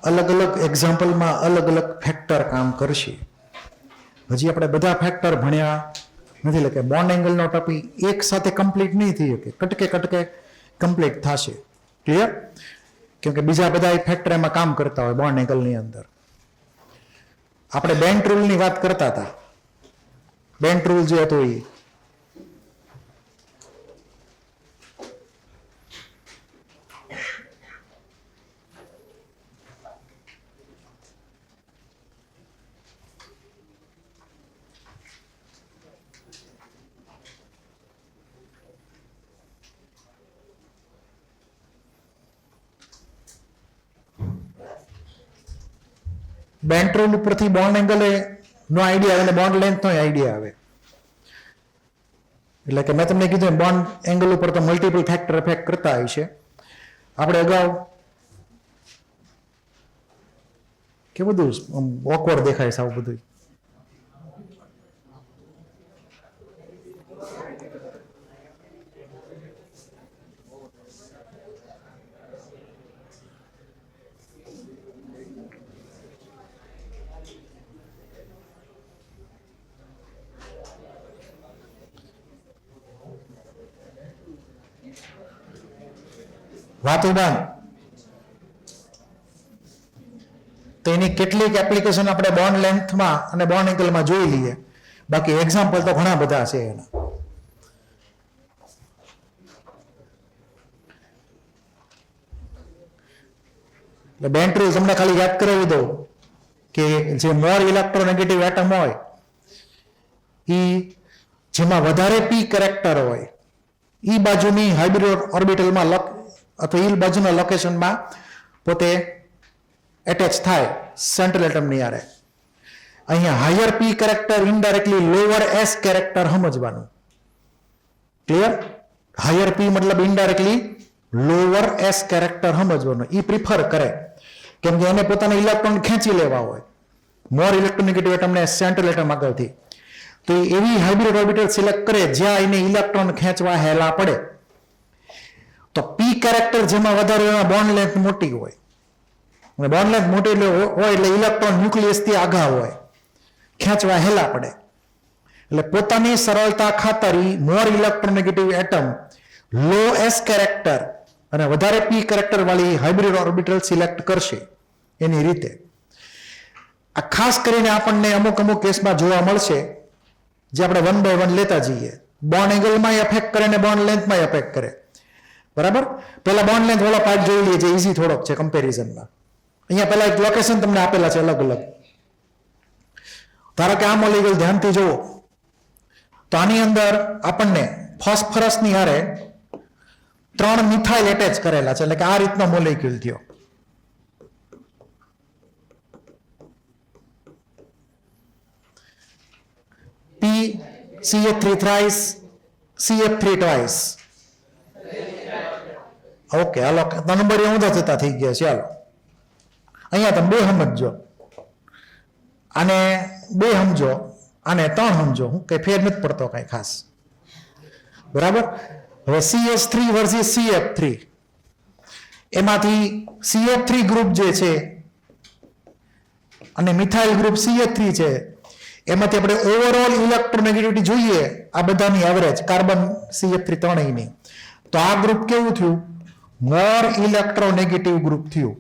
अलग अलग एग्जाम्पल में अलग अलग फेक्टर काम करशे। हजी आपणे बधा फेक्टर भण्या नहीं, એટલે કે બોન્ડ એંગલનો ટોપિક એક સાથે કમ્પ્લીટ નહીં થઈ શકે, કટકે કટકે કમ્પ્લીટ થશે। ક્લિયર? કેમકે બીજા બધા ફેક્ટર એમાં કામ કરતા હોય બોન્ડ એંગલની અંદર। આપણે બેન્ટ રૂલની વાત કરતા હતા। બેન્ટ રૂલ જે હતો એ બેન્ટ રૂલ ઉપરથી બોન્ડ એંગલ નો આઈડિયા આવે, બોન્ડ લેન્થ નો આઈડિયા આવે। એટલે કે મેં તમને કીધું બોન્ડ એંગલ ઉપર તો મલ્ટિપલ ફેક્ટર ઇફેક્ટ કરતા હોય છે। આપણે અગાઉ કે બધું ઓકવર્ડ દેખાય છે આવું બધું। વાતો બંધ। તો એની કેટલીક એપ્લિકેશન આપણે બોન્ડ લેન્થમાં અને બોન્ડ એંગલમાં જોઈ લઈએ, બાકી એક્ઝામ્પલ તો ઘણા બધા છે એના। એટલે બેન્ટ રૂલ તમને ખાલી યાદ કરાવી દઉં કે જે મોર ઇલેક્ટ્રોનેગેટિવ એટમ હોય એ જેમાં વધારે પી કેરેક્ટર હોય એ બાજુની હાઇબ્રિડ ઓર્બિટલમાં અથવા ઈ બાજુના લોકેશનમાં પોતે એટેચ થાય સેન્ટ્રલ એટમની આરે। અહીંયા higher P character indirectly lower S character સમજવાનું। ક્લિયર? હાયર પી મતલબ ઇનડાયરેક્ટલી લોઅર એસ કેરેક્ટર સમજવાનું। એ પ્રિફર કરે કેમ કે એને પોતાના ઇલેક્ટ્રોન ખેંચી લેવા હોય મોર ઇલેક્ટ્રોનેગેટિવ એટમને સેન્ટ્રલ એટમ આગળથી, તો એવી હાઇબ્રિડ ઓર્બિટલ સિલેક્ટ કરે જ્યાં એને ઇલેક્ટ્રોન ખેંચવા હેલા પડે। તો પી કેરેક્ટર જેમાં વધારે એમાં બોન્ડ લેન્થ મોટી હોય, અને બોન્ડ લેન્થ મોટી હોય એટલે ઇલેક્ટ્રોન ન્યુક્લિયસ થી આગા હોય, ખેંચવા હેલા પડે। એટલે પોતાની સરળતા ખાતર મોર ઇલેક્ટ્રોનેગેટિવ એટમ લો એસ કેરેક્ટર અને વધારે પી કેરેક્ટર વાળી હાઇબ્રિડ ઓર્બિટલ સિલેક્ટ કરશે એની રીતે। આ ખાસ કરીને આપણને અમુક અમુક કેસમાં જોવા મળશે જે આપણે 1 બાય 1 લેતા જઈએ। બોન્ડ એંગલમાં એફેક્ટ કરે ને બોન્ડ લેન્થમાં એફેક્ટ કરે, બરાબર? પેલા બોન્ડ લેન્થ વાળો પાર્ટ જોઈ લઈએ જે ઈઝી થોડોક છે કમ્પેરિઝનમાં। અહીંયા પેલા એક લોકેશન તમને આપેલા છે અલગ અલગ। ધારો કે આ મોલેક્યુલ ધ્યાનથી જુઓ તો આની અંદર આપણને ફોસ્ફરસની હારે 3 મિથાઇલ એટેચ કરેલા છે, એટલે કે આ રીતનો મોલેક્યુલ થયો। P CH3 thrice, CF3 twice। Okay, હાલો નંબર ઊંધા જતા થઈ ગયા છે। ચાલો અહીંયા તમે 2 સમજો, આને 2 સમજો, આને 3 સમજો, હું કઈ ફેર નથી પડતો કઈ ખાસ, બરાબર? હવે CH3 વર્સિસ CF3, એમાંથી CF3 ગ્રુપ જે છે અને મિથાઇલ ગ્રુપ CH3 છે, એમાંથી આપણે ઓવરઓલ ઇલેક્ટ્રોનેગેટિવિટી જોઈએ આ બધાની એવરેજ કાર્બન CF3 ત્રણેયની, તો આ ગ્રુપ કેવું થયું? મોર ઇલેક્ટ્રોનેગેટિવ ગ્રુપ થયું।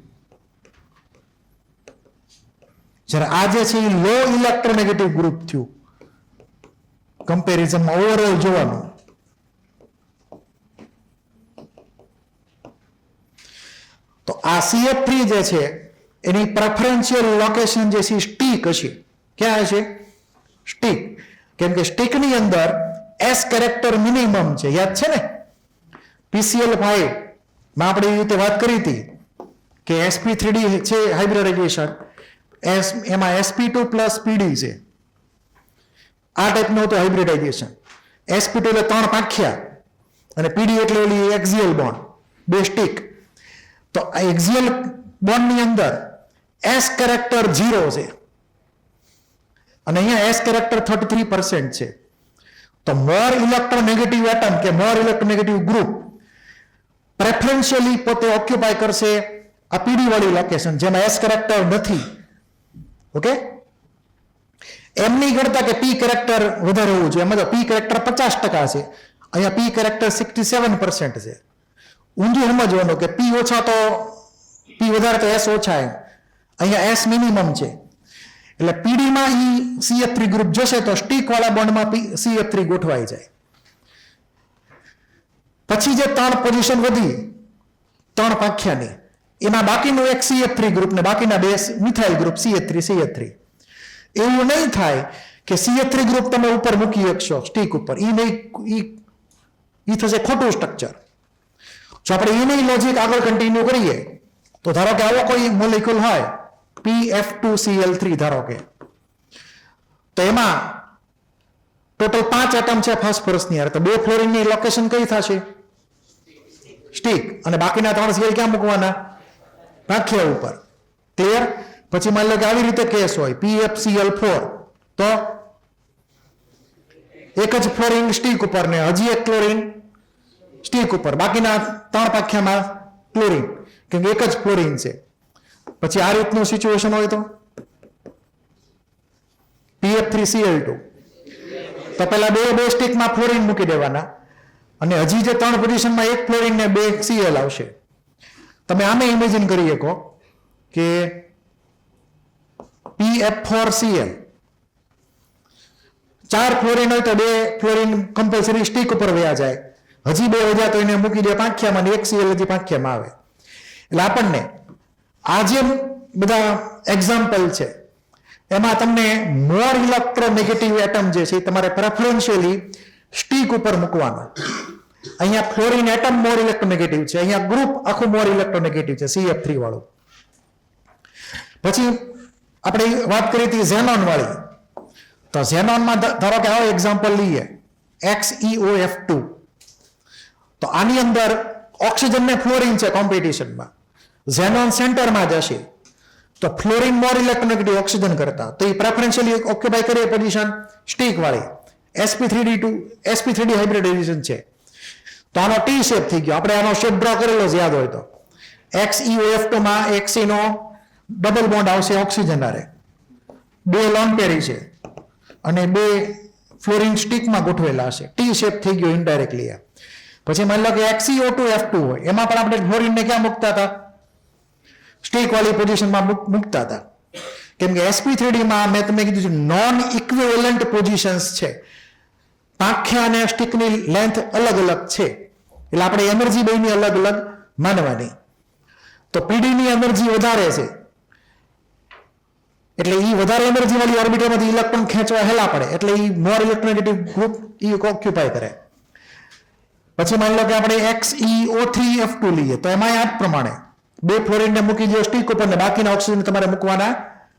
જ્યારે આ જે છે એ લો ઇલેક્ટ્રોનેગેટિવ ગ્રુપ થયું કમ્પેરિઝનમાં ઓવરઓલ જોવાનું। તો આ CF3 જે છે એની પ્રેફરન્શિયલ લોકેશન જે છે સ્ટીક હશે। ક્યાં હશે? સ્ટીક। કેમ કે સ્ટીકની અંદર એસ કેરેક્ટર મિનિમમ છે, યાદ છે ને? PCl5 માં આપણે એ રીતે વાત કરી હતી કે sp3d છે હાઇબ્રિડાઇઝેશન, એમાં sp2 પ્લસ pd છે, આ ટાઈપનું હતું હાઇબ્રિડાઇઝેશન। sp2 એટલે 3 પાંખિયા અને pd એટલે ઓલી એક્ઝિયલ બોન્ડ, 2 સ્ટીક। તો આ એક્ઝિયલ બોન્ડની અંદર એસ કેરેક્ટર 0 છે અને અહીંયા એસ કેરેક્ટર 33% છે। તો મોર ઇલેક્ટ્રોનેગેટિવ એટમ કે મોર ઇલેક્ટ્રોનેગેટિવ ગ્રુપ પ્રેફરન્શિયલી પોતે ઓક્યુપાય કરશે આ પીડી વાળી લોકેશન જેમાં એસ કેરેક્ટર નથી. ઓકે, એમ નહીં ગણતા કે પી કેરેક્ટર વધારે હોવું જોઈએ. એમાં તો પી કેરેક્ટર 50% છે, અહીંયા પી કેરેક્ટર 67% છે. ઊંધું સમજવાનું કે પી ઓછા તો પી વધારે તો એસ ઓછા, એમ અહીંયા એસ મિનિમમ છે. એટલે પીડીમાં ઈ CH3 ગ્રુપ જશે તો સ્ટીક વાળા બોન્ડમાં CH3 ગોઠવાઈ જાય. પછી જે 3 પોઝિશન વધી 3 પાંખ્યાની, એમાં બાકીનું એક CH3 ગ્રુપ ને બાકીના 2 મિથાઇલ ગ્રુપ CH3. એવું નહીં થાય કે CH3 ગ્રુપ તમે ઉપર મૂકી શકશો સ્ટીક ઉપર, ઈ થશે ખોટું સ્ટ્રક્ચર. જો આપણે એની લોજિક આગળ કન્ટિન્યુ કરીએ તો ધારો કે આવો કોઈ મોલેક્યુલ હોય PF2Cl3 ધારો કે, તો એમાં ટોટલ 5 એટમ છે ફોસ્ફરસની હારે, તો 2 ફ્લોરિનની લોકેશન કઈ થશે? સ્ટીક, અને બાકીના 3 Cl ક્યાં મૂકવાના? પાંખિયા ઉપર. ક્લિયર? પછી માની લો કે આવી રીતે કેસ હોય PFCl4, તો એક જ ફ્લોરિન સ્ટીક ઉપર ને હજી એક ક્લોરિન સ્ટીક ઉપર, બાકીના 3 પાંખિયામાં ક્લોરિન, કેમ કે એક જ ફ્લોરિન છે. પછી આ રીતનું સિચ્યુએશન હોય તો PF3Cl2, તો પહેલા બે સ્ટીકમાં ફ્લોરિન મૂકી દેવાના, અને હજી જે 3 પોઝિશનમાં એક ફ્લોરિન ને 2 Cl આવશે. તમે આમે ઇમેજિન કરી શકો કે PF4Cl 4 ફ્લોરિન હોય તો 2 ફ્લોરિન કમ્પલસરી સ્ટીક ઉપર વયા જાય, હજી 2 વધ્યા તો એને મૂકી દે પાંખિયામાં, ને 1 Cl હજી પાંખિયામાં આવે. એટલે આપણને આ જે બધા એક્ઝામ્પલ છે એમાં તમને મોર ઇલેક્ટ્રોનેગેટિવ એટમ જે છે તમારે પ્રેફરન્શિયલી સ્ટીક ઉપર મૂકવાનો. અહીંયા ફ્લોરિન એટમ મોર ઇલેક્ટ્રોનેગેટિવ છે, અહીંયા ગ્રુપ આખું મોર ઇલેક્ટ્રોનેગેટિવ છે CF3 વાળું. પછી આપણે વાત કરી હતી ઝેનોન વાળી, તો ઝેનોનમાં ધારો કે આવો એક્ઝામ્પલ લઈએ XeOF2, તો આની અંદર ઓક્સિજન ને ફ્લોરિન છે કોમ્પિટિશનમાં, ઝેનોન સેન્ટરમાં જશે, તો ફ્લોરિન મોર ઇલેક્ટ્રોનેગેટિવ ઓક્સિજન કરતા, તો એ પ્રેફરન્શિયલી ઓક્યુપાય કરે પોઝિશન સ્ટીક વાળી. sp3d હાઇબ્રિડાઇઝેશન છે, તો આનો ટી શેપ થઈ ગયો. આપણે આનો શેપ ડ્રો કરેલો જ યાદ હોય તો, XeOF2 માં એક C નો ડબલ બોન્ડ આવશે ઓક્સિજન હારે, 2 લોન પેરી છે અને 2 ફ્લોરિન સ્ટીકમાં ગોઠવેલા હશે, ટી શેપ થઈ ગયો ઇનડાયરેક્ટલી. પછી માની લો કે XeO2F2 હોય, એમાં પણ આપણે ફ્લોરિનને ક્યાં મૂકતા હતા? સ્ટીક વાળી પોઝિશનમાં મૂકતા હતા, કેમ કે sp3d માં મેં તમને કીધું છે નોન ઇક્વિવેલન્ટ પોઝિશન્સ છે, પાંખિયા અને સ્ટીકની લેન્થ અલગ અલગ છે, એટલે આપણે એનર્જી બેની અલગ અલગ માનવાની. તો પીડીની એનર્જી વધારે છે એટલે એ વધારે એનર્જી વાળી ઓર્બિટલમાંથી ઇલેક્ટ્રોન ખેંચવા હેલા પડે, એટલે એ મોર ઇલેક્ટ્રોનેગેટિવ ગ્રુપ એ ઓક્યુપાય કરે. પછી માની લો કે આપણે XeO3F2 લઈએ, તો એમાં આ જ પ્રમાણે 2 ફ્લોરિનને મૂકી દો સ્ટીક ઉપર ને બાકીના ઓક્સિજન તમારે મૂકવાના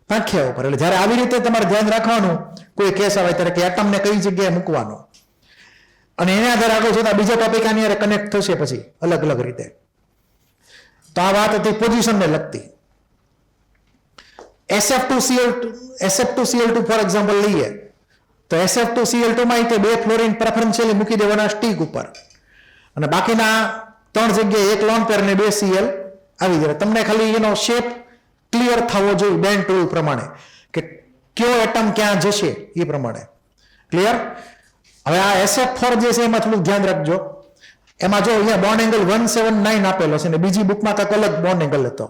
પાંખિયા ઉપર. એટલે જ્યારે આવી રીતે તમારે ધ્યાન રાખવાનું કોઈ કેસ આવે ત્યારે કે એટમને કઈ જગ્યાએ મૂકવાનો, અને એના આધારે આગળ જતા બીજા ટોપિક આની હારે કનેક્ટ થશે પછી અલગ અલગ રીતે. તો આ વાત હતી પોઝિશનને લગતી. SF2Cl2 ફોર એક્ઝામ્પલ લઈએ, તો SF2Cl2 માં 2 ફ્લોરિન પ્રેફરન્શિયલી મૂકી દેવાના સ્ટીક ઉપર, અને બાકીના 3 જગ્યાએ 1 લોન પેર ને 2 Cl આવી જાય. તમને ખાલી એનો શેપ ક્લિયર થવો જોઈએ બેન્ડ ટૂલ પ્રમાણે કે કયો એટમ ક્યાં જશે એ પ્રમાણે. ક્લિયર? હવે આ SF4 જે છે એમાં થોડું ધ્યાન રાખજો. એમાં જો અહીંયા બોન્ડ એંગલ 179 આપેલો છે, ને બીજી બુકમાં કંઈક અલગ બોન્ડ એંગલ હતો.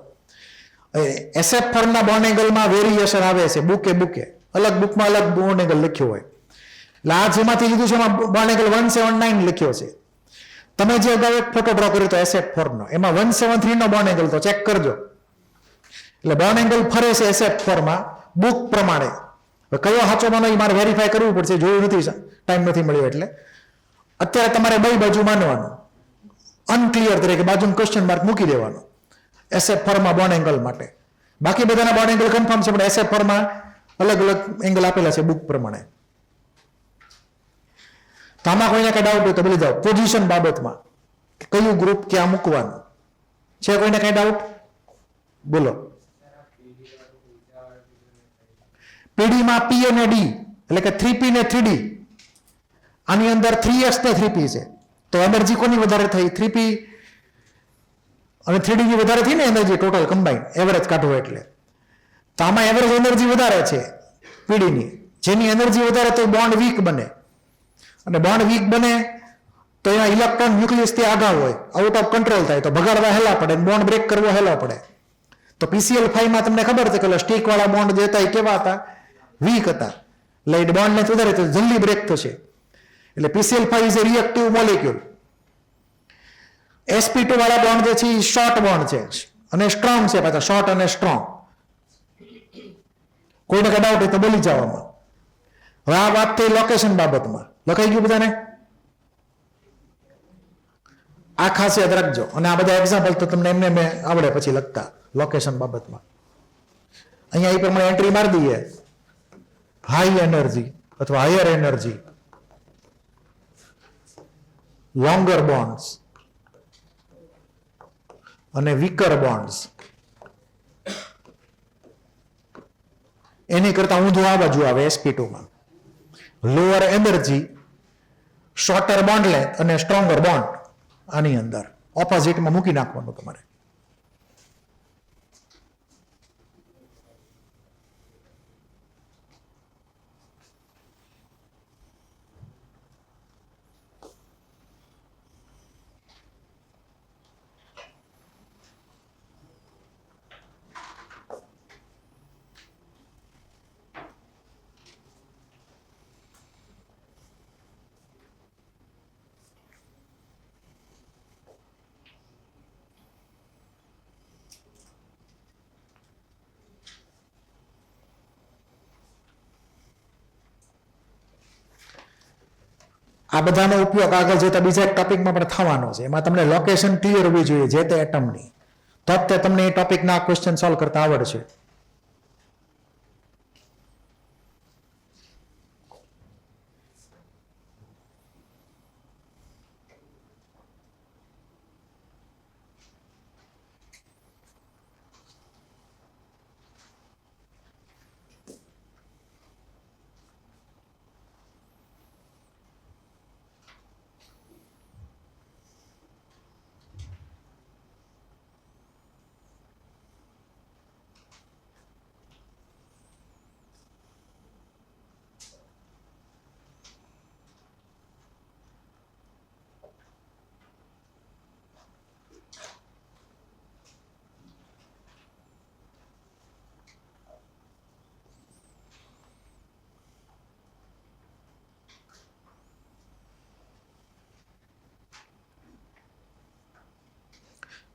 SF4 ના બોન્ડ એંગલમાં વેરિએશન આવે છે, બુકે અલગ બુકમાં અલગ બોન્ડ એંગલ લખ્યો હોય. એટલે આ જેમાંથી લીધું છે એમાં બોન્ડ એંગલ 179 લખ્યો છે. તમે જે અગાઉ એક ફોટો ડ્રો કર્યો તો SF4 નો, એમાં 173 નો બોન્ડ એંગલ તો ચેક કરજો. એટલે બોન્ડ એંગલ ફરે છે SF4 માં બુક પ્રમાણે. કયો સાચો માનો એ મારે વેરીફાઈ કરવું પડશે, જોયું નથી, ટાઈમ નથી મળ્યો. એટલે અત્યારે તમારે બે બાજુ માનવાનું, અનક્લિયર તરીકે બાજુમાં ક્વેશ્ચન માર્ક મૂકી દેવાનો SF4 માં બોન્ડ એંગલ માટે. બાકી બધાના બોન્ડ એંગલ કન્ફર્મ છે, પણ SF4 માં અલગ અલગ એંગલ આપેલા છે બુક પ્રમાણે. તો આમાં કોઈને કઈ ડાઉટ હોય તો બોલી જાઓ પોઝિશન બાબતમાં, કયું ગ્રુપ ક્યાં મૂકવાનું છે. કોઈને કઈ ડાઉટ? બોલો. પીડીમાં P અને D એટલે કે 3P ને 3D, આની અંદર 3S ને 3P છે, તો એનર્જી કોની વધારે થઈ? 3P અને 3D ની વધારે થઈ ને એનર્જી ટોટલ કમ્બાઈન એવરેજ કાઢવો એટલે, તો આમાં એવરેજ એનર્જી વધારે છે પીડીની. જેની એનર્જી વધારે તો બોન્ડ વીક બને, અને બોન્ડ વીક બને તો એના ઇલેક્ટ્રોન ન્યુક્લિયસ થી આગળ હોય, આઉટ ઓફ કંટ્રોલ થાય, તો ભગાડવા હેલા પડે, બોન્ડ બ્રેક કરવો હેલો પડે. તો PCl5 માં તમને ખબર છે કે સ્ટીક વાળા બોન્ડ જે હતા એ કેવા હતા? વીક હતા. એટલે બોન્ડ ને વધારે તો જલ્દી બ્રેક થશે. એટલે PCl5 is A reactive molecule. sp2 વાળા બોન્ડ જે છે એ શોર્ટ બોન્ડ છે અને સ્ટ્રોંગ છે, પાછા શોર્ટ અને સ્ટ્રોંગ. કોઈને કઈ ડાઉટ હોય તો બોલી જવામાં. હવે આ વાત થઈ લોકેશન બાબતમાં. લખાઈ ગયું બધાને? આ ખાસ યાદ રાખજો, અને આ બધા એક્ઝામ્પલ તો તમને એમને મેં આવડે પછી લખતા લોકેશન બાબતમાં. અહીંયા એ પ્રમાણે એન્ટ્રી મારી દઈએ. હાઈ એનર્જી અથવા હાયર એનર્જી, લોંગર બોન્ડ્સ અને વીકર બોન્ડ્સ. એની કરતા ઊંધું આ બાજુ આવે sp2 માં. Lower energy, sorter bond length અને સ્ટ્રોંગર બોન્ડ આની અંદર ઓપોઝિટમાં મૂકી નાખવાનું તમારે. આ બધાનો ઉપયોગ આગળ જતા બીજા એક ટોપિકમાં પણ થવાનો છે. એમાં તમને લોકેશન ક્લિયર હોવી જોઈએ જે તે એટમની, તો જ તમને એ ટોપિકના ક્વેશ્ચન સોલ્વ કરતા આવડશે.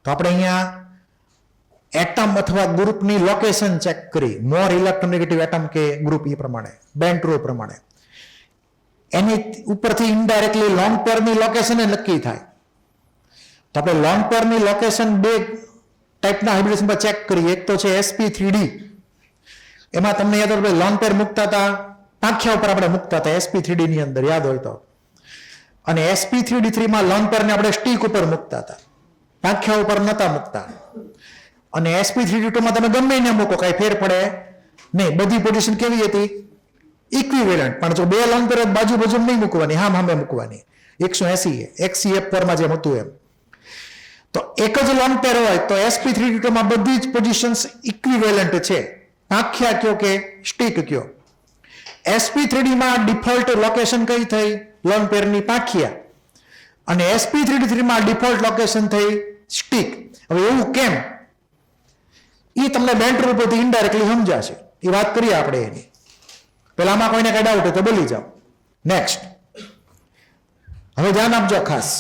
તો આપણે અહીંયા એટમ અથવા ગ્રુપની લોકેશન ચેક કરી, મોર ઇલેક્ટ્રોનેગેટિવ એટમ કે ગ્રુપ એ પ્રમાણે, બેન્ડ રૂલ પ્રમાણે. એની ઉપરથી ઇનડાયરેક્ટલી લોંગ પેરની લોકેશન નક્કી થાય. તો આપણે લોંગ પેરની લોકેશન બે ટાઈપના હાઇબ્રિડેશનમાં ચેક કરીએ. એક તો છે sp3d. એમાં તમને યાદ હોય લોંગ પેર મૂકતા હતા, પાંખિયા ઉપર આપણે મૂકતા હતા sp3d ની અંદર, યાદ હોય તો. અને sp3d3 માં લોંગ પેરને આપણે સ્ટીક ઉપર મૂકતા હતા, પાંખિયા ઉપર નતા મૂકતા. અને sp3d2 માં તમે ગમે એને મૂકો, કઈ ફેર પડે નહીં. બધી પોઝિશન કેવી હતી? ઇક્વિવેલન્ટ. પણ જો બે લોંગ પેર બાજુ બાજુ નહીં મૂકવાની, હામ હામે મૂકવાની. 180 XCF4 માં જેમ હતું એમ. તો એક જ લોંગ પેર હોય તો sp3d2 માં બધી જ પોઝિશન્સ ઇક્વિવેલન્ટ છે, પાંખિયા કયો કે સ્ટીક કયો. sp3d માં ડિફોલ્ટ લોકેશન કઈ થઈ? લોંગ પેરની પાંખિયા. અને sp3d3 માં ડિફોલ્ટ લોકેશન થઈ સ્ટીક. હવે એવું કેમ? એ તમને બેન્ડ રૂલ પરથી ઇનડાયરેક્ટલી સમજાશે. એ વાત કરીએ આપણે એની. પેલામાં કોઈને કઈ ડાઉટ હોય તો બોલી જાઓ. નેક્સ્ટ. હવે ધ્યાન આપજો ખાસ.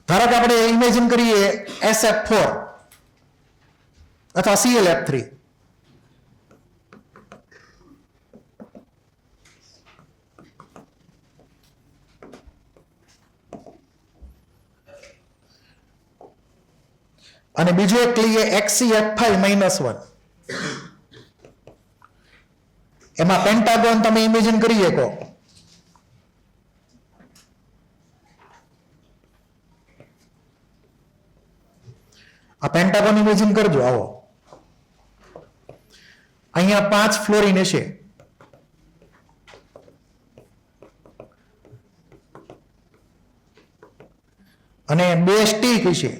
ધારો કે આપણે ઇમેજિન કરીએ SF4 અથવા ClF3. અને બીજો એક લઈએ XCF5-1. એમાં પેન્ટાગોન તમે ઇમેજિન કરી શકો. આ પેન્ટાગોન ઇમેજિન કરજો. આવો, અહીંયા 5 ફ્લોરિન હશે. અને બે સ્ટીક છે,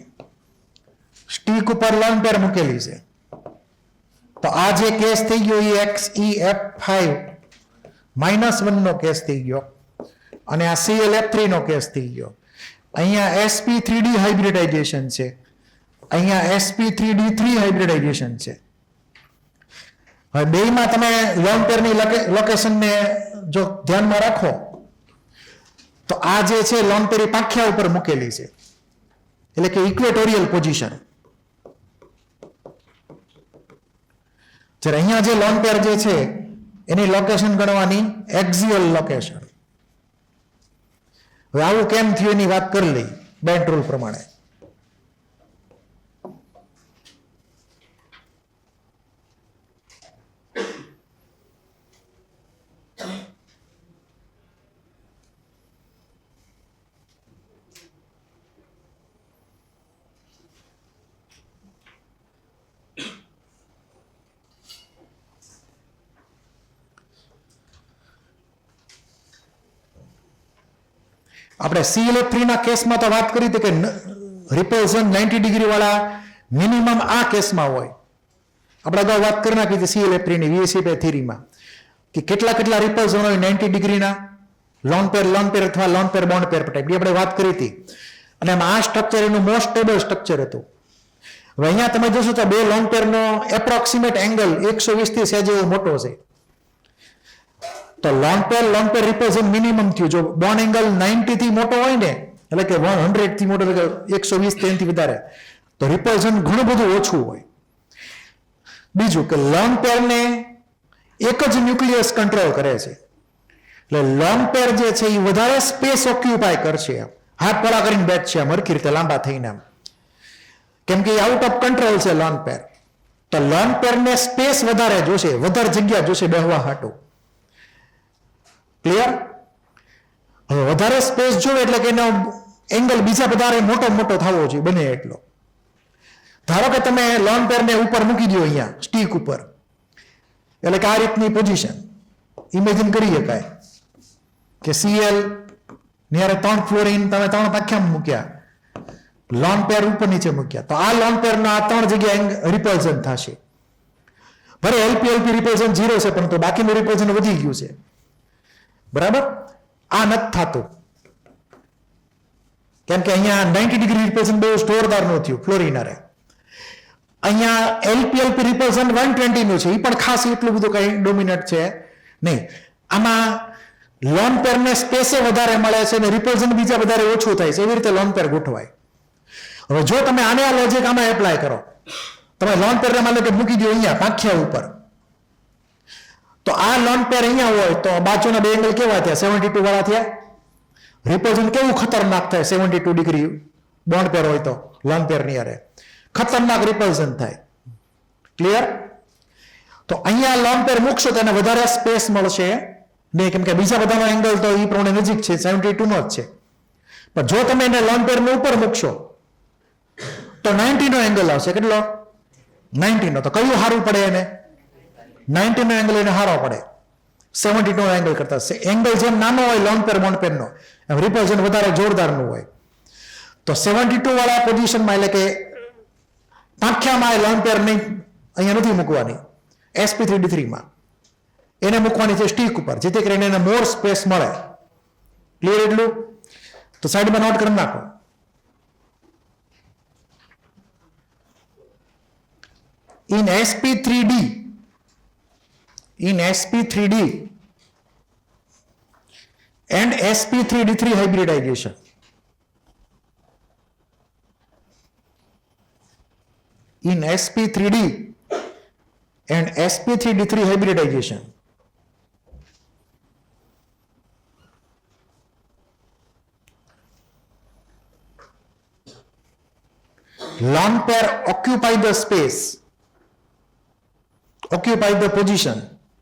સ્ટીક ઉપર લોન પેર મૂકેલી છે. તો આ જે કેસ થઈ ગયો એ XeF5-1 નો કેસ થઈ ગયો અને આ ClF3 નો કેસ થઈ ગયો. અહીંયા sp3d હાઇબ્રિડાઇઝેશન છે, અહીંયા sp3d3 હાઇબ્રિડાઇઝેશન છે. હવે બેમાં તમે લોન પેરની લોકેશનને જો ધ્યાનમાં રાખો તો આ જે છે લોન પેર પાંખિયા ઉપર મૂકેલી છે, એટલે કે ઇક્વેટોરિયલ પોઝિશન. જ્યારે અહીંયા જે લોન પેર જે છે એની લોકેશન ગણવાની એક્ઝિયલ લોકેશન. હવે આવું કેમ થયું એની વાત કરી લઈ બેન્ટ રૂલ પ્રમાણે. આપણે ClF3 ના કેસમાં તો વાત કરી હતી કે રિપલ્ઝન 90 ડિગ્રી વાળા મિનિમમ આ કેસમાં હોય. આપણે અગાઉ વાત કરી નાખી હતી ClF3 ની VSEP થિયરીમાં કે કેટલા કેટલા રિપલ્ઝન હોય 90 ડિગ્રીના લોન પેર અથવા લોન પેર બોન્ડ પેર ટાઈપ આપણે વાત કરી હતી. અને આ સ્ટ્રક્ચર એનું મોસ્ટ સ્ટેબલ સ્ટ્રક્ચર હતું. હવે અહીંયા તમે જોશો તો બે લોન પેરનો એપ્રોક્સિમેટ એંગલ 120 થી સહેજ એવો મોટો છે. તો લોન પેર રિપલ્ઝન મિનિમમ થયું. જો બોન્ડ એંગલ 90 થી મોટો હોય ને, એટલે કે 100 થી મોટો, એટલે કે 120 થી વધારે, તો રિપલ્ઝન ઘણું બધું ઓછું હોય. બીજું કે લોન પેરને એક જ ન્યુક્લિયસ કંટ્રોલ કરે છે, એટલે લોન પેર જે છે એ વધારે સ્પેસ ઓક્યુપાય કરશે. હાથ પળા કરીને બેઠશે હરખી રીતે લાંબા થઈને, કેમ કે આઉટ ઓફ કંટ્રોલ છે લોન પેર. તો લોન પેરને સ્પેસ વધારે જોશે, વધારે જગ્યા જોશે બેહવા હાટું. ક્લિયર? હવે વધારે સ્પેસ જોવે એટલે કે એનો એંગલ બીજા વધારે મોટો થવો જોઈએ બને એટલો. ધારો કે તમે લોન પેરને ઉપર મૂકી દો અહીંયા સ્ટીક ઉપર, એટલે કે આ રીતની પોઝિશન ઇમેજિન કરી શકાય કે Cl નિયારે 3 ફ્લોરિન તમે 3 પાંખિયા મૂક્યા, લોન પેર ઉપર નીચે મૂક્યા, તો આ લોન પેરના આ 3 જગ્યાએ રિપલ્ઝન થશે. ભલે LP રિપલ્ઝન 0 છે, પરંતુ બાકીનું રિપલ્ઝન વધી ગયું છે. બરાબર? આ નથી થતું, કેમ કે અહીંયા 90 ડિગ્રી રિપલ્ઝન બહુ જોરદાર નું થયું ફ્લોરિનરે. અહીંયા LP રિપલ્ઝન 120 નું છે, એ પણ ખાસ એટલું બધું કઈ ડોમિનેટ છે નહીં. આમાં લોન પેરને સ્પેસે વધારે મળે છે અને રિપલ્ઝન બીજા વધારે ઓછું થાય છે, એવી રીતે લોન પેર ગોઠવાય. હવે જો તમે આને આ લોજિક આમાં એપ્લાય કરો, તમે લોન પેરને માનો કે મૂકી દો અહીંયા પાંખિયા ઉપર, તો આ લોન પેર અહીંયા હોય તો બાજુના બે એંગલ કેવા થયા? 72 વાળા થયા. રિપલ્ઝન કેવું ખતરનાક થાય 72 ડિગ્રી બોન્ડ પેર હોય તો લોન પેર ની અરે ખતરનાક રિપલ્ઝન થાય. ક્લિયર? તો અહીંયા લોન પેર મૂકશો તો એને વધારે સ્પેસ મળશે નહીં, કેમ કે બીજા બધાનો એંગલ તો એ પ્રમાણે નજીક છે, 72 નો જ છે. પણ જો તમે એને લોન પેર ઉપર મૂકશો તો 90 નો એંગલ આવશે. કેટલો? 90 નો. તો કયું સારું પડે એને? 90 નો એંગલ એને સારો પડે 72 નો એંગલ કરતા. એંગલ જેમ નાનો હોય લોન પેર બોન્ડ પેર નો, એમ રિપલ્ઝન વધારે જોરદાર નું હોય. તો 72 વાળા પોઝિશનમાં, એટલે કે પાંખિયામાં લોન પેર નહીં, અહીંયા નથી મૂકવાની, sp3d3 માં એને મૂકવાની છે સ્ટીક ઉપર, જેથી કરીને એને મોર સ્પેસ મળે. ક્લિયર એટલું? તો સાઈડમાં નોટ કરી નાખો. In sp3d and sp3d3 hybridization, in sp3d and sp3d3 hybridization, lone pair occupy the space, occupy the position,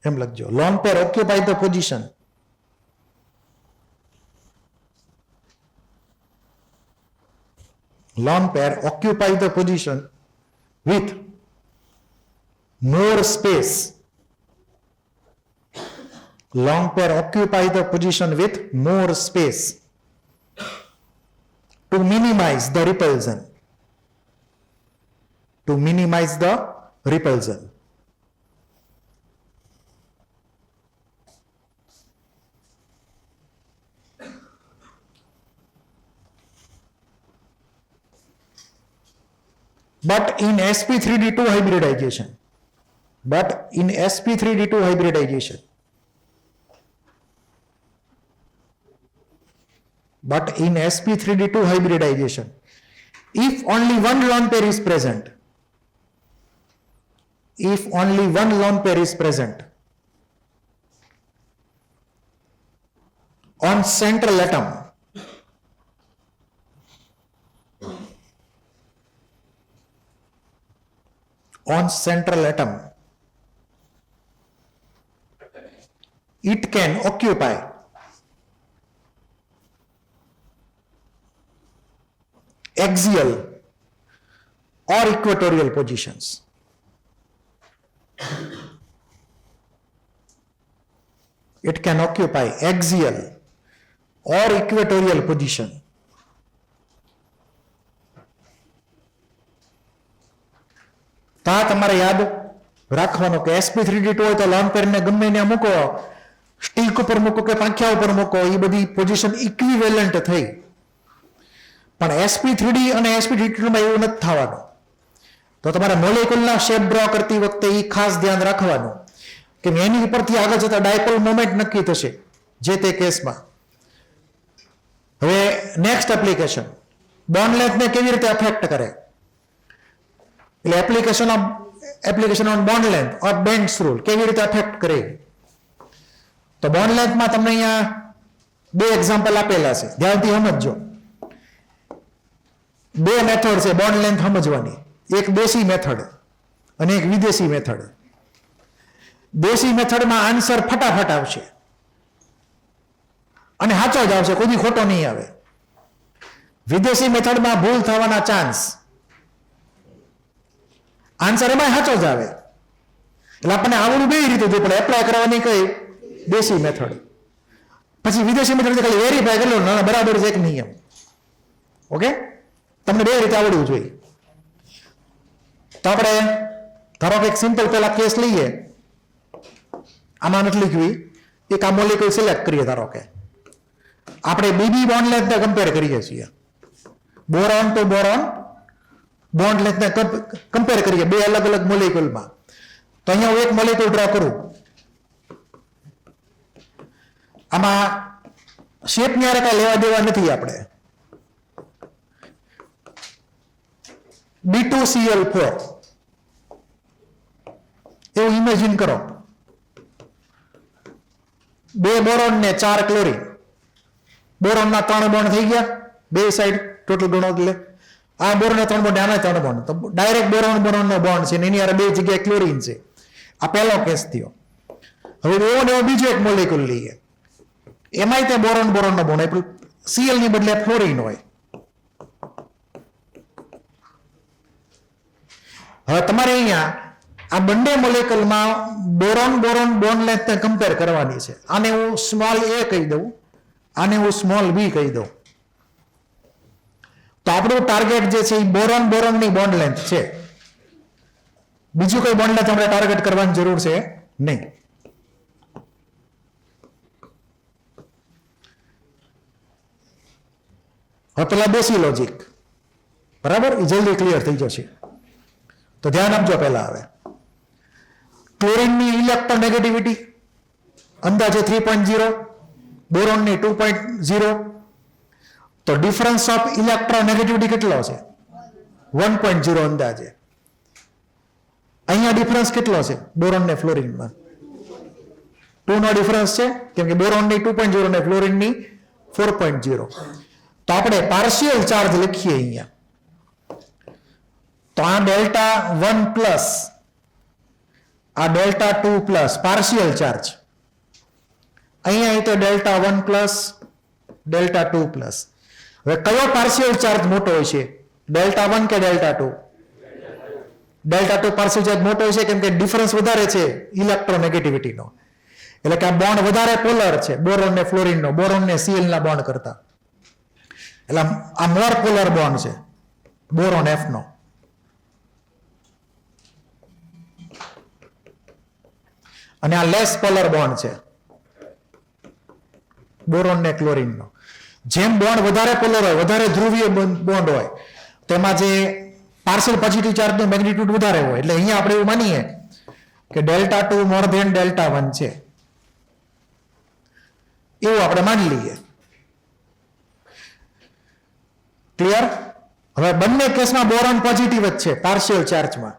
એમ લખજો. lone pair occupy the position lone pair occupy the position with more space. Lone pair occupy the position with more space. to minimize the repulsion. To minimize the repulsion. But in sp3d2 hybridization, if only one lone pair is present, on central atom, it can occupy axial or equatorial positions. It can occupy axial or equatorial position. તો આ તમારે યાદ રાખવાનું કે sp3d2 હોય તો loan પેરને ગમે ત્યાં મૂકો, સ્ટીક ઉપર મૂકો કે પાંખિયા ઉપર મૂકો, એ બધી પોઝિશન ઇક્વિવેલન્ટ થઈ. પણ sp3d અને sp3d2 માં એવું નથી થવાનું. તો તમારે મોલેક્યુલના શેપ ડ્રો કરતી વખતે એ ખાસ ધ્યાન રાખવાનું કે એની ઉપરથી આગળ જતા ડાયપોલ મોમેન્ટ નક્કી થશે જે તે કેસમાં. હવે નેક્સ્ટ એપ્લિકેશન, બોન્ડ લેન્થને કેવી રીતે અફેક્ટ કરે, એટલે application on bond length or bands rule કેવી રીતે અફેક્ટ કરે. તો બોન્ડ લેન્થમાં તમને અહીંયા બે એક્ઝામ્પલ આપેલા છે, ધ્યાનથી સમજજો. બે મેથડ છે બોન્ડ લેન્થ સમજવાની, એક દેશી મેથડ અને એક વિદેશી મેથડ. દેશી મેથડમાં આન્સર ફટાફટ આવશે અને સાચો જ આવશે, કોઈ ખોટો નહીં આવે. વિદેશી મેથડમાં ભૂલ થવાના ચાન્સ, આન્સર એમાં સાચો જ આવે. એટલે આપણને આવડું બે રીતે જોઈએ, પણ એપ્લાય કરવાની કઈ દેશી મેથડ, પછી વિદેશી મેથડ ખાલી વેરીફાઈ કરી લો ના બરાબર છે કે નહીં એમ. ઓકે, તમને બે રીતે આવડવું જોઈએ. તો આપણે ધારો કે એક સિમ્પલ પેલા કેસ લઈએ, આમાં નથી લખવી, એક આ મોલેક્યુલ સિલેક્ટ કરીએ. ધારો કે આપણે બીબી બોન્ડ લેન્થને કમ્પેર કરીએ છીએ, બોરોન તો બોરોન બોન્ડ લેન્થને કમ્પેર કરીએ બે અલગ અલગ મોલેક્યુલમાં. તો અહીંયા હું એક મોલેક્યુલ ડ્રો કરું, આમાં શેપની હારે કાંઈ લેવા દેવા નથી આપણે. B2Cl4 એવું ઇમેજિન કરો, બે બોરોન ને 4 ક્લોરીન. બોરોનના 3 બોન્ડ થઈ ગયા બે સાઈડ ટોટલ ગણો એટલે આ બોરોન 3 બોન્ડ, આના 3 બોન્ડ, તો ડાયરેક્ટ બોરોન નો બોન્ડ છે ને એની હારે બે જગ્યાએ ક્લોરીન છે. આ પહેલો કેસ થયો. હવે એવો બીજો એક મોલેક્યુલ લઈએ, એમાંય તે બોરોન નો બોન્ડ આપ્યું, Cl ની બદલે ફ્લોરીન હોય. હવે તમારે અહીંયા આ બંને મોલેક્યુલમાં બોરોન બોન્ડ લેન્થને કમ્પેર કરવાની છે. આને હું સ્મોલ a કહી દઉં, આને હું સ્મોલ b કહી દઉં. તો આપણું ટાર્ગેટ જે છે એ બોરોનની બોન્ડ લેન્થ છે. બીજું કોઈ બોન્ડ લેન્થ આપણે ટાર્ગેટ કરવાની જરૂર છે નહીં. હવે પેલા દેશી લોજિક, બરાબર, એ જલ્દી ક્લિયર થઈ જશે. તો ધ્યાન આપજો. પહેલા આવે ક્લોરીનની ઇલેક્ટ્રોનેગેટિવિટી અંદાજે 3.0, બોરોનની 2.0. તો ડિફરન્સ ઓફ ઇલેક્ટ્રોનેગેટિવિટી કેટલો છે? 1.0 અંદાજે. અહીંયા ડિફરન્સ કેટલો છે બોરોન ને ફ્લોરીનમાં? 2 નો ડિફરન્સ છે, કેમ કે બોરોનની 2.0 ને ફ્લોરીનની 4.0. તો આપણે પાર્શિયલ ચાર્જ લખીએ અહીંયા. તો આ ડેલ્ટા 1 પ્લસ આ ડેલ્ટા 2 પ્લસ પાર્શિયલ ચાર્જ, અહીંયા તો ડેલ્ટા 1 પ્લસ ડેલ્ટા 2 પ્લસ. હવે કયો પાર્શિયલ ચાર્જ મોટો હોય છે, ડેલ્ટા 1 કે ડેલ્ટા 2? ડેલ્ટા 2 પાર્શિયલ ચાર્જ મોટો હોય છે, કેમ કે ડિફરન્સ વધારે છે ઇલેક્ટ્રોનેગેટિવિટીનો. એટલે કે આ બોન્ડ વધારે પોલર છે બોરોન ને ફ્લોરીનનો, બોરોન ને Cl ના બોન્ડ કરતા. એટલે આ મોર પોલર બોન્ડ છે બોરોન F નો. અને આ લેસ પોલર બોન્ડ છે બોરોન ને ક્લોરીન નો. જેમ બોન્ડ વધારે પોલર હોય, વધારે ધ્રુવીય બોન્ડ હોય, તેમાં જે પાર્શિયલ પોઝિટિવ ચાર્જ નો મેગ્નિટ્યુડ વધારે હોય. એટલે અહીંયા આપણે એવું માનીએ કે Δ2 મોર ધેન Δ1 છે, એવું આપણે માની લઈએ. ક્લિયર? હવે બંને કેસમાં બોરોન પોઝિટિવ જ છે પાર્શિયલ ચાર્જમાં.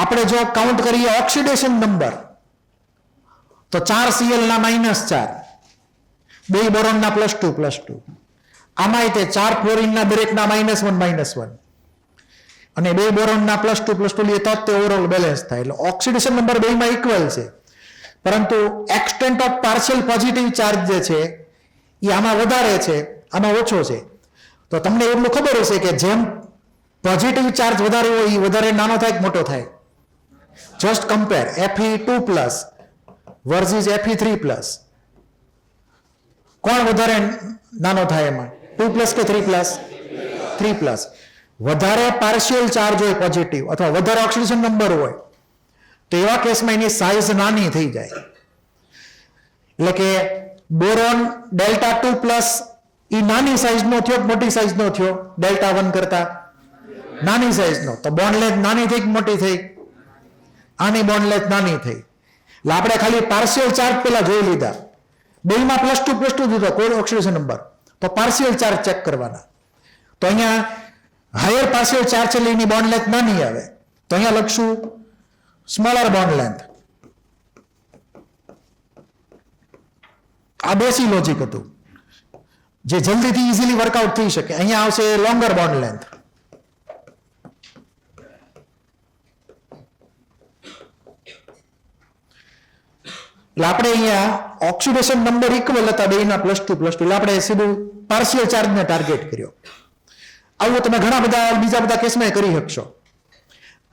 આપણે જો કાઉન્ટ કરીએ ઓક્સિડેશન નંબર તો 4 Cl ના -4, 2 બોરોન ના +2 આમાં તે 4 ફ્લોરિન ના દરેકના -1 અને 2 બોરોન ના +2 લઈએ તો તે ઓવરઓલ બેલેન્સ થાય. એટલે ઓક્સિડેશન નંબર બેમાં ઇક્વલ છે, પરંતુ extent of partial positive charge જે છે એ આમાં વધારે છે, આમાં ઓછો છે. તો તમને એટલું ખબર હશે કે જેમ પોઝિટિવ ચાર્જ વધારે હોય એ વધારે નાનો થાય કે મોટો થાય. Just compare Fe2+ versus Fe3+. કોણ વધારે નાનો થાય એમાં? 2+ કે 3+? 3+. વધારે પાર્શિયલ ચાર્જ હોય પોઝિટિવ અથવા વધારે ઓક્સિડેશન નંબર હોય તો એવા કેસમાં એની સાઇઝ નાની થઈ જાય. એટલે કે બોરોન Δ2+ એ નાની સાઇઝનો થયો, મોટી સાઇઝનો થયો Δ1 કરતા નાની સાઇઝનો. તો બોન્ડ લેન્થ નાની થઈ કે મોટી થઈ? આની બોન્ડ લેન્થ નાની થઈ. એટલે આપણે ખાલી પાર્શિયલ ચાર્જ પેલા જોઈ લીધા, બેમાં +2 દીધો કોઈ ઓક્સિડેશન નંબર, તો પાર્શિયલ ચાર્જ ચેક કરવાના. તો અહીંયા હાયર પાર્શિયલ ચાર્જ એટલે એની બોન્ડ લેન્થ નાની આવે, તો અહીંયા લખશું સ્મોલર બોન્ડ લેન્થ. આ બેસી લોજિક હતું જે જલ્દીથી ઇઝીલી વર્કઆઉટ થઈ શકે. અહીંયા આવશે લોંગર બોન્ડ લેન્થ. એટલે આપણે અહીંયા ઓક્સિડેશન નંબર ઇક્વલ હતા બેના +2 એટલે આપણે સીધું પાર્શિયલ ચાર્જને ટાર્ગેટ કર્યો. આવું તમે ઘણા બધા બીજા બધા કેસમાં કરી શકશો.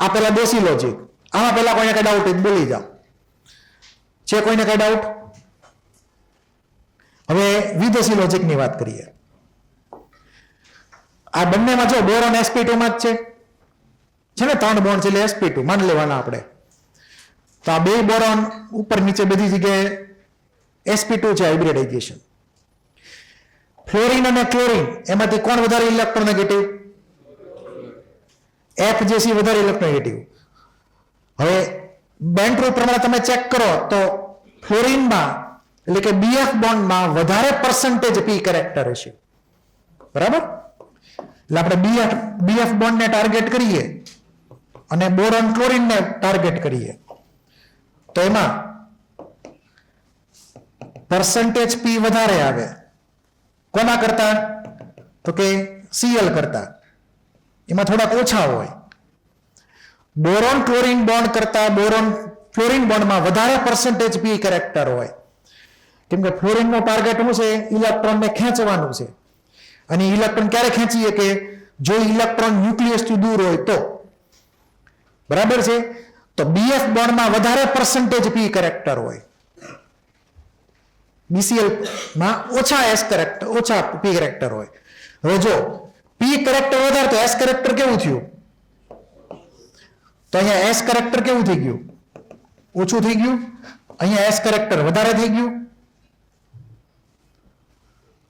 આ પેલા બેસી લોજિક. આમાં પેલા કોઈને કઈ ડાઉટ બોલી જાઓ. છે કોઈને કઈ ડાઉટ? હવે વિદેશી લોજિકની વાત કરીએ. આ બંનેમાં જો બોરોન sp2 માં જ છે ને 3 બોન્ડ છે એટલે sp2 માની લેવાના આપણે. તો આ 2 બોરોન ઉપર નીચે બધી જગ્યાએ sp2 છે હાઇબ્રિડાઇઝેશન. ફ્લોરિન અને ક્લોરિન એમાંથી કોણ વધારે ઇલેક્ટ્રોનેગેટિવ? F જે છે વધારે ઇલેક્ટ્રોનેગેટિવ. હવે બેન્ડ રૂલ પ્રમાણે તમે ચેક કરો તો ફ્લોરિનમાં એટલે કે BF બોન્ડમાં વધારે % P કેરેક્ટર હશે. બરાબર? એટલે આપણે BF બોન્ડને ટાર્ગેટ કરીએ અને બોરોન ક્લોરિનને ટાર્ગેટ કરીએ તો એમાં % P વધારે આવે. કોના કરતા? તો કે Cl કરતા. એમાં થોડાક ઓછા હોય. બોરોન ક્લોરિન બોન્ડ કરતા બોરોન ફ્લોરિન બોન્ડમાં વધારે % P કેરેક્ટર હોય. કેમ કે ફ્લોરિનનો ટાર્ગેટ શું છે? ઇલેક્ટ્રોનને ખેંચવાનું છે. અને ઇલેક્ટ્રોન ક્યારે ખેંચીએ કે જો ઇલેક્ટ્રોન ન્યુક્લિયસથી દૂર હોય તો. બરાબર છે? તો BF બોન્ડમાં વધારે % P કેરેક્ટર હોય, BCl માં ઓછા S કેરેક્ટર, ઓછા P કેરેક્ટર હોય. હવે જો P કેરેક્ટર વધારે તો S કેરેક્ટર કેવું થયું? તો અહીંયા S કેરેક્ટર કેવું થઈ ગયું? ઓછું થઈ ગયું. અહીંયા S કેરેક્ટર વધારે થઈ ગયું.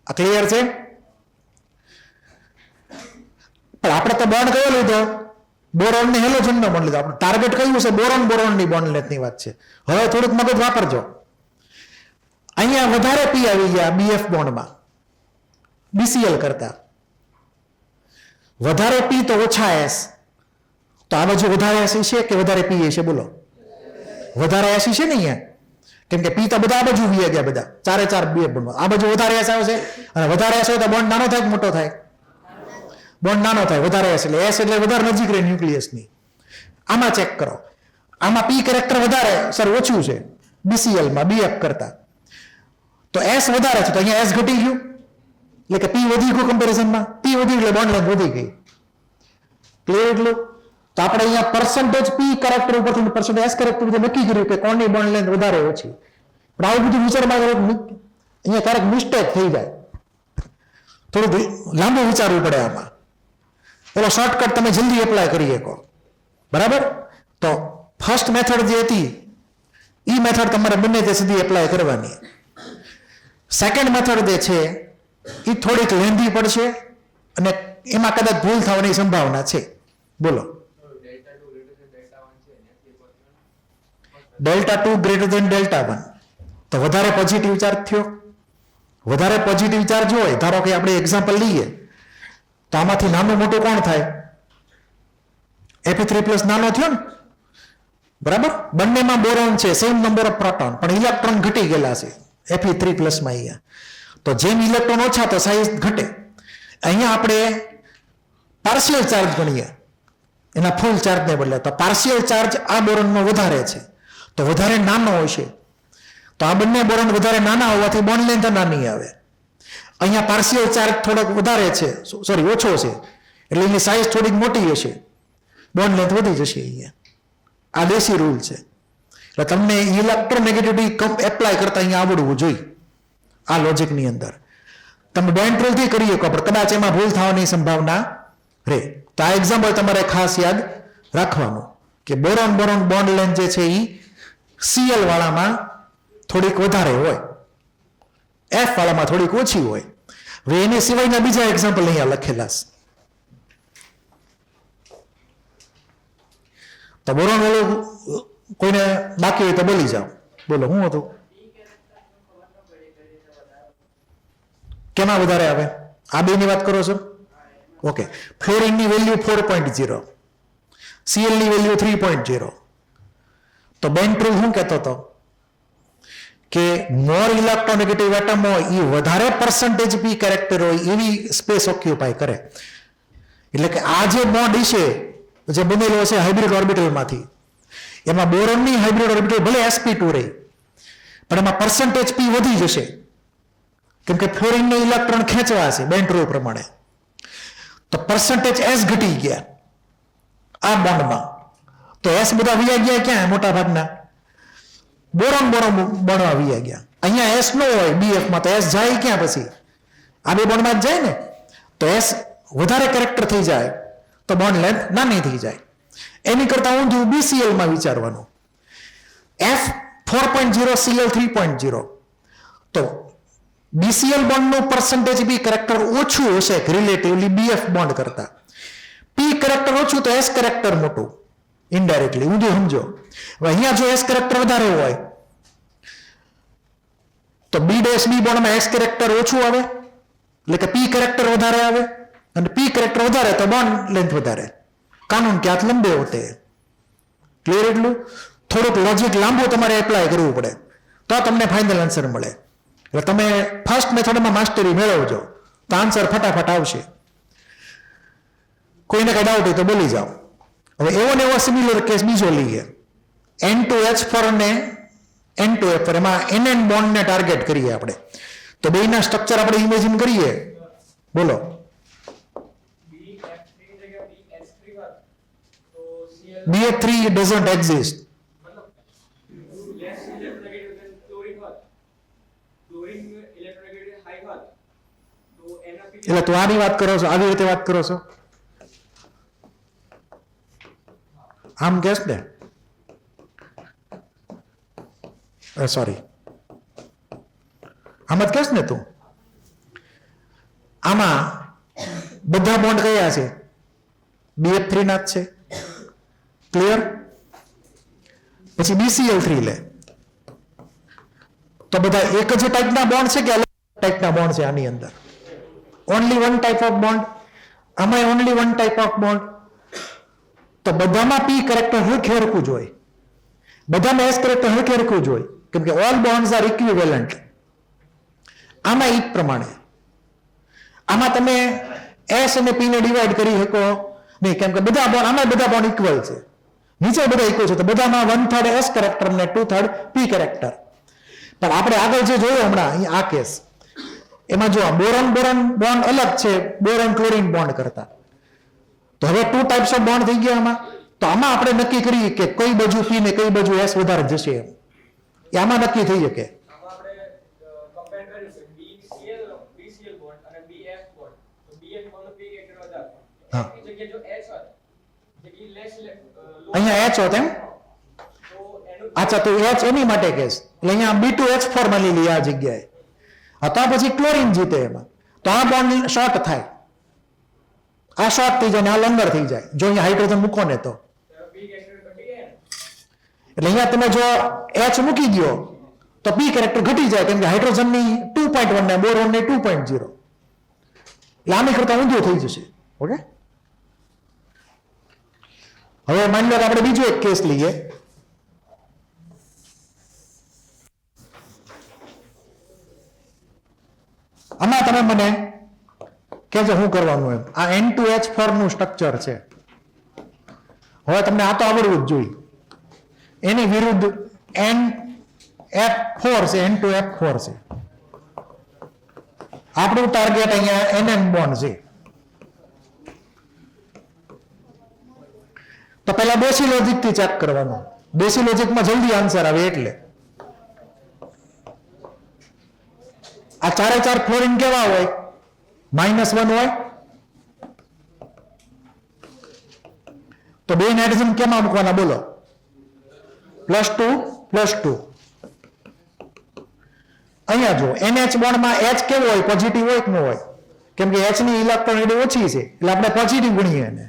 આ ક્લિયર છે? પણ આપણે તો બોન્ડ કયો લીધો? બોરોન ને હેલોજન નો બોન્ડ લીધો. આપણે ટાર્ગેટ કયું છે? બોરોન ની બોન્ડ લેન્થની વાત છે. હવે થોડુંક મગજ વાપરજો. અહીંયા વધારે P આવી ગયા BF બોન્ડમાં BCl કરતા. વધારે P તો ઓછા S. તો આ બાજુ વધારે S છે કે વધારે P છે? બોલો. વધારે S છે ને અહીંયા. કેમ કે P તો બધા આ બાજુ વી ગયા, બધા 4 BF બોન્ડ. આ બાજુ વધારે S આવે છે અને વધારે S હોય તો બોન્ડ નાનો થાય કે મોટો થાય? બોન્ડ નાનો થાય. વધારે S એટલે વધારે નજીક રહે ન્યુક્લિયસની. આમાં ચેક કરો. આમાં P કેરેક્ટર વધારે ઓછું છે BCl માં BF કરતા. તો S વધારે છે તો અહીંયા S ઘટી ગયું એટલે કે P વધી ગયું કમ્પેરિઝનમાં. P વધી એટલે બોન્ડ લેન્થ વધી ગઈ. ક્લિયર? એટલું તો આપણે અહીંયા % P કેરેક્ટર ઉપરથી % S કેરેક્ટર ઉપર નક્કી કર્યું કે કોની બોન્ડ લેન્થ વધારે ઓછી. પણ આવું બધું વિચારમાં અહીંયા ક્યારેક મિસ્ટેક થઈ જાય. થોડું લાંબુ વિચારવું પડે આમાં. પેલો શોર્ટકટ તમે જલ્દી એપ્લાય કરી શકો, બરાબર? તો ફર્સ્ટ મેથડ જે હતી એ મેથડ તમારે બંને તે સુધી એપ્લાય કરવાની. સેકન્ડ મેથડ જે છે એ થોડીક લેન્ધી પડશે અને એમાં કદાચ ભૂલ થવાની સંભાવના છે. બોલો. ડેલ્ટા 2 ગ્રેટર ધેન ડેલ્ટા 1 તો વધારે પોઝિટિવ ચાર્જ થયો. વધારે પોઝિટિવ ચાર્જ હોય, ધારો કે આપણે એક્ઝામ્પલ લઈએ તો આમાંથી નાનું મોટું કોણ થાય? Fe3+ નાનો થયો ને, બરાબર? બંનેમાં બોરોન છે, સેમ નંબર ઓફ પ્રોટોન, પણ ઇલેક્ટ્રોન ઘટી ગયેલા છે Fe3+ માં. અહીંયા તો જેમ ઇલેક્ટ્રોન ઓછા તો સાઇઝ ઘટે. અહીંયા આપણે પાર્શિયલ ચાર્જ ગણીએ એના ફૂલ ચાર્જને બદલે, તો પાર્શિયલ ચાર્જ આ બોરોનમાં વધારે છે તો વધારે નાનો હશે. તો આ બંને બોરોન વધારે નાના હોવાથી બોન્ડ લેન્થ નાની આવે. અહીંયા પાર્શિયલ ચાર્જ થોડોક વધારે છે, સોરી ઓછો છે, એટલે એની સાઇઝ થોડીક મોટી હશે, બોન્ડ લેન્થ વધી જશે. અહીંયા આ દેશી રૂલ છે. એટલે તમને ઇલેક્ટ્રોનેગેટિવિટી એપ્લાય કરતા અહીંયા આવડવું જોઈએ. આ લોજિકની અંદર તમે બેન્ડ રૂલથી કરી શકો, પણ કદાચ એમાં ભૂલ થવાની સંભાવના રહે. તો આ એક્ઝામ્પલ તમારે ખાસ યાદ રાખવાનું કે બોરોન બોરોન બોન્ડ લેન્થ જે છે એ Cl વાળામાં થોડીક વધારે હોય, F વાળામાં થોડીક ઓછી હોય. હવે એની સિવાયના બીજા એક્ઝામ્પલ અહીંયા લખેલા છે. તો બોરોન વાળું કોઈને બાકી હોય તો બોલી જાઓ. બોલો, શું હતું? કેમાં વધારે આવે? આ બે ની વાત કરો છો? ઓકે. ફ્લોરિનની વેલ્યુ 4.0, Cl ની વેલ્યુ 3.0. તો બેન્ડ રૂલ શું કહેતો હતો કે મોર ઇલેક્ટ્રોનેગેટિવ એટમ હોય એ વધારે પર્સન્ટેજ પી કેરેક્ટર હોય એવી સ્પેસ ઓક્યુપાય કરે. એટલે કે આ જે બોન્ડ છે જે બનેલો છે હાઇબ્રિડ ઓર્બિટલમાંથી, એમાં બોરોનની હાઇબ્રિડ ઓર્બિટલ ભલે sp2 રહી, પણ એમાં પર્સન્ટેજ પી વધી જશે કેમ કે ફ્લોરિનને ઇલેક્ટ્રોન ખેંચવા છે બેન્ડ રૂલ પ્રમાણે. તો પર્સન્ટેજ s ઘટી ગયા આ બોન્ડમાં. તો s બધા વયા ગયા ક્યાં? મોટા ભાગના બોરોન બોરોન બનવા વયા ગયા. અહીંયા s નો હોય BF માં, તો s જાય ક્યાં? પછી આ બે બોન્ડમાં જ જાય ને. તો s વધારે કેરેક્ટર થઈ જાય તો બોન્ડ લેન્થ નાની થઈ જાય. એની કરતા ઊંધું BCl માં વિચારવાનું. F 4.0 Cl 3.0. તો BCl બોન્ડનું પર્સન્ટેજ બી કેરેક્ટર ઓછું હશે રિલેટિવલી BF બોન્ડ કરતા. P કેરેક્ટર ઓછું તો S કેરેક્ટર મોટું. ઇનડાયરેક્ટલી ઊંધું સમજો. હવે અહીંયા જો S કેરેક્ટર વધારે હોય તો B' બોન્ડમાં S કેરેક્ટર ઓછું આવે, એટલે કે P કેરેક્ટર વધારે આવે, અને P કેરેક્ટર વધારે તો બોન્ડ લેન્થ વધારે. કાનૂન કે હાથ લંબે હોતે. ક્લિયર? એટલું થોડુંક લોજિક લાંબુ તમારે એપ્લાય કરવું પડે તો તમને ફાઇનલ આન્સર મળે. એટલે તમે ફર્સ્ટ મેથડમાં માસ્ટરી મેળવજો તો આન્સર ફટાફટ આવશે. કોઈને કઈ ડાઉટ હોય તો બોલી જાઓ. હવે એવો ને એવો સિમિલર કેસ બીજો લઈએ, N2H4 અને N2F4. એમાં NN બોન્ડને ટાર્ગેટ કરીએ આપણે. તો બેના સ્ટ્રક્ચર આપણે ઇમેજિન કરીએ. બોલો. BF3 doesn't exist. એટલે તું આની વાત કરો છો, આવી રીતે વાત કરો છો? આમ કેસ ને, સોરી આમ જ કેસ ને તું. આમાં બધા બોન્ડ કયા છે? BF3 ના જ છે. ક્લિયર? પછી BCl3 લે તો બધા એક જ ટાઈપના બોન્ડ છે કે અલગ ટાઈપના બોન્ડ છે આની અંદર? Only one type of bond. આમાં only one type of bond. તો બધામાં P કેરેક્ટર હરખું જ હોય, બધામાં S કેરેક્ટર હરખું જ હોય, કેમ કે ઓલ બોન્ડ્સ આર ઇક્વિવેલન્ટ. આમાં ઈ પ્રમાણે આમાં તમે S અને P ને ડિવાઈડ કરી શકો નહીં, કેમ કે બધા બોન્ડ આમાં બધા બોન્ડ ઇક્વલ છે, નીચે બધા ઇક્વલ છે. તો બધામાં 1/3 S કેરેક્ટર ને 2/3 P કેરેક્ટર. પણ આપણે આગળ જે જોયું હમણાં અહીં આ કેસ, એમાં જો બોરોન બોરોન બોન્ડ અલગ છે બોરોન ક્લોરીન બોન્ડ કરતા. તો હવે 2 ટાઈપ્સ ઓફ બોન્ડ થઈ ગયા આમાં. તો આમાં આપણે નક્કી કરીએ કે કઈ બાજુ P ને કઈ બાજુ S વધારે જશે એમ. એ આમાં નક્કી થઈ શકે. હા અહીંયા એચ હોત એમ અચ્છા તો એચ એની માટે કેસ એટલે અહીંયા B2H4 મળી લઈએ આ જગ્યાએ હતા પછી ક્લોરીન જીતે એમાં તો આ બોન્ડ શોર્ટ થાય આ શોર્ટ થઈ જાય ને આ લંગર થઈ જાય જો અહીંયા હાઇડ્રોજન મૂકો ને તો એટલે અહીંયા તમે જો H મૂકી દો તો P કેરેક્ટર ઘટી જાય કેમ કે હાઇડ્રોજનની 2.1 ને બોરોનની 2.0 એટલે આની કરતા ઊંધું થઈ જશે ઓકે હવે માની લો કે આપણે બીજો એક કેસ લઈએ આમાં તમે મને કહેજો શું કરવાનું એમ આ N2H4 નું સ્ટ્રક્ચર છે હવે તમને આ તો આવડવું જ જોઈએ એની વિરુદ્ધ NF4 છે N2F4 છે આપણું ટાર્ગેટ અહીંયા NN બોન્ડ છે તો પહેલા બેસી લોજિક થી ચેક કરવાનું બેસી લોજિકમાં જલ્દી આન્સર આવે એટલે આ ચારે ચાર ફ્લોરિન કેવા હોય -1 હોય તો બે નાઇટ્રોજન કેમાં મૂકવાના બોલો +2 અહીંયા જો NH બોન્ડમાં H કેવો હોય પોઝિટિવ હોય કે ન હોય કેમ કે H ની ઇલેક્ટ્રોન ઓછી છે એટલે આપણે પોઝિટિવ ગણીએ એને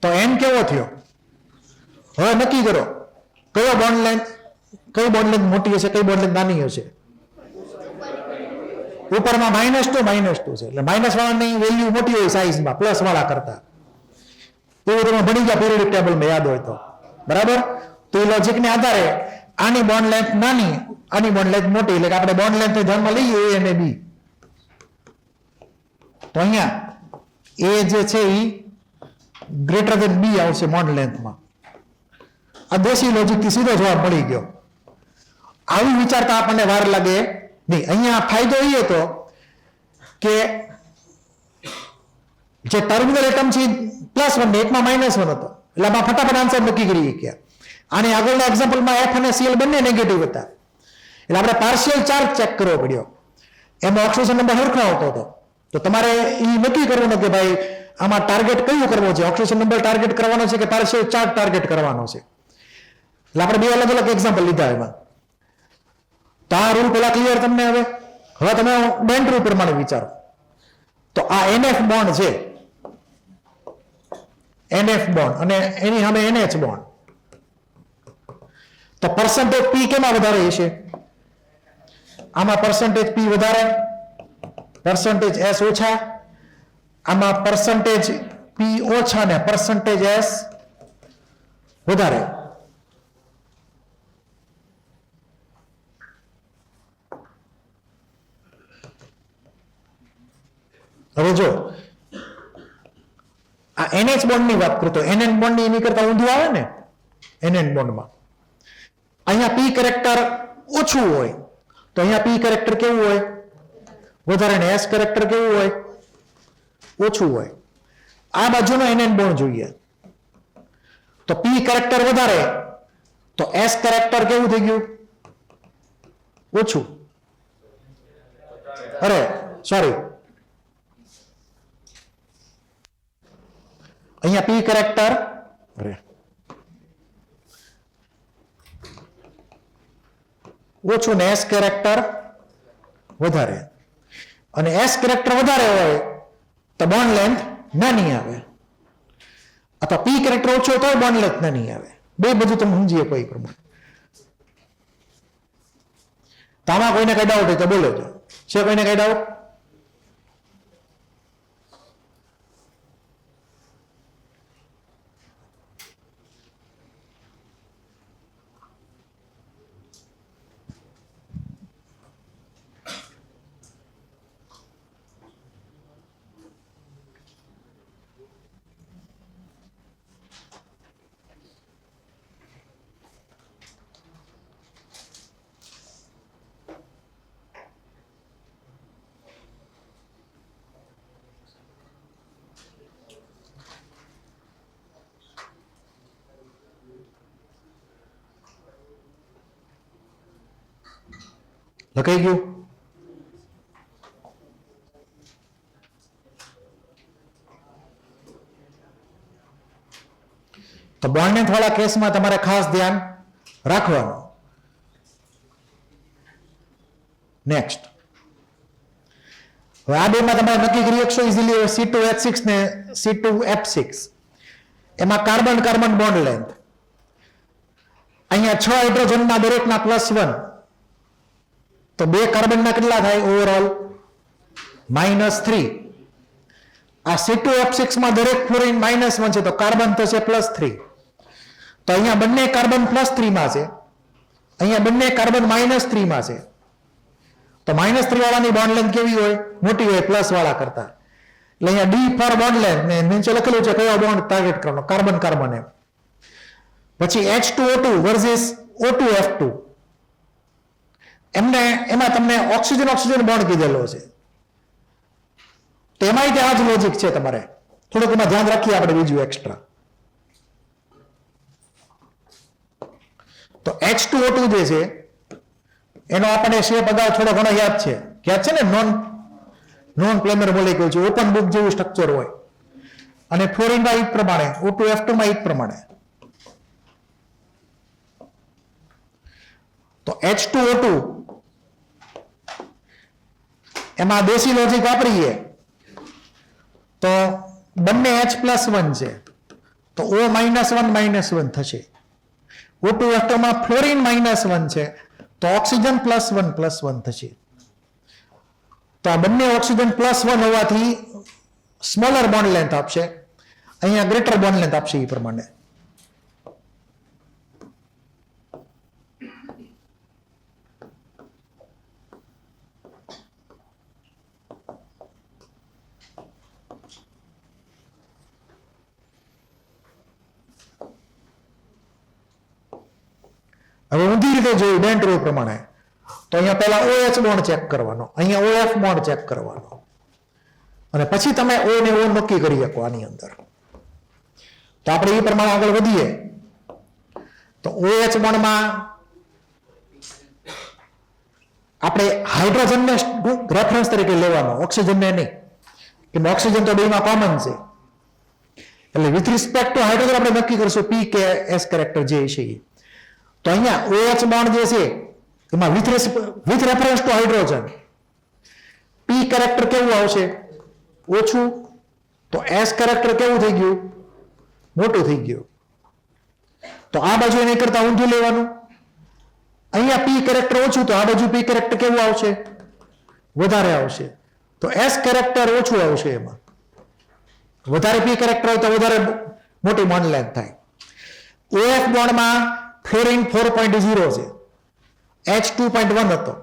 તો N કેવો થયો હવે નક્કી કરો કયો બોન્ડ લેન્થ કઈ બોન્ડ લેન્થ મોટી હશે કઈ બોન્ડ લેન્થ નાની હશે ઉપરમાં -2 છે એટલે માઇનસ વાળાની વેલ્યુ મોટી હોય સાઈઝમાં પ્લસ વાળા કરતા એવું તમે ભણી ગયા પીરિયડિક ટેબલમાં યાદ હોય તો બરાબર તો એ લોજિકને આધારે આની બોન્ડ લેન્થ નાની આની બોન્ડ લેન્થ મોટી એટલે કે આપણે બોન્ડ લેન્થ ધ્યાનમાં લઈએ A અને B તો અહીંયા A જે છે એ ગ્રેટર ધેન B આવશે બોન્ડ લેન્થમાં આ દેશી લોજિકથી સીધો જવાબ મળી ગયો આવું વિચારતા આપણને વાર લાગે નહીં અહીંયા ફાયદો એ હતો કે જે ટર્મિનલ એટમ છે +1 ને એકમાં -1 હતો એટલે આમાં ફટાફટ આન્સર નક્કી કરી ગયા આને આગળના એક્ઝામ્પલમાં F અને Cl બંને નેગેટિવ હતા એટલે આપણે પાર્શિયલ ચાર્જ ચેક કરવો પડ્યો એમાં ઓક્સિજન નંબર સરખો આવતો હતો તો તમારે એ નક્કી કરવું કે ભાઈ આમાં ટાર્ગેટ કયું કરવો છે ઓક્સિજન નંબર ટાર્ગેટ કરવાનો છે કે પાર્શિયલ ચાર્જ ટાર્ગેટ કરવાનો છે એટલે આપણે બે અલગ અલગ એક્ઝામ્પલ લીધા એમાં તો આ રૂલ પેલા ક્લિયર તમને હવે તમે બેન્ડ રૂલ પ્રમાણે વિચારો તો આ NF બોન્ડ છે NF બોન્ડ અને એની સામે NH બોન્ડ તો પરસેન્ટેજ P કેમાં વધારે હશે આમાં પરસેન્ટેજ P વધારે પરસેન્ટેજ S ઓછા આમાં પરસેન્ટેજ P ઓછા ને પરસેન્ટેજ S વધારે હવે જો આ NH બોન્ડ ની વાત કરતો NN બોન્ડ ની એની કરતા ઊંધું આવે ને NN બોન્ડમાં અહીંયા P કેરેક્ટર ઓછું હોય તો અહીંયા P કેરેક્ટર કેવું હોય વધારે ને S કેરેક્ટર કેવું હોય ઓછું હોય આ બાજુનો NN બોન્ડ જોઈએ તો P કેરેક્ટર વધારે તો S કેરેક્ટર કેવું થઈ ગયું ઓછું અરે સોરી અહીંયા P કેરેક્ટર ઓછું ને S કેરેક્ટર વધારે અને S કેરેક્ટર વધારે હોય તો બોન્ડ લેન્થ નાની આવે અથવા P કેરેક્ટર ઓછો હોય તો બોન્ડ લેન્થ નાની આવે બે બધું તમે સમજીએ કોઈ પ્રમાણે તો આમાં કોઈને કઈ ડાઉટ હોય તો બોલો છો છે કોઈને કઈ ડાઉટ લખાઈ ગયું બોન્ડ લેન્થ વાળા કેસમાં તમારે ખાસ ધ્યાન રાખવાનું. નેક્સ્ટ, હવે આ બેમાં તમારે નક્કી કરી શકશો ઇઝીલી. C2H6 ને C2F6 એમાં કાર્બન કાર્બન બોન્ડ લેન્થ અહીંયા 6 હાઇડ્રોજનના દરેકના +1, તો 2 કાર્બનના કેટલા થાય ઓવરઓલ -3. આ C2F6 માં દરેક ફ્લોરિન -1 છે, તો કાર્બન થશે +3. તો અહીંયા બંને કાર્બન +3 માં છે, અહીંયા બંને કાર્બન -3 માં છે. તો -3 વાળાની બોન્ડ લેન્થ કેવી હોય? મોટી હોય પ્લસ વાળા કરતા. એટલે અહીંયા D ફોર બોન્ડ લેન્થ ને નીચે લખેલું છે કયો બોન્ડ ટાર્ગેટ કરવાનો, કાર્બન કાર્બન એમ. પછી H2O2 વર્સિસ O2F2 એમાં તમને ઓક્સિજન ઓક્સિજન બોન્ડ કીધેલો છે. તો એમાંય આ જ લોજિક છે. તમારે થોડુંક એમાં ધ્યાન રાખીએ આપણે બીજું એક્સ્ટ્રા. તો H2O2 જે છે એનો આપણે શેપ અગાઉ થોડો ઘણો યાદ છે ને, નોન પ્લેનર મોલેક્યુલ છે, ઓપન બુક જેવું સ્ટ્રક્ચર હોય. અને ફ્લોરિનમાં એ પ્રમાણે, O2F2 માં એ પ્રમાણે. તો H2O2 એમાં દેશી લોજિક વાપરીએ તો બંને H+1 છે, તો O -1 થશે. O2F2 માં ફ્લોરિન -1 છે, તો ઓક્સિજન +1 થશે. તો આ બંને ઓક્સિજન +1 હોવાથી સ્મોલર બોન્ડ લેન્થ આપશે, અહીંયા ગ્રેટર બોન્ડ લેન્થ આપશે એ પ્રમાણે. હવે ઊંધી રીતે જોયું બેન્ટ રૂલ પ્રમાણે, તો અહીંયા પહેલા OH બોન્ડ ચેક કરવાનો, અહીંયા OF બોન્ડ ચેક કરવાનો, અને પછી તમે O ને O નક્કી કરી શકો આની અંદર. તો આપણે એ પ્રમાણે આગળ વધીએ. તો OH બોન્ડમાં આપણે હાઇડ્રોજનને રેફરન્સ તરીકે લેવાનો, ઓક્સિજનને નહીં, કે ઓક્સિજન તો બેમાં કોમન છે. એટલે વિથ રિસ્પેક્ટ ટુ હાઇડ્રોજન આપણે નક્કી કરશું P કે S કેરેક્ટર જે છે. તો અહીંયા OH બોન્ડ જે છે એમાં with reference to hydrogen P character કેવું આવશે? ઓછું. તો S કેરેક્ટર કેવું થઈ ગયું? મોટું થઈ ગયું. તો આ બાજુ એની કરતા ઊંધું લેવાનું. અહીંયા P કેરેક્ટર ઓછું, તો આ બાજુ P કેરેક્ટર કેવું આવશે? વધારે આવશે. તો S કેરેક્ટર ઓછું આવશે. એમાં વધારે P કેરેક્ટર હોય તો વધારે મોટી બોન્ડ લેન્થ થાય. OF બોન્ડમાં ફ્લોરિન 4.0 છે, H 2.1 હતો.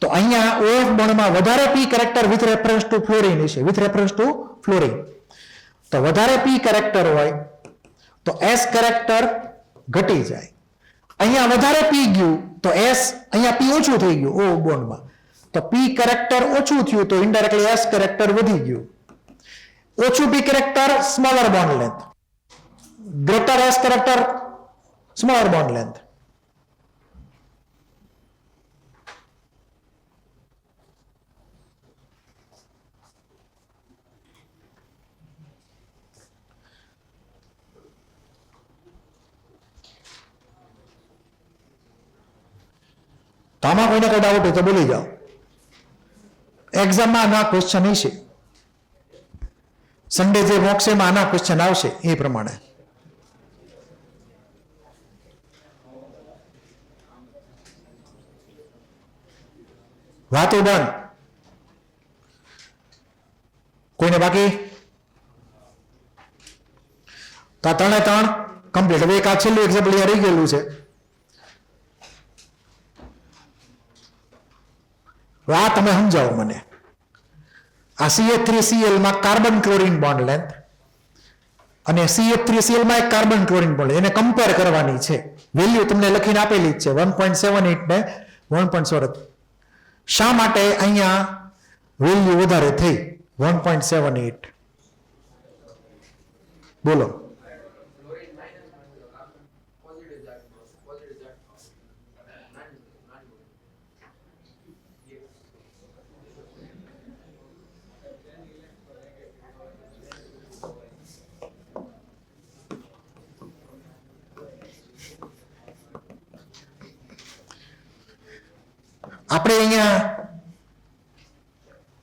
તો અહીંયા OF બોન્ડમાં વધારે P character with reference to fluorine છે, વિથ રેફરન્સ ટુ ફ્લોરિન. તો વધારે P કેરેક્ટર હોય તો S કેરેક્ટર ઘટી જાય. અહીંયા વધારે P ગયું તો S, અહીંયા P ઓછું થઈ ગયું O બોન્ડમાં, તો P કેરેક્ટર ઓછું થયું તો ઇનડાયરેક્ટલી S કેરેક્ટર વધી ગયું. ઓછું P character smaller bond length, greater S character smaller bond length. તો આમાં કોઈને કઈ ડાઉટ હોય તો બોલી જાઓ. એક્ઝામમાં આના ક્વેશ્ચન હશે, સન્ડે જે મોક છે એમાં આના ક્વેશ્ચન આવશે એ પ્રમાણે. વાતો બંધ. કોઈને બાકી? તો આ 3 કમ્પ્લીટ. હવે એક આ છેલ્લું એક્ઝામ્પલ અહીંયા રહી ગયેલું છે. આ તમે સમજાવો મને. આ CH3Cl માં કાર્બન ક્લોરીન બોન્ડ લેન્થ અને CH3Cl માં એક કાર્બન ક્લોરીન બોન્ડ, એને કમ્પેર કરવાની છે. વેલ્યુ તમને લખીને આપેલી જ છે 1.78 ને 1.7. શા માટે અહીંયા વેલ્યુ વધારે થઈ 1.78? બોલો. આપણે અહીંયા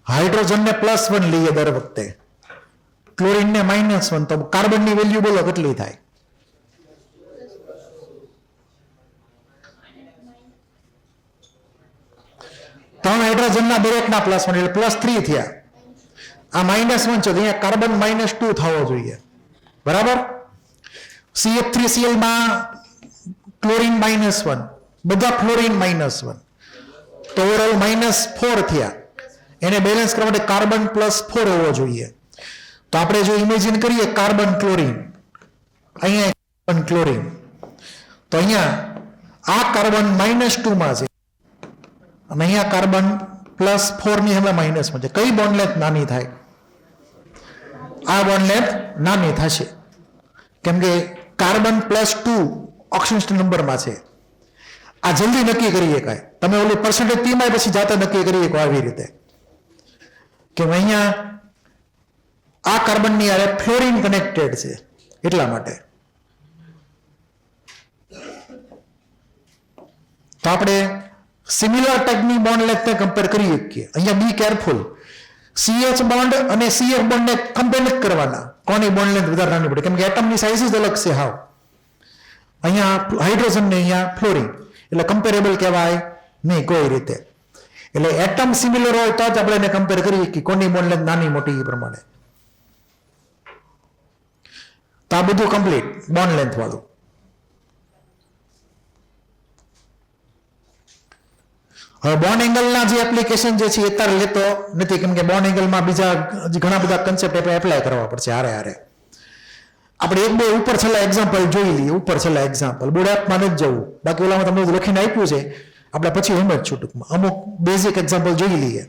હાઇડ્રોજનને +1 લઈએ દર વખતે, ક્લોરીનને -1, તો કાર્બનની વેલ્યુ બોલો કેટલી થાય? ત્રણ હાઇડ્રોજનના દરેકના +1 એટલે +3 થયા. આ -1 છે, અહીંયા કાર્બન -2 થવો જોઈએ, બરાબર? CH3Cl માં ક્લોરીન -1, બધા ફ્લોરીન -1, તો ઓવરઓલ -4 થયા. એને બેલેન્સ કરવા માટે કાર્બન +4 હોવો જોઈએ. તો આપણે જો ઇમેજિન કરીએ કાર્બન ક્લોરીન, અહીંયા કાર્બન ક્લોરીન, તો અહીંયા આ કાર્બન -2 માં છે અને અહીંયા કાર્બન +4 ની સામે -1 છે. કઈ બોન્ડ લેન્થ નાની થાય? આ બોન્ડ લેન્થ નાની થશે, કેમ કે કાર્બન +2 ઓક્સિજન નંબરમાં છે. આ જલ્દી નક્કી કરી શકાય, તમે ઓલી પર્સન્ટેજ P માં પછી જાતે નક્કી કરી શકો આવી રીતે કે અહીંયા આ કાર્બનની આરે ફ્લોરીન કનેક્ટેડ છે એટલા માટે. તો આપણે સિમિલર ટાઈપની બોન્ડ લેન્થને કમ્પેર કરી શકીએ. અહીંયા બી કેરફુલ, CH બોન્ડ અને CF બોન્ડને કમ્પેર નથી કરવાના, કોની બોન્ડ લેન્થ વધારે નાની પડે, કેમ કે એટમની સાઇઝ જ અલગ છે હાવ. અહીંયા હાઇડ્રોજન ને અહીંયા ફ્લોરીન, એટલે કમ્પેરેબલ કહેવાય નહીં કોઈ રીતે. એટલે એટમ સિમિલર હોય તો જ આપણે એને કમ્પેર કરીએ કે કોની બોન્ડ લેન્થ નાની મોટી એ પ્રમાણે. તો આ બધું કમ્પ્લીટ બોન્ડ લેન્થ વાળું. હવે બોન્ડ એંગલના જે એપ્લિકેશન જે છે એ અત્યારે લેતો નથી, કેમ કે બોન્ડ એંગલમાં બીજા ઘણા બધા કન્સેપ્ટ આપણે એપ્લાય કરવા પડશે હારે હારે. આપણે એક બે ઉપર છેલ્લા એક્ઝામ્પલ જોઈ લઈએ, ઉપર છેલ્લા એક્ઝામ્પલ. બોર્ડ એપમાં નથી જવું, બાકી ઓલામાં તમને લખીને આપ્યું છે, આપણે પછી સમજશું ટૂંકમાં. અમુક બેઝિક એક્ઝામ્પલ જોઈ લઈએ.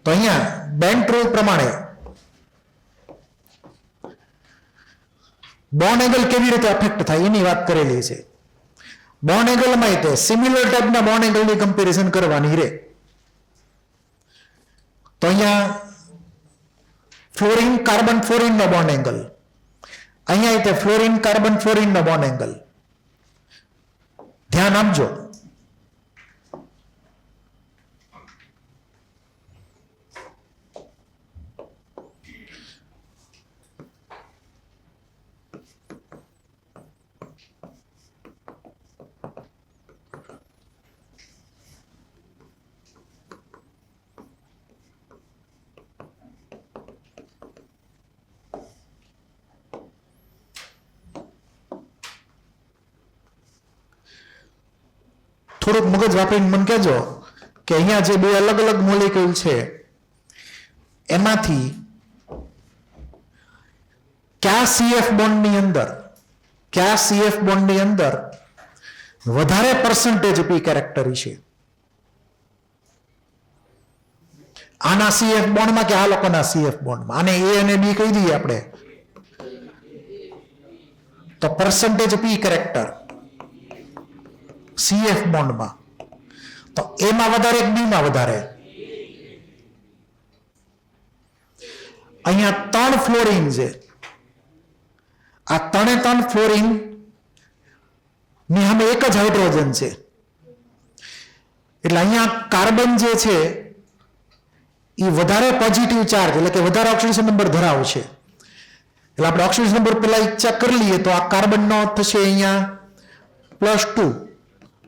તો અહીંયા બેન્ટ રૂલ પ્રમાણે બોન્ડ એંગલ કેવી રીતે અફેક્ટ થાય એની વાત કરેલી છે. બોન્ડ એંગલમાં તે સિમિલર ટાઈપના બોન્ડ એંગલની કમ્પેરિઝન કરવાની રહે. તો અહીંયા ફ્લોરીન કાર્બન ફ્લોરીનનો બોન્ડ એંગલ, અહીંયા તે ફ્લોરીન કાર્બન ફ્લોરીનનો બોન્ડ એંગલ. ધ્યાન આપજો. થોડુંક મગજ વાપરીને મને કહેજો કે અહીંયા જે બે અલગ અલગ મોલેક્યુલ છે એમાંથી કયા CF બોન્ડની અંદર વધારે પર્સન્ટેજ P કેરેક્ટર છે? આના CF બોન્ડમાં કે આ લોકોના CF બોન્ડમાં? આને A અને B કહી દઈએ આપણે, તો પર્સન્ટેજ P કેરેક્ટર CF બોન્ડમાં તો A માં વધારે કે B માં વધારે? અહીંયા 3 ફ્લોરીન છે, આ 3 ફ્લોરીન ની સામે એક જ હાઇડ્રોજન છે, એટલે અહીંયા કાર્બન જે છે એ વધારે પોઝિટિવ ચાર્જ એટલે કે વધારે ઓક્સિડેશન નંબર ધરાવશે. એટલે આપણે ઓક્સિડેશન નંબર પેલા ચેક કરી લઈએ તો આ કાર્બનનો થશે અહીંયા +2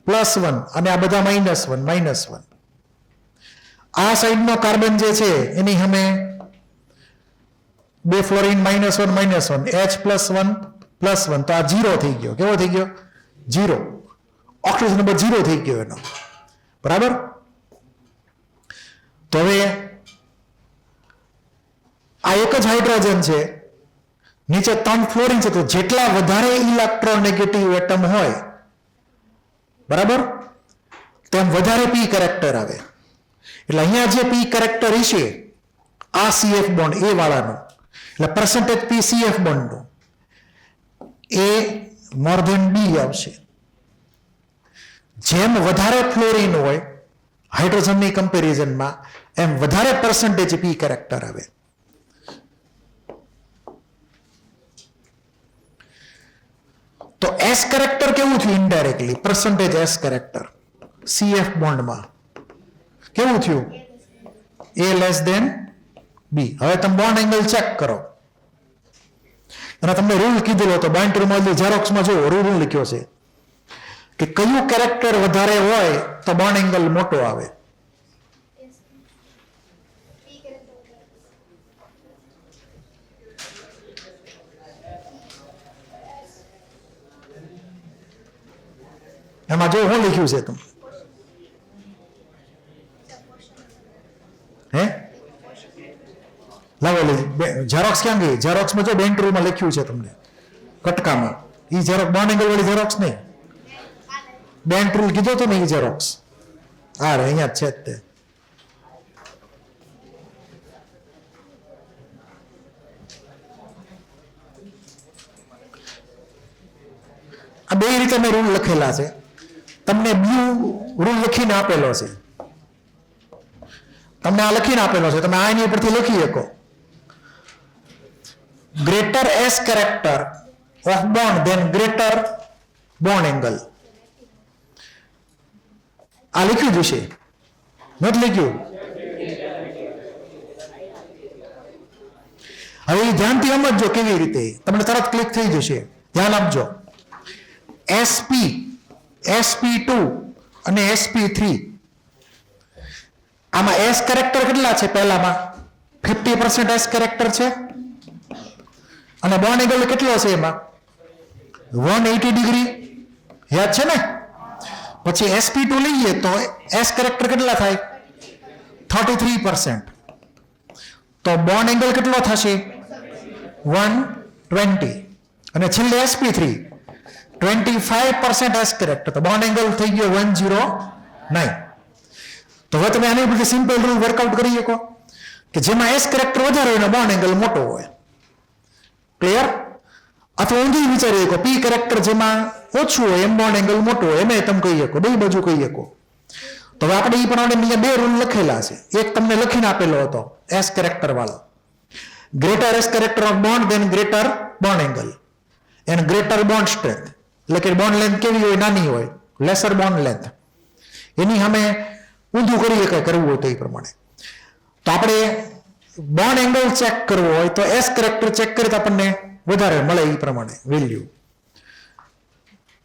+1 અને આ બધા -1. આ સાઈડનો કાર્બન જે છે એની સામે બે ફ્લોરીન -1 H +1 તો આ 0 થઈ ગયો. કેવો થઈ ગયો? 0. ઓક્સિજન નંબર 0 થઈ ગયો એનો, બરાબર? તો હવે આ એક જ હાઇડ્રોજન છે, નીચે 3 ફ્લોરીન છે, તો જેટલા વધારે ઇલેક્ટ્રોનેગેટિવ એટમ હોય, બરાબર, તેમ વધારે P કેરેક્ટર આવે. એટલે અહીંયા જે P કેરેક્ટર હશે આ CF બોન્ડ A વાળાનો, એટલે પર્સન્ટેજ P CF બોન્ડનો A મોર ધેન B આવશે. જેમ વધારે ફ્લોરીન હોય હાઇડ્રોજનની કમ્પેરિઝનમાં એમ વધારે પર્સન્ટેજ P કેરેક્ટર આવે. તો S કેરેક્ટર કેવું થયું? Indirectly percentage S character CF બોન્ડમાં કેવું થયું? એ લેસ દેન બી. હવે તમે બોન્ડ એંગલ ચેક કરો અને તમને રૂલ કીધેલો તો બાઇન્ડરમાં ઝેરોક્સમાં જો રૂલ લખ્યો છે કે કયું કેરેક્ટર વધારે હોય તો બોન્ડ એંગલ મોટો આવે. એમાં જો શું લખ્યું છે તમે? હે લાવો ઝેરોક્સ ક્યાં ગઈ? ઝેરોક્સમાં જો બેન્ટ રૂલમાં લખ્યું છે તમને કટકામાં. ઈ ઝેરોક્સ બોન્ડ એંગલ વાળી ઝેરોક્સ નહીં, બેન્ટ રૂલ કીધો તો ને ઈ ઝેરોક્સ. હા રે અહીંયા જ છે જ તે. આ બે રીતે મેં રૂલ લખેલા છે. તમને બ્લુ રૂલ લખીને આપેલો છે, તમને આ લખીને આપેલો છે, તમે આની ઉપરથી લખી શકો. Greater S character of bond than greater bond angle. આ લખ્યું જ છે, નથી લખ્યું? હવે ધ્યાનથી સમજજો કેવી રીતે, તમને તરત ક્લિક થઈ જશે. ધ્યાન આપજો. એસપી, SP2 અને SP3 આમાં એસ કેરેક્ટર કેટલા છે? પહેલામાં 50% એસ કેરેક્ટર છે અને બોન્ડ એંગલ કેટલો છે એમાં? 180 ડિગ્રી. યાદ છે ને? પછી SP2 લઈએ તો એસ કેરેક્ટર કેટલા થાય? 33%. તો બોન્ડ એંગલ કેટલો થશે? 120. અને છેલ્લે SP3 25% એસ કેરેક્ટર, તો બોન્ડ એંગલ થઈ ગયો 109. તો હવે તમે આની ઉપરથી સિમ્પલ રૂલ વર્કઆઉટ કરી શકો કે જેમાં એસ કેરેક્ટર વધારે હોય બોન્ડ એંગલ મોટો હોય. ક્લિયર? અથવા ઊંધી વિચારી શકો પી કેરેક્ટર જેમાં ઓછું હોય એમ બોન્ડ એંગલ મોટો હોય, એમ તમે કહી શકો, બે બાજુ કહી શકો. તો હવે આપણે એ પ્રમાણે અહીંયા બે રૂલ લખેલા છે. એક તમને લખીને આપેલો હતો એસ કેરેક્ટર વાળો, greater S character of bond than greater bond angle and greater bond strength. એટલે કે બોન્ડ લેન્થ કેવી હોય? નાની હોય, લેસર બોન્ડ લેન્થ. એની સામે ઊંધું કરીએ કઈ કરવું હોય તો એ પ્રમાણે. તો આપણે બોન્ડ એંગલ ચેક કરવો હોય તો એસ કેરેક્ટર ચેક કરીએ તો આપણને વધારે મળે એ પ્રમાણે વેલ્યુ.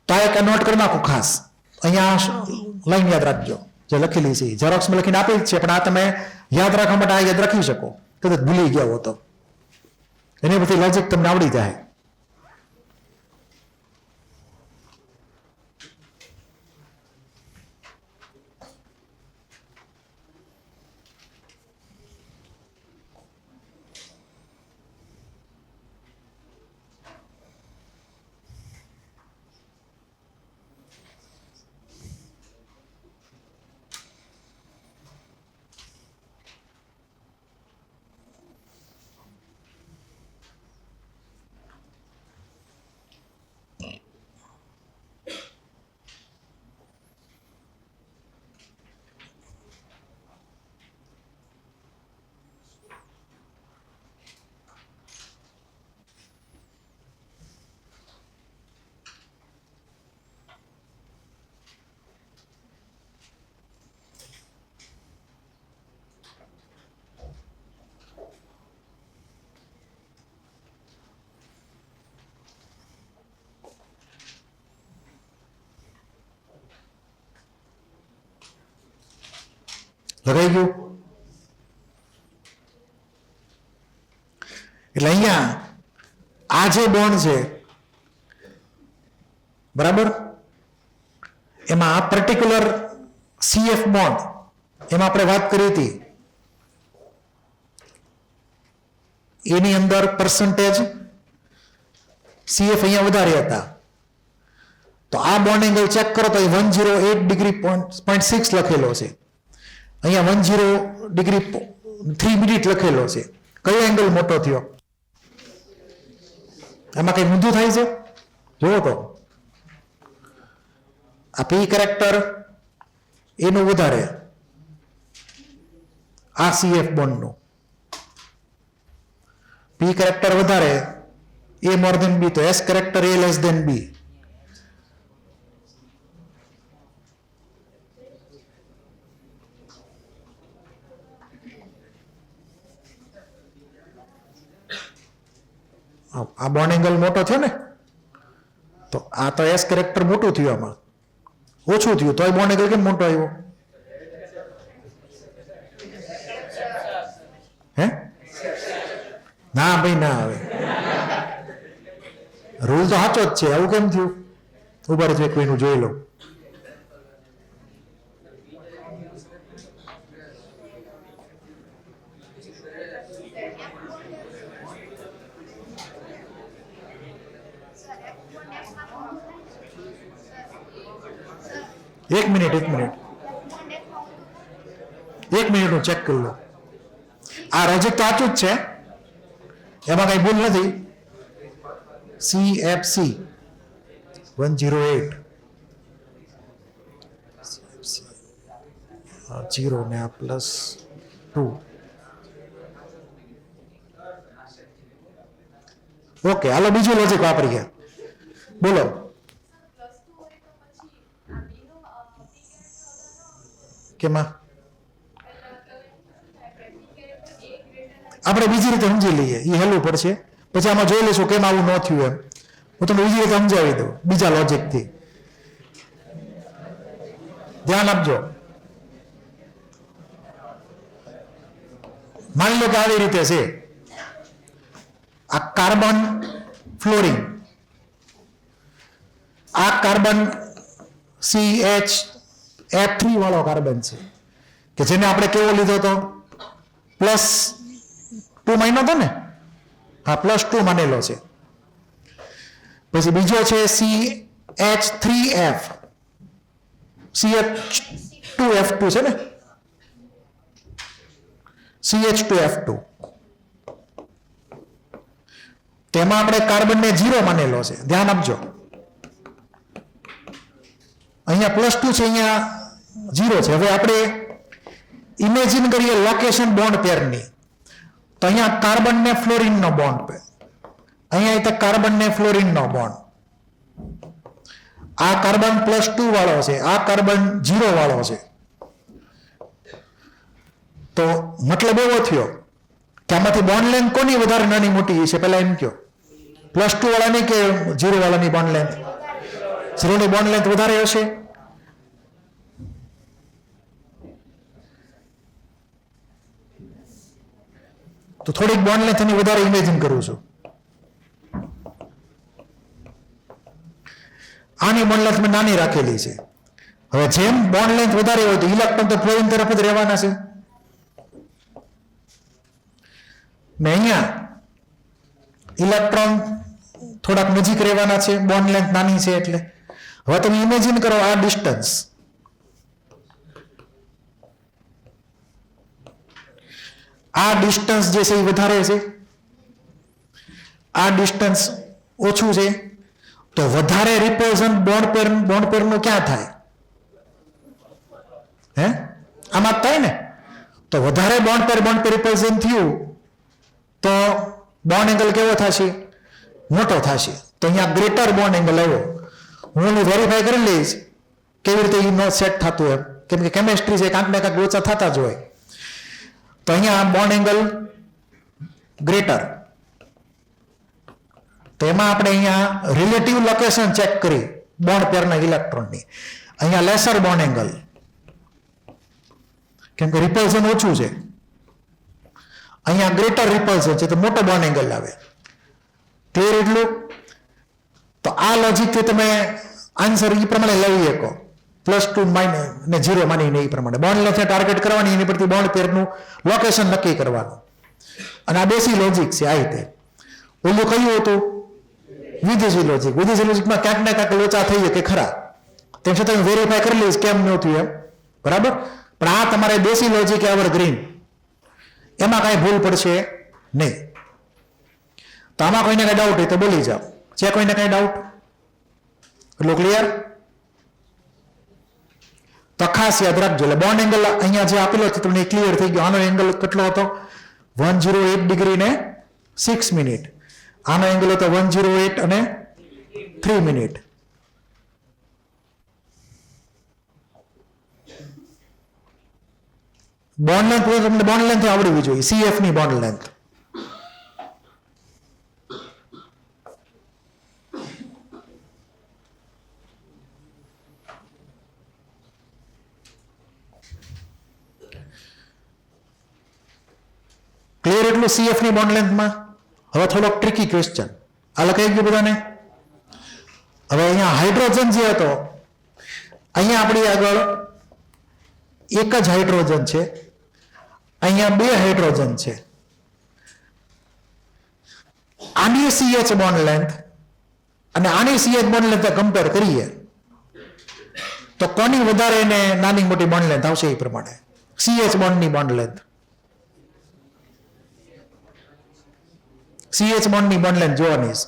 તો આ એક નોટ કરી નાખો ખાસ. અહીંયા લાઈન યાદ રાખજો જે લખેલી છે, ઝેરોક્સમાં લખીને આપી જ છે, પણ આ તમે યાદ રાખવા માટે આ યાદ રાખી શકો. કદાચ ભૂલી ગયા હો તો એની બધી લોજિક તમને આવડી જાય. લગાઈ ગયું? એટલે અહીંયા આ જે બોન્ડ છે બરાબર, એમાં આ પર્ટિક્યુલર CF બોન્ડ એમાં આપણે વાત કરી હતી, એની અંદર પર્સન્ટેજ CF અહીંયા વધારે હતા. તો આ બોન્ડ એંગલ ચેક કરો તો 108 ડિગ્રી 0.6 લખેલો છે, અહીંયા 10 ડિગ્રી 3 મિનિટ લખેલો છે. કયો એંગલ મોટો થયો? એમાં કઈ ઊંધું થાય છે? જુઓ તો આ પી કેરેક્ટર એનું વધારે, આ CF બોન્ડનું પી કેરેક્ટર વધારે, એ મોર ધેન બી, તો એસ કેરેક્ટર એ લેસ ધેન બી. આ બોન્ડ એંગલ મોટો થયો ને, તો આ તો એસ કેરેક્ટર મોટું થયું, આમાં ઓછું થયું, તોય બોન્ડ એંગલ કેમ મોટો આવ્યો? હે? ના ભાઈ ના આવે, રૂલ તો સાચો જ છે. આવું કેમ થયું? ઉભા રહેજો, એક મિનિટ જોઈ લો. એક મિનિટ હું ચેક કરી લો. આ લોજિક તો સાચું જ છે, એમાં કઈ ભૂલ નથી. CFC 108 0 ને આ +2. ઓકે, હાલો બીજું લોજિક વાપરી ગયા. બોલો. કેમાં? આપણે બીજી રીતે સમજી લઈએ, એ હેલું પડશે. પછી આમાં જોઈ લઈશું કેમ આવું ન થયું એમ. હું તમને બીજી રીતે સમજાવી દઉં, બીજા લોજિકથી. ધ્યાન આપજો. માની લો કે આવી રીતે છે, આ કાર્બન ફ્લોરિન, આ કાર્બન CH3 વાળો કાર્બન છે, કે જેને આપણે કેવો લીધો હતો? +2 માન્યો હતો ને? હા, +2 માનેલો છે. પછી બીજો છે CH3F, CH2F2 છે ને, CH2F2. તેમાં આપણે કાર્બનને 0 માનેલો છે. ધ્યાન આપજો, અહીંયા +2 છે, અહીંયા 0 છે. હવે આપણે ઇમેજિન કરીએ લોકેશન બોન્ડ પેરની, તો અહીંયા કાર્બન ને ફ્લોરિન નો બોન્ડ, અહીંયા કાર્બન ને ફ્લોરિન નો બોન્ડ. આ કાર્બન +2 વાળો છે, આ કાર્બન 0 વાળો છે. તો મતલબ એવો થયો કે આમાંથી બોન્ડ લેન્થ કોની વધારે નાની મોટી છે? પેલા એમ કયો, +2 વાળાની કે 0 વાળાની બોન્ડ લેન્થ? 0 ની બોન્ડ લેન્થ વધારે હશે. તો થોડીક બોન્ડ લેન્થ એની વધારે ઇમેજિન કરું છું. આની બોન્ડ લેન્થ મેં નાની રાખેલી છે. હવે જેમ બોન્ડ લેન્થ વધારે હોય તો ઇલેક્ટ્રોન તો ફ્લોરિન તરફ જ રહેવાના છે. ને અહીંયા ઇલેક્ટ્રોન થોડાક નજીક રહેવાના છે, બોન્ડ લેન્થ નાની છે એટલે. હવે તમે ઇમેજિન કરો આ ડિસ્ટન્સ, આ ડિસ્ટન્સ જે છે એ વધારે છે, આ ડિસ્ટન્સ ઓછું છે, તો વધારે રિપલ્ઝન બોન્ડ પેરનું ક્યાં થાય? હે? આમાં જ થાય ને. તો વધારે બોન્ડ પેર રિપલ્ઝન થયું તો બોન્ડ એંગલ કેવો થશે? મોટો થશે. તો અહીંયા ગ્રેટર બોન્ડ એંગલ આવ્યો. હું એનું વેરીફાઈ કરી લઈશ કેવી રીતે એ નો સેટ થતું એમ, કેમ કે કેમેસ્ટ્રી છે, કાંક ને કાંક ઓછા થતા જ હોય. તો અહીંયા બોન્ડ એંગલ ગ્રેટર, તો એમાં આપણે અહીંયા રિલેટિવ લોકેશન ચેક કરી બોન્ડ પેરના ઇલેક્ટ્રોનની. અહીંયા લેસર બોન્ડ એંગલ, કેમ કે રિપલ્ઝન ઓછું છે. અહીંયા ગ્રેટર રિપલ્ઝન છે તો મોટો બોન્ડ એંગલ આવે. ક્લિયર એટલું? તો આ લોજિકથી તમે આન્સર એ પ્રમાણે લઈ શકો, +2 ને 0 માનીને એ પ્રમાણે બોન્ડ લેન્થ ટાર્ગેટ કરવાની, એની પરથી બોન્ડ પેરનું લોકેશન નક્કી કરવાનું. અને આ બેસી લોજિક છે. આ રીતે ઓલું કયું હતું? વિદેશી લોજિક. વિદેશી લોજિકમાં ક્યાંક ને ક્યાંક લોચા થઈ શકે ખરા, તેમ છતાં હું વેરીફાઈ કરી લઈશ કેમ ન થયું એમ, બરાબર. પણ આ તમારે દેશી લોજિક એવરગ્રીન, એમાં કાંઈ ભૂલ પડશે નહીં. તો આમાં કોઈને કઈ ડાઉટ હોય તો બોલી જાઓ. છે કોઈને કઈ ડાઉટ? એટલું ક્લિયર? તો ખાસ યાદ રાખજો. એટલે બોન્ડ એંગલ અહીંયા જે આપેલો છે તમને ક્લિયર થઈ ગયો. આનો એંગલ કેટલો હતો? 108 ડિગ્રી ને 6 મિનિટ. આનો એંગલ હતો 108 અને 3 મિનિટ. બોન્ડ લેન્થ તમને બોન્ડ લેન્થ આવડવી જોઈએ, CF ની બોન્ડ લેન્થ. એટલું CF ની બોન્ડ લેન્થમાં? હવે થોડોક ટ્રિકી ક્વેશ્ચન. આ લખાઈ ગયું બધાને? હવે અહીંયા હાઇડ્રોજન જે હતો, અહીંયા આપણી આગળ એક જ હાઇડ્રોજન છે, અહીંયા બે હાઇડ્રોજન છે. આની CH બોન્ડ લેન્થ અને આની CH બોન્ડ લેન્થ કમ્પેર કરીએ તો કોની વધારે ને નાની મોટી બોન્ડ લેન્થ આવશે એ પ્રમાણે. CH બોન્ડની બોન્ડ લેન્થ, CH બોન્ડની બોન્ડ લેન્થ જોવાની છે.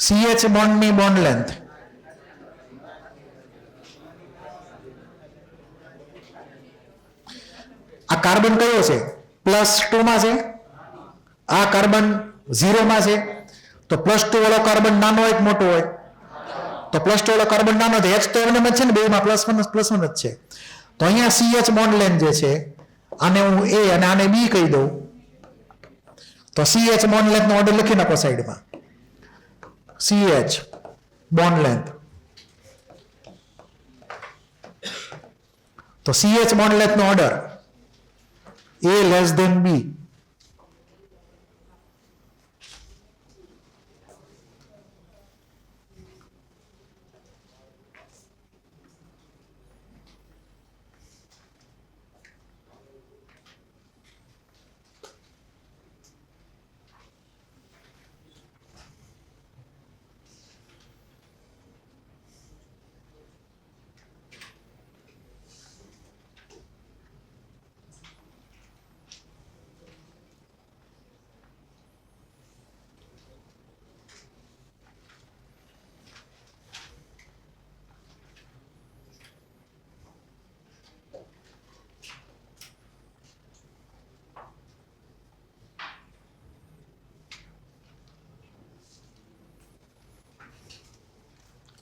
CH બોન્ડની બોન્ડ લેન્થ આ કાર્બન કયો છે? +2 માં છે. આ કાર્બન 0 માં છે. તો +2 વાળો કાર્બન નાનો હોય કે મોટો હોય? તો +2 વાળો કાર્બન નાનો છે. H તો એમને છે ને, બેમાં +1 જ છે. તો અહીંયા CH બોન્ડ લેન્થ જે છે, આને હું A અને આને B કહી દઉં, તો CH બોન્ડ લેન્થ નો ઓર્ડર લખી નાખો સાઈડમાં. CH બોન્ડ લેન્થ, તો CH બોન્ડ લેન્થ નો order A less than B.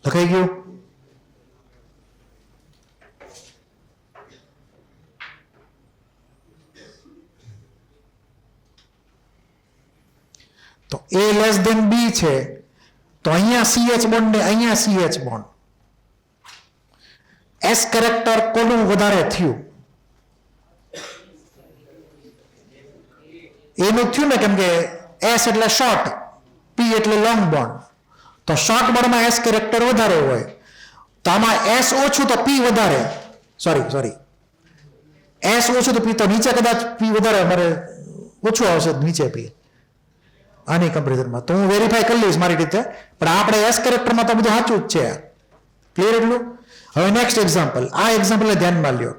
લખાઈ ગયું? તો A less than B છે, તો અહીંયા CH બોન્ડ ને અહીંયા CH બોન્ડ. S કેરેક્ટર કોનું વધારે થયું? એનું થયું ને, કેમ કે S એટલે શોર્ટ, P એટલે લોંગ બોન્ડ. તો શોર્ટ બોન્ડમાં S કેરેક્ટર વધારે હોય, તો આમાં S ઓછું તો P વધારે. સોરી S ઓછું તો P, તો નીચે કદાચ P વધારે, અમારે ઓછું આવશે નીચે P આની કમ્પેરિઝનમાં. તો હું વેરીફાઈ કરી લઈશ મારી રીતે, પણ આપણે S કેરેક્ટરમાં તો બધું સાચું જ છે. ક્લિયર એટલું? હવે નેક્સ્ટ એક્ઝામ્પલ, આ એક્ઝામ્પલને ધ્યાનમાં લ્યો.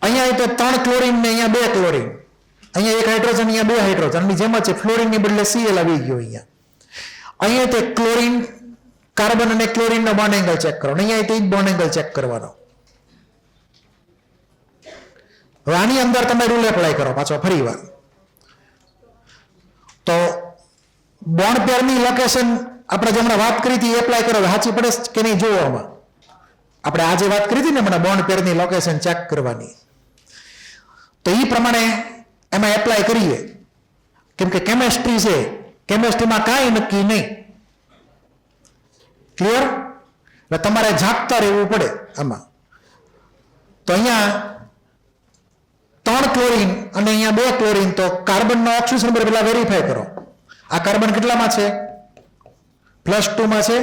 અહીંયા તો 3 ક્લોરીન ને અહીંયા 2 ક્લોરીન, અહીંયા 1 હાઇડ્રોજન, અહીંયા 2 હાઇડ્રોજન, ની જેમ જ છે. ફ્લોરીન ની બદલે Cl આવી ગયો. અહીંયા તે ક્લોરીન, કાર્બન અને ક્લોરીન નો બોન્ડ એંગલ ચેક કરો, અહીંયા તે બોન્ડ એંગલ ચેક કરવાનો. હવે આની અંદર તમે રૂલ એપ્લાય કરો પાછો ફરી વાર. તો બોન્ડ પેરની લોકેશન આપણે જે હમણાં વાત કરી હતી એપ્લાય કરો, સાચી પડે કે નહીં જોવો. આમાં આપણે આજે વાત કરી હતી ને હમણાં બોન્ડ પેરની લોકેશન ચેક કરવાની, તો એ પ્રમાણે એમાં એપ્લાય કરીએ. કેમ કે કેમેસ્ટ્રી છે, કેમેસ્ટ્રીમાં કાંઈ નક્કી નહીં. ક્લિયર? એટલે તમારે ઝાંકતા રહેવું પડે આમાં. તો અહીંયા 3 ક્લોરીન અને અહીંયા 2 ક્લોરીન, તો કાર્બનનો ઓક્સિજન નંબર પેલા વેરીફાઈ કરો. આ કાર્બન કેટલામાં છે? +2 માં છે,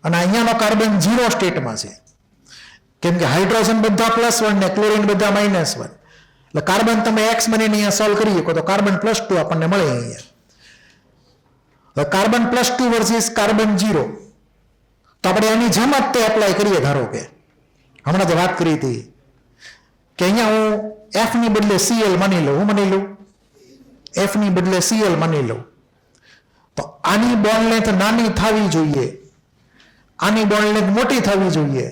અને અહીંયાનો કાર્બન 0 સ્ટેટમાં છે. કેમ કે હાઇડ્રોજન બધા +1 ને ક્લોરીન બધા -1. એટલે કાર્બન તમે x મને અહીંયા સોલ્વ કરી શકો તો કાર્બન +2 આપણને મળે અહીંયા. કાર્બન +2 વર્સિસ કાર્બન 0, તો આપણે એની જેમ જ તે એપ્લાય કરીએ. ધારો કે હમણાં જે વાત કરી હતી કે અહીંયા હું F ની બદલે Cl માની લઉં. હું માની લઉં F ની બદલે Cl માની લઉં. તો આની બોન્ડ લેન્થ નાની થવી જોઈએ, આની બોન્ડ લેન્થ મોટી થવી જોઈએ.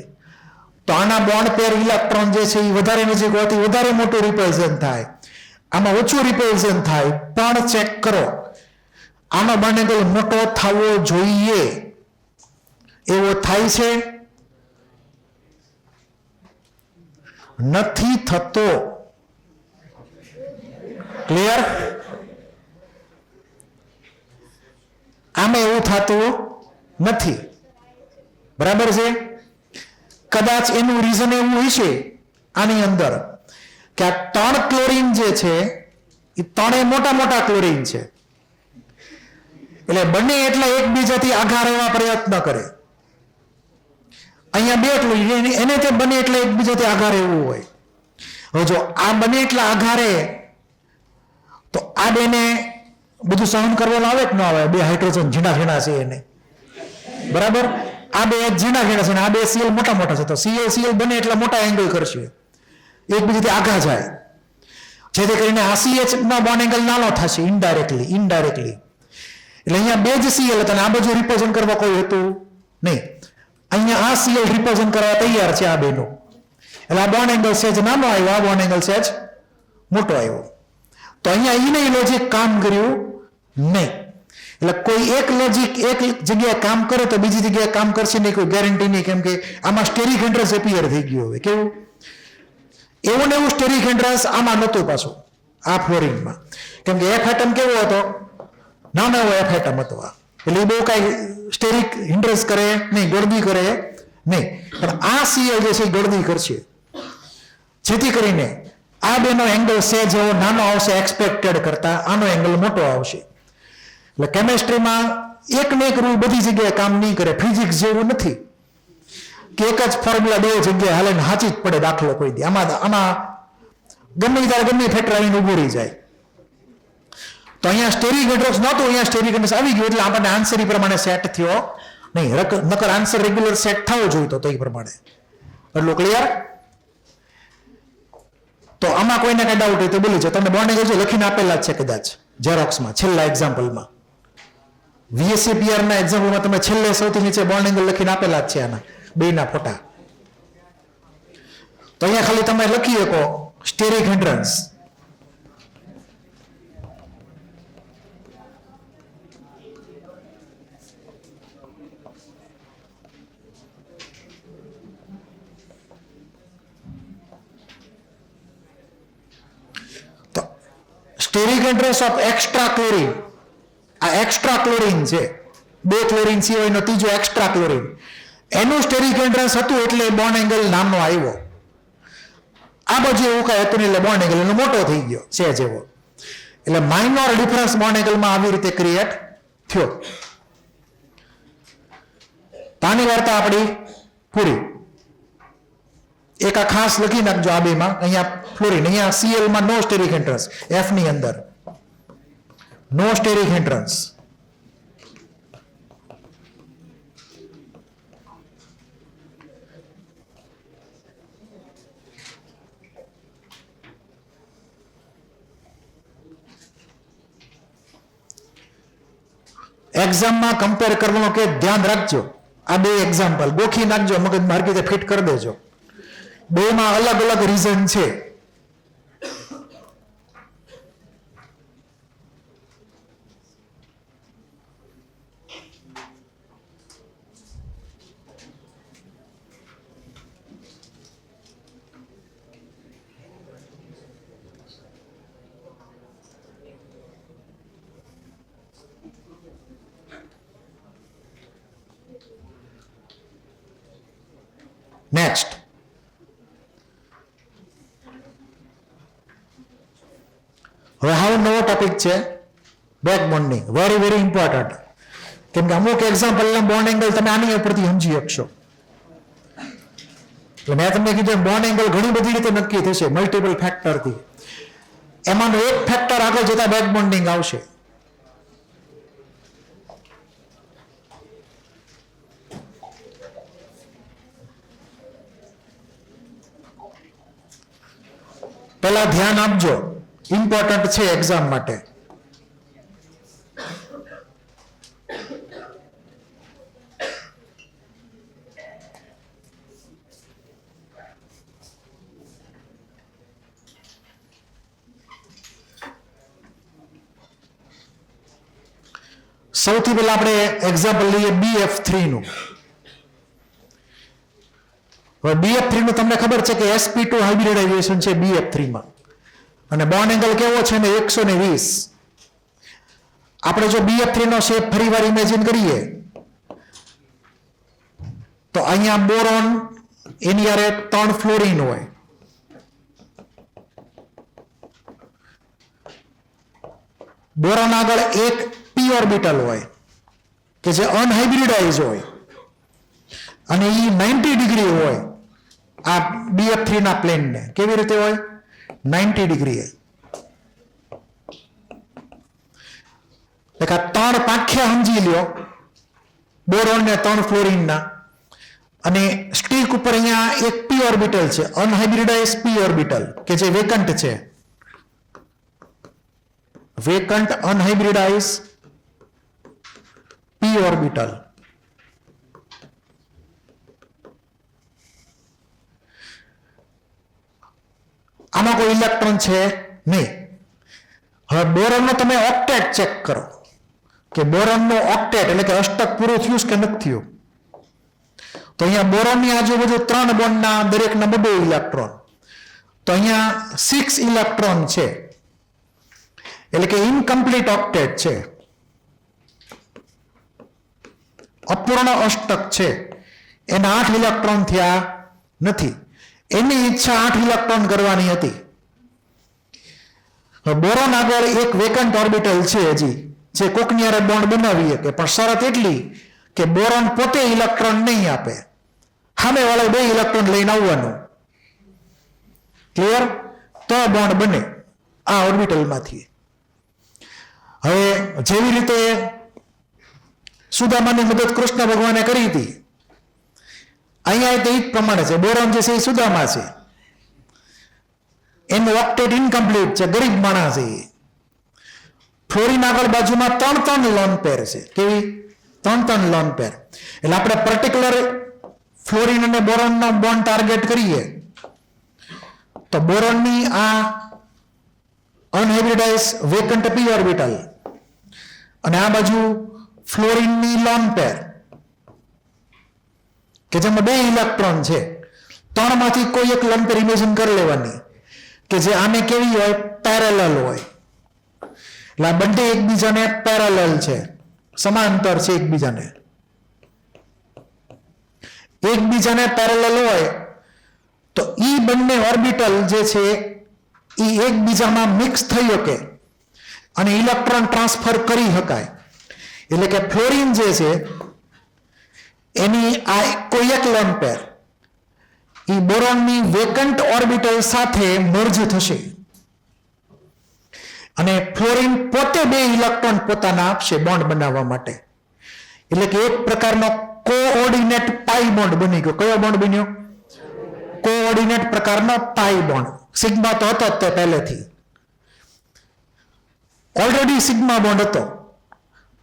તો આના બોન્ડ પેર ઇલેક્ટ્રોન જે છે એ વધારે નજીક હોવાથી વધારે મોટું રિપલ્ઝન થાય, આમાં ઓછું રિપલ્ઝન થાય. પણ ચેક કરો, આનો બોન્ડ એંગલ મોટો થવો જોઈએ. એવો થાય છે? નથી થતો. ક્લિયર? આમાં એવું થતું નથી. બરાબર છે? કદાચ એનું રીઝન એવું હશે આની અંદર કે આ 3 ક્લોરીન જે છે એ 3 મોટા મોટા ક્લોરીન છે, એટલે બંને એટલા એકબીજાથી આઘા રહેવા પ્રયત્ન કરે. અહીંયા 2 ક્લોરીન, એને તે બંને એટલે એકબીજાથી આઘા રહેવું હોય. હવે જો આ બંને એટલા આઘા રહે તો આ બેને બધું સહન કરવાનું આવે કે ન આવે? 2 હાઇડ્રોજન ઝીણા ઝીણા છે એને, બરાબર? આ 2 ઝીણા ઝીણા છે અને આ 2 Cl મોટા મોટા છે, તો Cl બને એટલા મોટા એંગલ કરશે, એકબીજાથી આઘા જાય, જેથી કરીને આ CH નો બોન્ડ એંગલ નાનો થશે ઇનડાયરેક્ટલી. એટલે અહીંયા 2 જ Cl હતા અને આ બાજુ રિપ્રેઝન્ટ કરવા કોઈ હતું નહીં. અહીંયા આ Cl રિપ્રેઝન્ટ કરવા તૈયાર છે આ બેનો, એટલે આ બોન્ડ એંગલ સહેજ નાનો આવ્યો, આ બોન્ડ એંગલ સહેજ મોટો આવ્યો. તો અહીંયા એને લોજિક કામ કર્યું નહીં. એટલે કોઈ એક લોજિક એક જગ્યાએ કામ કરે તો બીજી જગ્યાએ કામ કરશે નહીં, કોઈ ગેરંટી નહીં, કેમ કે આમાં સ્ટેરિક હિન્ડ્રન્સ એપિયર થઈ ગયું. હવે કેવું એવું ને એવું સ્ટેરિક હિન્ડ્રન્સ આમાં નહોતું પાછું, આ ફ્લોરિનમાં, કેમ કે એફ એટમ કેવો હતો? નાનો એવો એફ એટમ હતો. એટલે એ બહુ કાંઈ સ્ટેરિક હિન્ડ્રન્સ કરે નહીં, ગળદી કરે નહીં. પણ આ Cl જે છે એ ગળદી કરશે, જેથી કરીને આ બેનો એંગલ સહેજ એવો નાનો આવશે એક્સપેક્ટેડ કરતા, આનો એંગલ મોટો આવશે. એટલે કેમેસ્ટ્રીમાં એક ને એક રૂલ બધી જગ્યાએ કામ નહીં કરે. ફિઝિક્સ જેવું નથી કે એક જ ફોર્મ્યુલા 2 જગ્યાએ હાલે ને સાચી જ પડે દાખલો કોઈ દી. આમાં ગમે ત્યારે ગમે ફેક્ટર આવીને ઊભું રહી જાય. તો અહીંયા સ્ટેરિક હિન્ડ્રન્સ નહોતું, અહીંયા સ્ટેરિક હિન્ડ્રન્સ આવી ગયું, એટલે આપણને આન્સર એ પ્રમાણે સેટ થયો નહીં. નકર આન્સર રેગ્યુલર સેટ થવો જોઈતો તો એ પ્રમાણે. એટલું ક્લિયર? તો આમાં કોઈને કઈ ડાઉટ હોય તો બોલી જાઓ. તમને બોન્ડ એંગલ લખીને આપેલા જ છે કદાચ ઝેરોક્સમાં, છેલ્લા એક્ઝામ્પલમાં. VSCPR ના એક્ઝામ્પલમાં તમે છેલ્લે સૌથી નીચે બોન્ડ એંગલ લખીને આપેલા જ છે આના બેના ફોટા. તો અહીંયા ખાલી તમે લખી શકો સ્ટેરિક હિન્ડ્રન્સ. સ્ટેરિક હિન્ડ્રન્સ ઓફ એક્સ્ટ્રા ક્લોરીન. આ એક્સ્ટ્રા ક્લોરીન છે, 2 ક્લોરીન સિવાયનો ત્રીજો એક્સ્ટ્રા ક્લોરીન, એનું સ્ટેરિક હિન્ડ્રન્સ હતું એટલે બોન્ડ એંગલ નાનો આવ્યો. આ બાજુ એવું કઈ હતું નહીં એટલે બોન્ડ એંગલ એનો મોટો થઈ ગયો છે જેવો. એટલે માઇનોર ડિફરન્સ બોન્ડ એંગલમાં આવી રીતે ક્રિએટ થયો. આની વાર્તા આપણી પૂરી. એક આ ખાસ લખી નાખજો આ બેમાં. અહીંયા ફ્લોરિન, અહીંયા Cl માં નો સ્ટેરિક હિન્ડ્રન્સ, F ની અંદર નો સ્ટેરિક હિન્ડ્રન્સ. એક્ઝામમાં કમ્પેર કરવાનું કે ધ્યાન રાખજો. આ 2 એક્ઝામ્પલ ગોખી નાખજો, મગજમાં હરખી રીતે ફિટ કરી દેજો. બેમાં અલગ અલગ રીઝન છે. નેક્સ્ટ, હવે હાવ નવો ટોપિક છે back bonding. Very very important, કેમ કે અમુક એક્ઝામ્પલના બોન્ડ એંગલ તમે આની ઉપરથી સમજી શકશો. એટલે મેં તમને કીધું બોન્ડ એંગલ ઘણી બધી રીતે નક્કી થશે, મલ્ટિપલ ફેક્ટરથી. એમાંનો એક ફેક્ટર આગળ જતા બેક બોન્ડિંગ આવશે. પહેલા ધ્યાન આપજો, ઇમ્પોર્ટન્ટ છે એક્ઝામ માટે. સૌથી પહેલા આપણે એક્ઝામ્પલ લઈએ BF3 નું. હવે BF3 નું તમને ખબર છે કે sp2 હાઇબ્રિડાઇઝેશન છે BF3 માં, અને બોન્ડ એંગલ કેવો છે ને 120. આપણે જો BF3 નો શેપ ફરીવાર ઇમેજિન કરીએ તો અહીંયા બોરોન એની યારે 3 ફ્લોરિન હોય, બોરોન આગળ એક પી ઓર્બિટલ હોય કે જે અનહાઇબ્રિડાઇઝ હોય અને એ 90 ડિગ્રી હોય આ BF3 ના પ્લેનને. કેવી રીતે હોય? 90 ડિગ્રી. એટલે 3 પાંખ્યા સમજી લ્યો બોરોન ને 3 ફ્લોરિન ના, અને સ્ટીક ઉપર અહીંયા એક પી ઓર્બિટલ છે, અનહાઇબ્રિડાઇઝ પી ઓર્બિટલ કે જે વેકન્ટ છે, વેકન્ટ અનહાઇબ્રિડાઇઝ પી ઓર્બિટલ. આમાં કોઈ ઇલેક્ટ્રોન છે નહીં. હવે બોરોનનો તમે ઓક્ટેટ ચેક કરો કે બોરોનનો ઓક્ટેટ એટલે કે અષ્ટક પૂરું થયું કે નથી થયું. તો અહીંયા બોરોનની આજુબાજુ 3 બોન્ડના દરેકના 2 ઇલેક્ટ્રોન, તો અહીંયા 6 ઇલેક્ટ્રોન છે, એટલે કે ઇનકમ્પ્લીટ ઓક્ટેટ છે, અપૂર્ણ અષ્ટક છે. એના 8 ઇલેક્ટ્રોન થયા નથી. એની ઈચ્છા 8 ઇલેક્ટ્રોન કરવાની હતી. બોરોન આગળ એક વેકન્ટ ઓર્બિટલ છે હજી, જે કોકની હારે બોન્ડ બનાવી શકે, પણ શરત એટલી કે બોરોન પોતે ઇલેક્ટ્રોન નહીં આપે, સામે વાળા 2 ઇલેક્ટ્રોન લઈને આવવાનું. ક્લિયર? તો બોન્ડ બને આ ઓર્બિટલમાંથી. હવે જેવી રીતે સુદામાની મદદ કૃષ્ણ ભગવાને કરી હતી, અહીંયા તે જ પ્રમાણે છે. બોરોન જે છે એ સુદામા છે, એનું ઓક્ટેટ ઇનકમ્પ્લીટ છે, ગરીબ માણસ છે. ફ્લોરિન આગળ બાજુમાં 3 લોન પેર છે. કેવી? 3 લોન પેર. એટલે આપણે પર્ટિક્યુલર ફ્લોરિન અને બોરોનનો બોન્ડ ટાર્ગેટ કરીએ તો બોરોનની આ અનહાઇબ્રિડાઇઝ વેકન્ટ પી ઓર્બિટલ અને આ બાજુ ફ્લોરિનની લોન પેર કે જેમાં 2 ઇલેક્ટ્રોન છે. 3 માંથી કોઈ એક લોન પેર ઇમેજિન કરી લેવાની કે જે આને કેવી હોય? પેરેલલ હોય. એટલે આ બંને એકબીજાને પેરેલલ છે, સમાંતર છે એકબીજાને. એકબીજાને પેરેલલ હોય તો ઈ બંને ઓર્બિટલ જે છે એ એકબીજામાં મિક્સ થઈ શકે અને ઇલેક્ટ્રોન ટ્રાન્સફર કરી શકાય. એટલે કે ફ્લોરિન જે છે એની આ કોઈ એક લોન પેર એ બોરોનની વેકન્ટ ઓર્બિટલ સાથે મર્જ થશે અને ફ્લોરિન પોતે 2 ઇલેક્ટ્રોન પોતાના આપશે બોન્ડ બનાવવા માટે. એટલે કે એક પ્રકારનો કોઓર્ડિનેટ પાઈ બોન્ડ બની ગયો. કયો બોન્ડ બન્યો? કોઓર્ડિનેટ પ્રકારનો પાઈ બોન્ડ. સિગ્મા તો હતો જ તે પહેલેથી, ઓલરેડી સિગ્મા બોન્ડ હતો.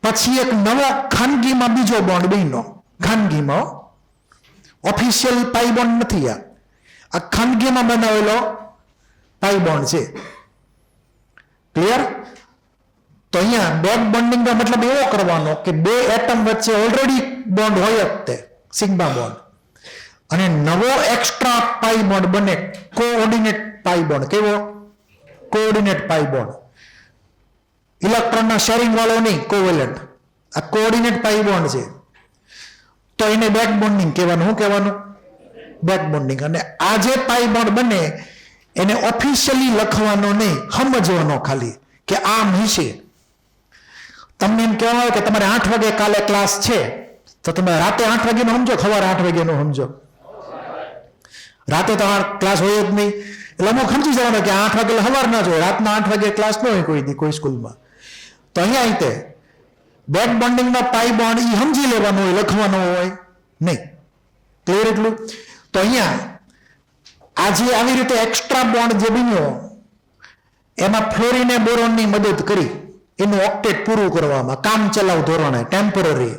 પછી એક નવો ખાનગીમાં બીજો બોન્ડ બન્યો. ખાનગીમાં, ઓફિશિયલ પાઈ બોન્ડ નથી. આ ખાનગીમાં બનાવેલો પાઈ બોન્ડ છે. ક્લિયર? તો અહીંયા ડોટ બોન્ડિંગનો મતલબ એવો કરવાનો કે 2 એટમ વચ્ચે ઓલરેડી બોન્ડ હોય જ તે સિગ્મા બોન્ડ, અને નવો એક્સ્ટ્રા પાઈ બોન્ડ બને, કોઓર્ડિનેટ પાઈ બોન્ડ. કેવો? કોઓર્ડિનેટ પાઈ બોન્ડ. ઇલેક્ટ્રોનના શેરિંગ વાળો નહીં, કોવેલેન્ટ. આ કોઓર્ડિનેટ પાઈ બોન્ડ છે. તો એને બેક બોન્ડિંગ કહેવાનું. શું કહેવાનું? Back bonding. અને આ જે પાઈ બોન્ડ બને એને ઓફિશિયલી લખવાનો નહીં, સમજવાનો ખાલી કે આમ હશે. તમને એમ કહેવામાં આવે કે તમારે 8 વાગે કાલે ક્લાસ છે, તો તમે રાતે 8 વાગ્યાનો સમજો, સવારે 8 વાગ્યાનો સમજો? રાતે તો ક્લાસ હોય જ નહીં. એટલે અમુક સમજી જવાનું કે 8 વાગે સવાર ના જોઈએ, રાતના 8 વાગે ક્લાસ ન હોય કોઈ સ્કૂલમાં. તો અહીંયા તે બેક બોન્ડિંગનો પાઈ બોન્ડ એ સમજી લેવાનો હોય, લખવાનો હોય નહીં. ક્લિયર? એટલું તો અહીંયા આજે આવી રીતે એક્સ્ટ્રા બોન્ડ જે બન્યો એમાં ફ્લોરિને બોરોનની મદદ કરી એનું ઓક્ટેટ પૂરું કરવામાં, કામ ચલાવ ધોરણે, ટેમ્પરરી,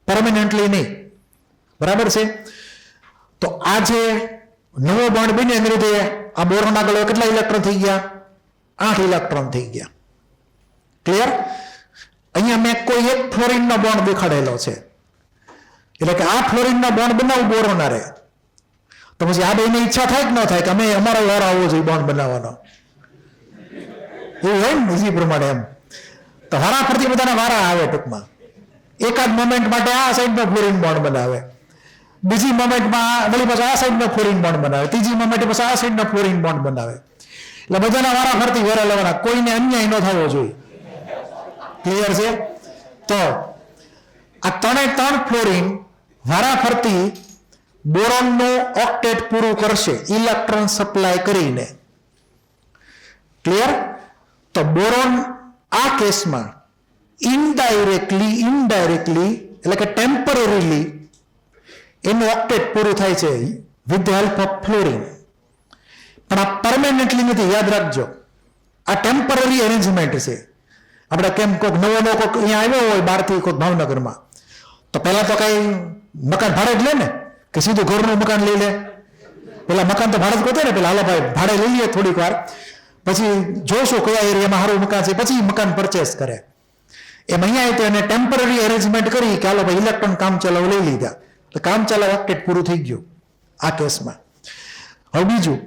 પરમેનન્ટલી નહીં. બરાબર છે? તો આ જે નવો બોન્ડ બન્યો એની રીતે આ બોરોન આગળ કેટલા ઇલેક્ટ્રોન થઈ ગયા? 8 ઇલેક્ટ્રોન થઈ ગયા. ક્લિયર? અહીંયા મેં કોઈ એક ફ્લોરિનનો બોન્ડ દેખાડેલો છે, એટલે કે આ ફ્લોરિનનો બોન્ડ બનાવું બોરોન હારે. તો પછી આ બેની ઈચ્છા થાય કે ન થાય કે અમે અમારો વારો આવવો જોઈએ બોન્ડ બનાવવાનો? એવું હોય ને બીજી પ્રમાણે. એમ તો વારા ફરતી બધાના વારા આવે. ટૂંકમાં એકાદ મોમેન્ટ માટે આ સાઈડનો ફ્લોરિન બોન્ડ બનાવે, બીજી મોમેન્ટમાં વળી પાછા આ સાઈડનો ફ્લોરિન બોન્ડ બનાવે, ત્રીજી મોમેન્ટ પછી આ સાઈડનો ફ્લોરિન બોન્ડ બનાવે. એટલે બધાના વારા ફરતી વેરા લેવાના, કોઈને અન્યાય ન થવો જોઈએ. ક્લિયર છે? તો આ ત્રણ ફ્લોરિન વારા ફરતી બોરોનનું ઓક્ટેટ પૂરું કરશે ઇલેક્ટ્રોન સપ્લાય કરીને. ક્લિયર? તો બોરોન આ કેસમાં ઇનડાયરેક્ટલી એટલે કે ટેમ્પરરીલી એનું ઓક્ટેટ પૂરું થાય છે with the help of fluorine. પણ આ પરમેનન્ટલી નથી, યાદ રાખજો. આ ટેમ્પરરી અરેન્જમેન્ટ છે. આપણે કેમ કોઈક નવો કોઈક અહીંયા આવ્યો હોય બહારથી કોઈક ભાવનગરમાં, તો પહેલા તો કઈ મકાન ભાડે જ લે ને, કે સીધું ઘરનું મકાન લઈ લે? પેલા મકાન તો ભાડે જ ગોતે ને, પેલા હાલો ભાઈ ભાડે લઈ લઈએ થોડીક વાર, પછી જોશું કયા એરિયામાં સારું મકાન છે, પછી મકાન પરચેસ કરે. એમ અહીંયા તો એને ટેમ્પરરી અરેન્જમેન્ટ કરી કે હાલો ભાઈ ઇલેક્ટ્રોન કામ ચલાવ લઈ લીધા, તો કામ ચલાવ ઓક્ટેટ પૂરું થઈ ગયું આ કેસમાં. હવે બીજું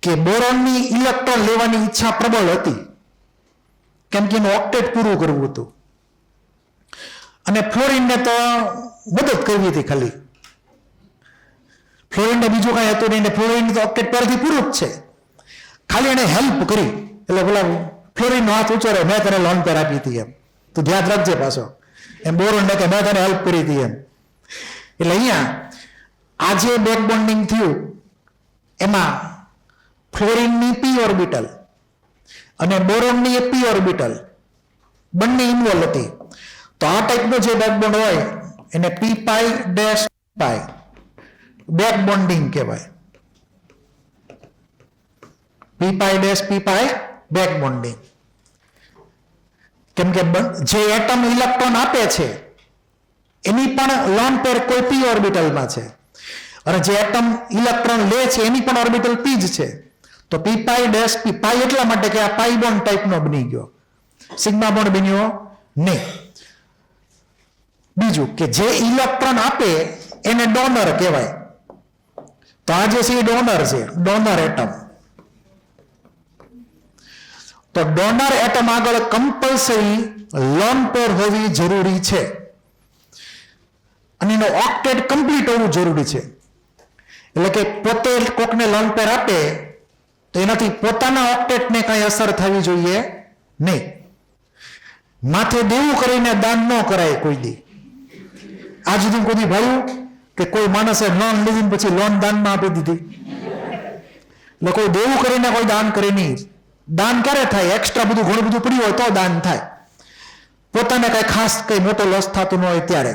કે બોરોનની ઇલેક્ટ્રોન લેવાની ઈચ્છા પ્રબળ હતી, કેમ કે એનું ઓક્ટેટ પૂરું કરવું હતું, અને ફ્લોરિનને તો મદદ કરવી હતી ખાલી. ફ્લોરિનને બીજું કાંઈ હતું નહીં, ફ્લોરિન તો ઓક્ટેટ પહેલાથી પૂરું જ છે, ખાલી એને હેલ્પ કરી. એટલે પેલા ફ્લોરિનનો હાથ ઊંચો રહ્યો, મેં તને લોન પર આપી હતી એમ, તું ધ્યાન રાખજે પાછો. એમ બોરોનને કે મેં તને હેલ્પ કરી હતી એમ. એટલે અહીંયા આ જે બેક બોન્ડિંગ થયું એમાં ફ્લોરિનની પી ઓર્બિટલ અને બોરોનની પી ઓર્બિટલ બંને ઇન્વોલ્વ હતી. તો આ ટાઈપનો જે બેક બોન્ડ હોય એને પી પાઈ ડેશ પાઈ બેક બોન્ડિંગ કહેવાય. પી પાઈ ડેશ પી પાઈ બેક બોન્ડિંગ. કેમ કે જે એટમ ઇલેક્ટ્રોન આપે છે એની પણ લોન પેર કોઈ પી ઓર્બિટલમાં છે, અને જે એટમ ઇલેક્ટ્રોન લે છે એની પણ ઓર્બિટલ પી જ છે. તો પી પાઈ ડેશ પી પાઈ એટલા માટે કે આ પાઈ બોન્ડ ટાઈપનો બની ગયો, સિગ્મા બોન્ડ બન્યો નહીં. બીજું કે જે ઇલેક્ટ્રોન આપે એને ડોનર કહેવાય. તો આ જે છે એ ડોનર છે, ડોનર એટમ. તો ડોનર એટમ આગળ કમ્પલસરી લોન પેર હોવી જરૂરી છે, અને એનો ઓક્ટેટ કમ્પ્લીટ હોવું જરૂરી છે. એટલે કે પોતે કોકને લોન પેર આપે તો એનાથી પોતાના ઓક્ટેટને કઈ અસર થવી જોઈએ નહીં. માથે દેવું કરીને દાન ન કરાય કોઈ દી. આજ સુધી કોઈ દી ભાવ્યું કે કોઈ માણસે લોન લીધી પછી લોન દાનમાં આપી દીધી? એટલે કોઈ દેવું કરીને કોઈ દાન કરે નહીં. દાન ક્યારે થાય? એક્સ્ટ્રા બધું ઘણું બધું પડ્યું હોય તો દાન થાય, પોતાને કઈ ખાસ કઈ મોટો લોસ થતું ન હોય ત્યારે.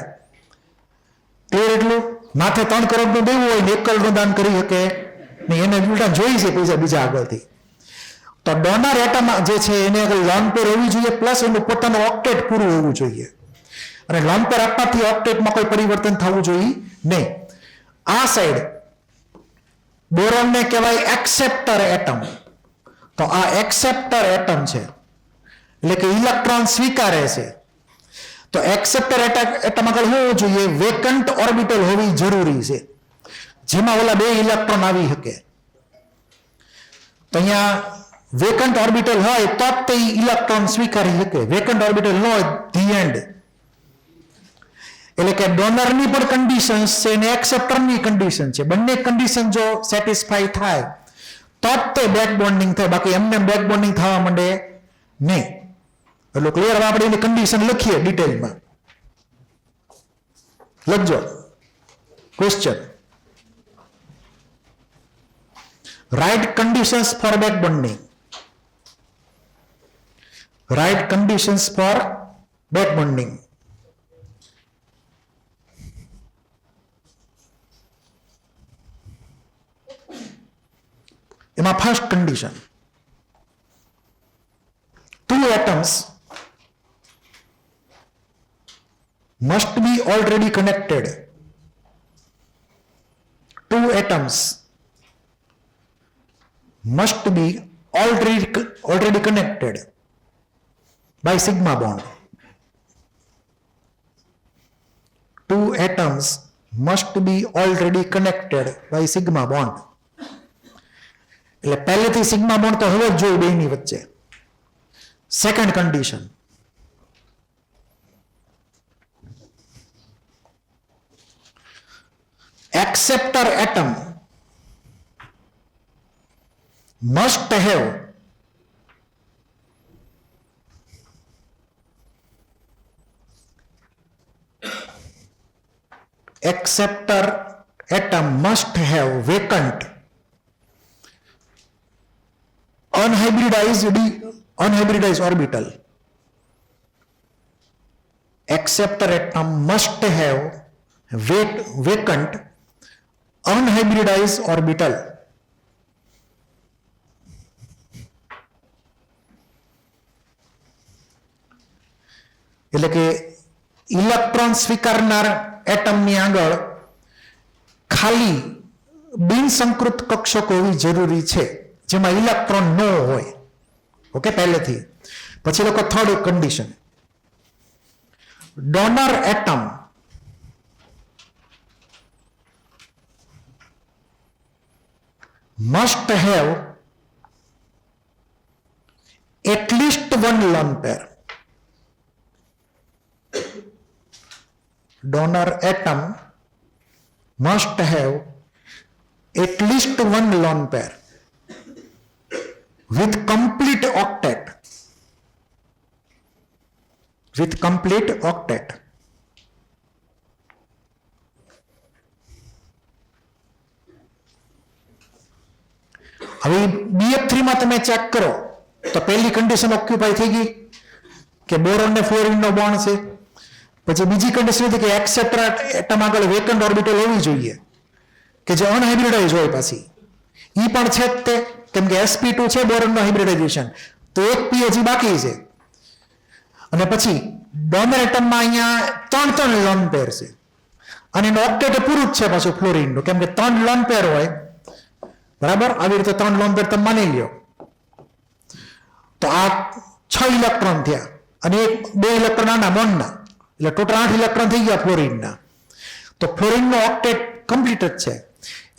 ક્લિયર? એટલું માથે 3 કરોડનું દેવું હોય ને 1 કરોડનું દાન કરી શકે નહીં, એને ઉલટા જોઈ છે પૈસા બીજા આગળથી. તો ડોનર એટમ જે છે એને લોન પેર હોવી જોઈએ, પ્લસ એનું પોતાનું ઓક્ટેટ પૂરું હોવું જોઈએ, અને લોન પેર આપવાથી ઓક્ટેટમાં કોઈ પરિવર્તન થવું જોઈએ નહીં. આ સાઈડ બોરોનને કહેવાય એક્સેપ્ટર એટમ. તો આ એક્સેપ્ટર એટમ છે, એટલે કે ઇલેક્ટ્રોન સ્વીકારે છે. તો એક્સેપ્ટર એટમ આગળ હોવું જોઈએ વેકન્ટ ઓર્બિટલ હોવી જરૂરી છે, જેમાં ઓલા 2 ઇલેક્ટ્રોન આવી શકે. તો અહીંયા વેકન્ટ ઓર્બિટલ હોય તો જ તે ઇલેક્ટ્રોન સ્વીકારી શકે, વેકન્ટ ઓર્બિટલ ન હોય ધી એન્ડ. એટલે કે ડોનરની પણ કન્ડિશન્સ છે અને એક્સેપ્ટરની કન્ડિશન છે, બંને કન્ડિશન જો સેટિસ્ફાઈ થાય તો જ તે બેક બોન્ડિંગ થાય, બાકી એમને બેક બોન્ડિંગ થવા માંડે નહીં. એટલે ક્લિયર? આપણે એની કન્ડિશન લખીએ ડિટેલમાં. લખજો question. Write conditions for back bonding. Write conditions for back bonding. એમાં first condition, 2 atoms must be already connected. 2 atoms must be already connected by sigma bond. 2 atoms must be already connected by sigma bond. એટલે પહેલેથી sigma bond તો હવે જ જોઈએ બેની વચ્ચે. Second condition, acceptor atom must have vacant unhybridized orbital. Acceptor atom must have vacant unhybridized orbital. એટલે કે ઇલેક્ટ્રોન સ્વીકારનાર એટમની આગળ ખાલી બિનસંકૃત કક્ષકો હોવી જરૂરી છે જેમાં ઇલેક્ટ્રોન ન હોય. ઓકે, પહેલેથી. પછી લોકો third condition, donor atom must have at least one lone pair. Donor atom must have at least one lone pair with complete octet. હવે BF3 માં તમે ચેક કરો તો પહેલી કન્ડિશન ઓક્યુપાય થઈ ગઈ કે બોરોન ને ફ્લોરિન નો બોન્ડ છે. પછી બીજી કન્ડિશન હતી કે એક્સેપ્ટર એટમ આગળ વેકન્ટ ઓર્બિટલ હોવી જોઈએ કે જે અનહાઇબ્રિડાઇઝ હોય. પાછી ઈ પણ છે જ તે, કેમ કે sp2 છે બોરોન નો હાઇબ્રિડાઇઝેશન, તો એક p હજી બાકી છે. અને પછી ડોનર એટમમાં અહીંયા ત્રણ લોન પેર છે અને એનું ઓક્ટેટ પૂરું જ છે પાછું ફ્લોરિનનું, કેમ કે 3 લોન પેર હોય. બરાબર, આવી રીતે 3 લોન પેર તમે માની લ્યો તો આ 6 ઇલેક્ટ્રોન થયા અને 2 ઇલેક્ટ્રોન આના બોન્ડના, એટલે ટોટલ 8 ઇલેક્ટ્રોન થઈ ગયા ફ્લોરિનના. તો ફ્લોરિનનો ઓક્ટેટ કમ્પ્લીટ જ છે.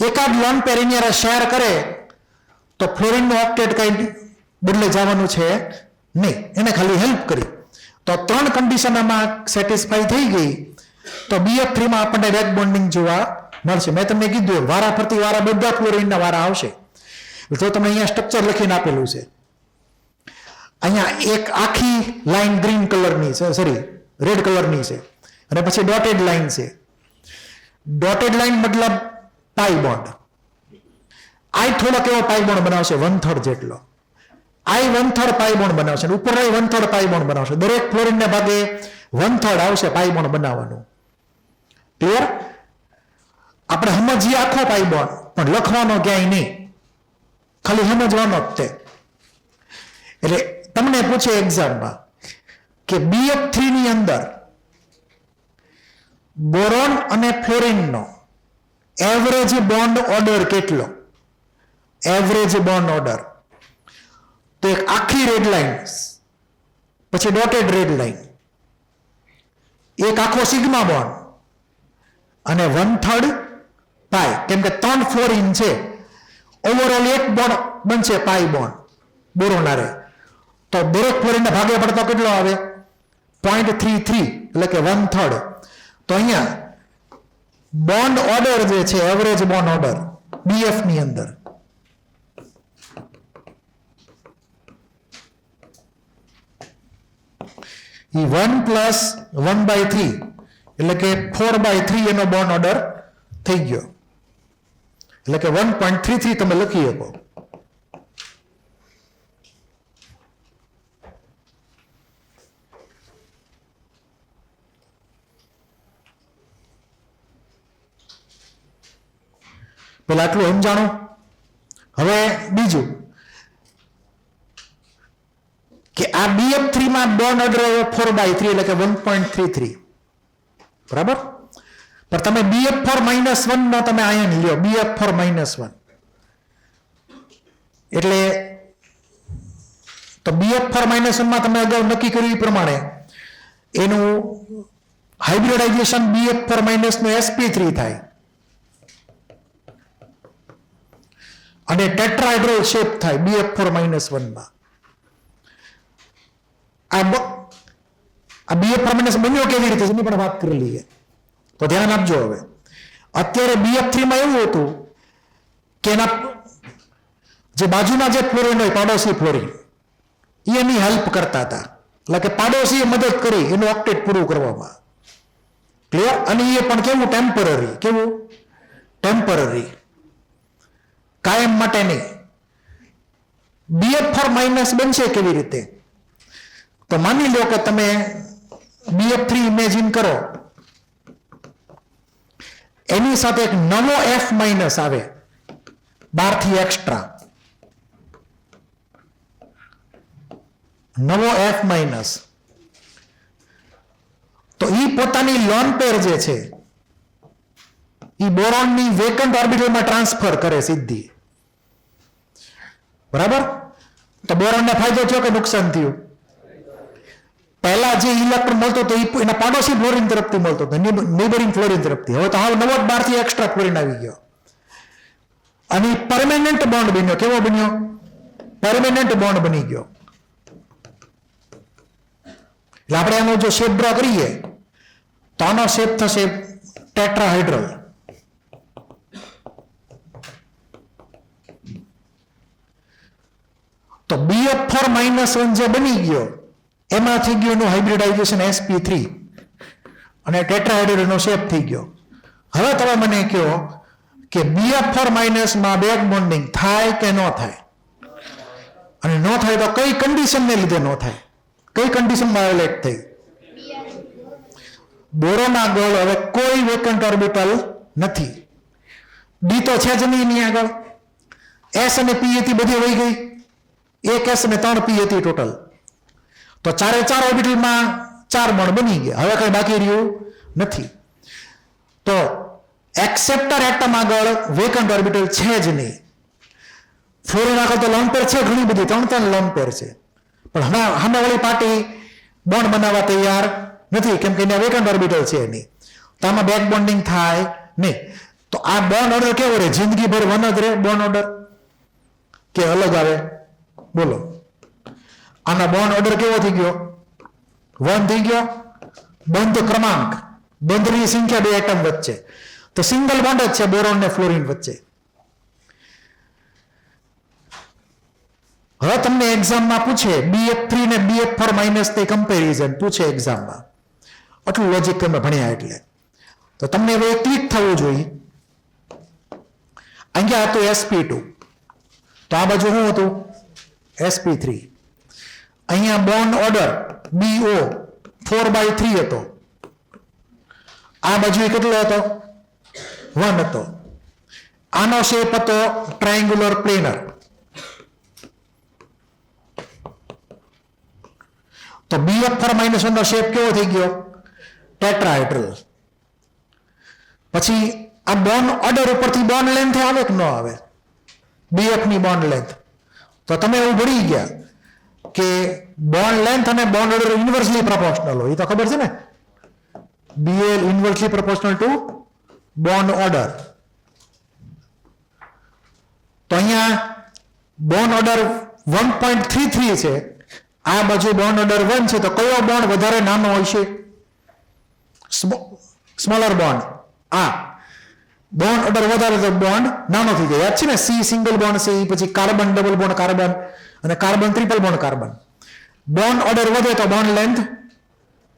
એકાદ લોન પેર એની શેર કરે તો ફ્લોરિનનો ઓક્ટેટ કઈ બદલે જવાનું છે નહીં, એને ખાલી હેલ્પ કરી. તો 3 કન્ડિશન આમાં સેટિસ્ફાઈ થઈ ગઈ તો BF3 માં આપણને બેક બોન્ડિંગ જોવા મળશે. મેં તમને કીધું વારા ફરતી વારા બધા ફ્લોરિનના વારા આવશે. તો તમે અહીંયા સ્ટ્રક્ચર લખીને આપેલું છે. અહીંયા એક આખી લાઈન ગ્રીન કલરની છે, સોરી રેડ કલરની છે, અને પછી ડોટેડ લાઈન છે. ડોટેડ લાઈન મતલબ પાઈ બોન્ડ. આઈ થોડોક એવો પાઈ બોન્ડ બનાવશે 1/3 જેટલો. આઈ 1/3 પાઈ બોન્ડ બનાવશે, ઉપર 1/3 પાઈ બોન્ડ બનાવશે. દરેક ફ્લોરિનને ભાગે 1/3 આવશે પાઈ બોન્ડ બનાવવાનું. ક્લિયર? આપણે સમજીએ આખો પાઈ બોન્ડ, પણ લખવાનો ક્યાંય નહીં, ખાલી સમજવાનો જ તે. એટલે તમને પૂછે એક્ઝામમાં કે BF3 ની અંદર બોરોન અને ફ્લોરિનનો એવરેજ બોન્ડ ઓર્ડર કેટલો? એવરેજ બોન્ડ ઓર્ડર તો એક આખી રેડ લાઈન, પછી ડોટેડ રેડ લાઈન, એક આખો સિગ્મા બોન્ડ અને 1/3 પાઈ, કેમ કે 3 ફ્લોરિન છે. ઓવરઓલ એક બોન્ડ બનશે પાઈ બોન્ડ બોરોનારે. તો દરેક ફ્લોરિનના ભાગે પડતો કેટલો આવે? 0.33, એટલે કે 1/3. તો અહીંયા બોન્ડ ઓર્ડર જે છે, એવરેજ બોન્ડ ઓર્ડર BF ની અંદર એ 1+1/3 એટલે કે 4/3 એનો બોન્ડ ઓર્ડર થઈ ગયો. એટલે કે 1.33 તમે લખી શકો. પેલા આટલું સમજાણું. હવે બીજું કે આ BF3 માં બોન્ડ ઓર્ડર 4/3 એટલે કે 1.33. બરાબર? પણ તમે BF4-1 નો તમે આયન લ્યો, BF4-1 એટલે તો BF4-1 માં તમે અગાઉ નક્કી કર્યું એ પ્રમાણે એનું હાઇબ્રિડાઇઝેશન BF4- નું sp3 થાય અને ટેટ્રાહાઇડ્રલ શેપ થાય BF4-1 માં. આ BF4- બન્યો કેવી રીતે એની પણ વાત કરી લઈએ તો ધ્યાન આપજો. હવે અત્યારે BF3 માં એવું હતું કે એના જે બાજુના જે ફ્લોરિન હોય પાડોશી ફ્લોરિન એની હેલ્પ કરતા હતા, એટલે કે પાડોશીએ મદદ કરી એનું ઓક્ટેટ પૂરું કરવામાં. ક્લિયર? અને એ પણ કેવું ટેમ્પરરી, કેવું ટેમ્પરરી, કાયમ માટે નહીં. BF4 માઇનસ બનશે કેવી રીતે? તો માની લો કે તમે BF3 ઇમેજિન કરો, એની સાથે એક નવો F માઇનસ આવે બહારથી એક્સ્ટ્રા, નવો F માઇનસ, તો એ પોતાની લોન પેર જે છે એ બોરોનની વેકન્ટ ઓર્બિટલમાં ટ્રાન્સફર કરે સીધી. બરાબર? તો બોરોનને ફાયદો થયો કે નુકસાન થયું? પહેલા જે ઇલેક્ટ્રોન મળતો હતો એના પાડોશી ફ્લોરિન તરફથી મળતો હતો, નેબરિંગ ફ્લોરિન તરફથી. હવે તો હાવ નવો જ બહારથી એક્સ્ટ્રા ફ્લોરિન આવી ગયો અને પરમેનન્ટ બોન્ડ બન્યો. કેવો બન્યો? પરમેનન્ટ બોન્ડ બની ગયો. એટલે આપણે આનો જો શેપ ડ્રો કરીએ તો આનો શેપ થશે ટેટ્રાહાઇડ્રલ. તો BF4 -1 જે બની ગયો એમાં થઈ ગયું એનું હાઇબ્રિડાઇઝેશન sp3 અને ટેટ્રાહાઇડ્રલનો શેપ થઈ ગયો. હવે તમે મને કહો કે BF4 માં બેક બોન્ડિંગ થાય કે ન થાય? અને ન થાય તો કઈ કન્ડિશનને લીધે ન થાય? કઈ કન્ડિશન વાયોલેટ થઈ? બોરોન આગળ હવે કોઈ વેકન્ટ ઓર્બિટલ નથી, ડી તો છે જ નહીં એની આગળ, S અને P હતી બધી વહી ગઈ, એક S અને 3 P હતી ટોટલ. તો 4 ઓર્બિટલમાં 4 બોન્ડ બની ગયા, હવે કઈ બાકી રહ્યું નથી. તો એક્સેપ્ટર એટમ આગળ વેકન્ટ ઓર્બિટલ છે જ નહીં. ફ્લોરિન આગળ તો લોન પેર છે ઘણી બધી, 3 લોન પેર છે, પણ સામેવાળી પાર્ટી બોન્ડ બનાવવા તૈયાર નથી, કેમ કે એના વેકન્ટ ઓર્બિટલ છે નહીં. તો આમાં બેક બોન્ડિંગ થાય નહીં. તો આ બોન્ડ ઓર્ડર કેવો રહે? જિંદગીભર વન જ રહે બોન્ડ ઓર્ડર કે અલગ આવે? બોલો, આના બોન્ડ ઓર્ડર કેવો થઈ ગયો? 1 થઈ ગયો. બંધ ક્રમાંક, બંધની સંખ્યા બે એટમ વચ્ચે, તો સિંગલ બોન્ડ જ છે બોરોન ને ફ્લોરિન વચ્ચે. હવે તમને એક્ઝામમાં પૂછે BF3 ને BF4 માઇનસ તે કમ્પેરિઝન પૂછે એક્ઝામમાં, આટલું લોજિક તમે ભણ્યા એટલે, તો તમને હવે ક્લિક થવું જોઈએ. અહીંયા હતું sp2, તો આ બાજુ શું હતું? sp3. અહીંયા બોન્ડ ઓર્ડર BO 4/3 હતો, આ બાજુ કેટલો હતો? 1 હતો. આનો શેપ હતો ટ્રાયેંગ્યુલર પ્લેનર. તો BF4 -1 નો શેપ કેવો થઈ ગયો? ટેટ્રાહાઇડ્રલ. પછી આ બોન્ડ ઓર્ડર ઉપરથી બોન્ડ લેન્થ આવે કે ન આવે? BF ની બોન્ડ લેન્થ. તો તમે એવું ભણી ગયા કે બોન્ડ લેન્થ અને બોન્ડ ઓર્ડર ઇન્વર્સલી પ્રોપોર્શનલ હોય, એ તો ખબર છે ને? BL inversely proportional to bond order. તો અહીંયા બોન્ડ ઓર્ડર 1.33 છે, આ બાજુ બોન્ડ ઓર્ડર 1 છે, તો કયો બોન્ડ વધારે નાનો હોય છે? Smaller bond. આ બોન્ડ ઓર્ડર વધારે તો બોન્ડ નાનો થઈ જાય. યાદ છે ને? C સિંગલ બોન્ડ છે, પછી કાર્બન ડબલ બોન્ડ કાર્બન અને carbon triple bond carbon. Bond order વધે તો બોન્ડ લેન્થ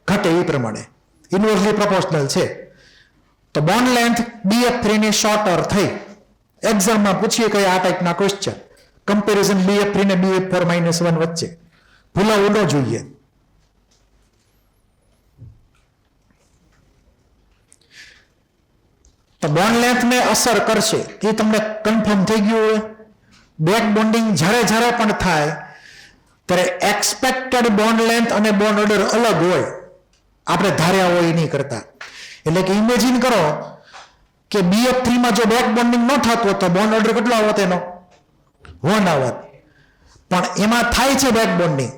ઘટે, એ પ્રમાણે ઇન્વર્સલી પ્રોપોર્શનલ છે. તો બોન્ડ લેન્થ BF3 ની શોર્ટર થઈ. એક્ઝામમાં પૂછીએ કઈ આ ટાઈપના ક્વેશ્ચન, કમ્પેરિઝન BF3 ને BF4 -1 વચ્ચે, ભૂલાવું ન જોઈએ. તો બોન્ડ લેન્થ ને અસર કરશે એ તમને કન્ફર્મ થઈ ગયું હોય. બેક બોન્ડિંગ જ્યારે પણ થાય ત્યારે એક્સપેક્ટેડ બોન્ડ લેન્થ અને બોન્ડ ઓર્ડર અલગ હોય, આપણે ધાર્યા હોય એ નહીં કરતા. એટલે કે ઇમેજિન કરો કે BF3 માં જો બેક બોન્ડિંગ ન થતું તો બોન્ડ ઓર્ડર કેટલો આવત? એનો 1 આવત. પણ એમાં થાય છે બેક બોન્ડિંગ,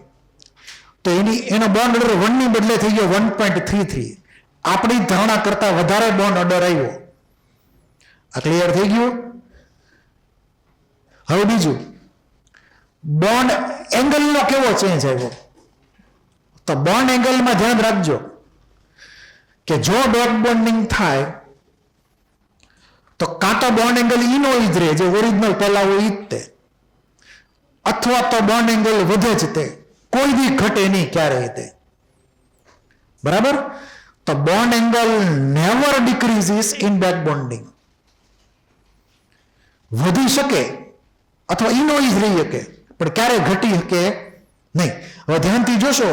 તો એનો બોન્ડ ઓર્ડર 1 ની બદલે થઈ ગયો 1.33. આપણી ધારણા કરતા વધારે બોન્ડ ઓર્ડર આવ્યો. આ ક્લિયર થઈ ગયું? હવે બીજું, બોન્ડ એંગલનો કેવો ચેન્જ આવ્યો? તો બોન્ડ એંગલમાં ધ્યાન રાખજો કે જો બેક બોન્ડિંગ થાય તો કાં તો બોન્ડ એંગલ ઈનો ઈ જ રહે, જે ઓરિજિનલ પહેલા હોય ઈ જ તે, અથવા તો બોન્ડ એંગલ વધે જ તે, કોઈ દી ઘટે નહીં ક્યારેય તે. બરાબર? તો bond angle never decreases in back bonding. વધી શકે અથવા ઈનો ઈ જ રહી શકે, પણ ક્યારે ઘટી શકે નહીં. હવે ધ્યાનથી જોશો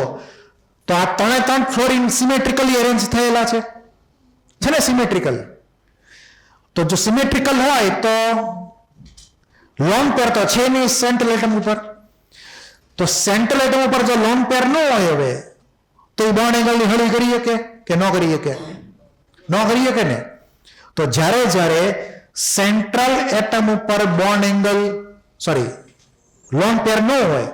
તો આ 3 ફ્લોરિન સિમેટ્રિકલી અરેન્જ થયેલા છે ને, સિમેટ્રિકલ. તો જો સિમેટ્રિકલ હોય તો લોન પેર તો છે નહીં સેન્ટ્રલ એટમ ઉપર. તો સેન્ટ્રલ એટમ ઉપર જો લોન પેર ન હોય હવે તો એ બોન્ડ એંગલની હળી કરી શકે કે ન કરી શકે? ન કરી શકે ને. તો જ્યારે સેન્ટ્રલ એટમ ઉપર બોન્ડ એંગલ લોન પેર ન હોય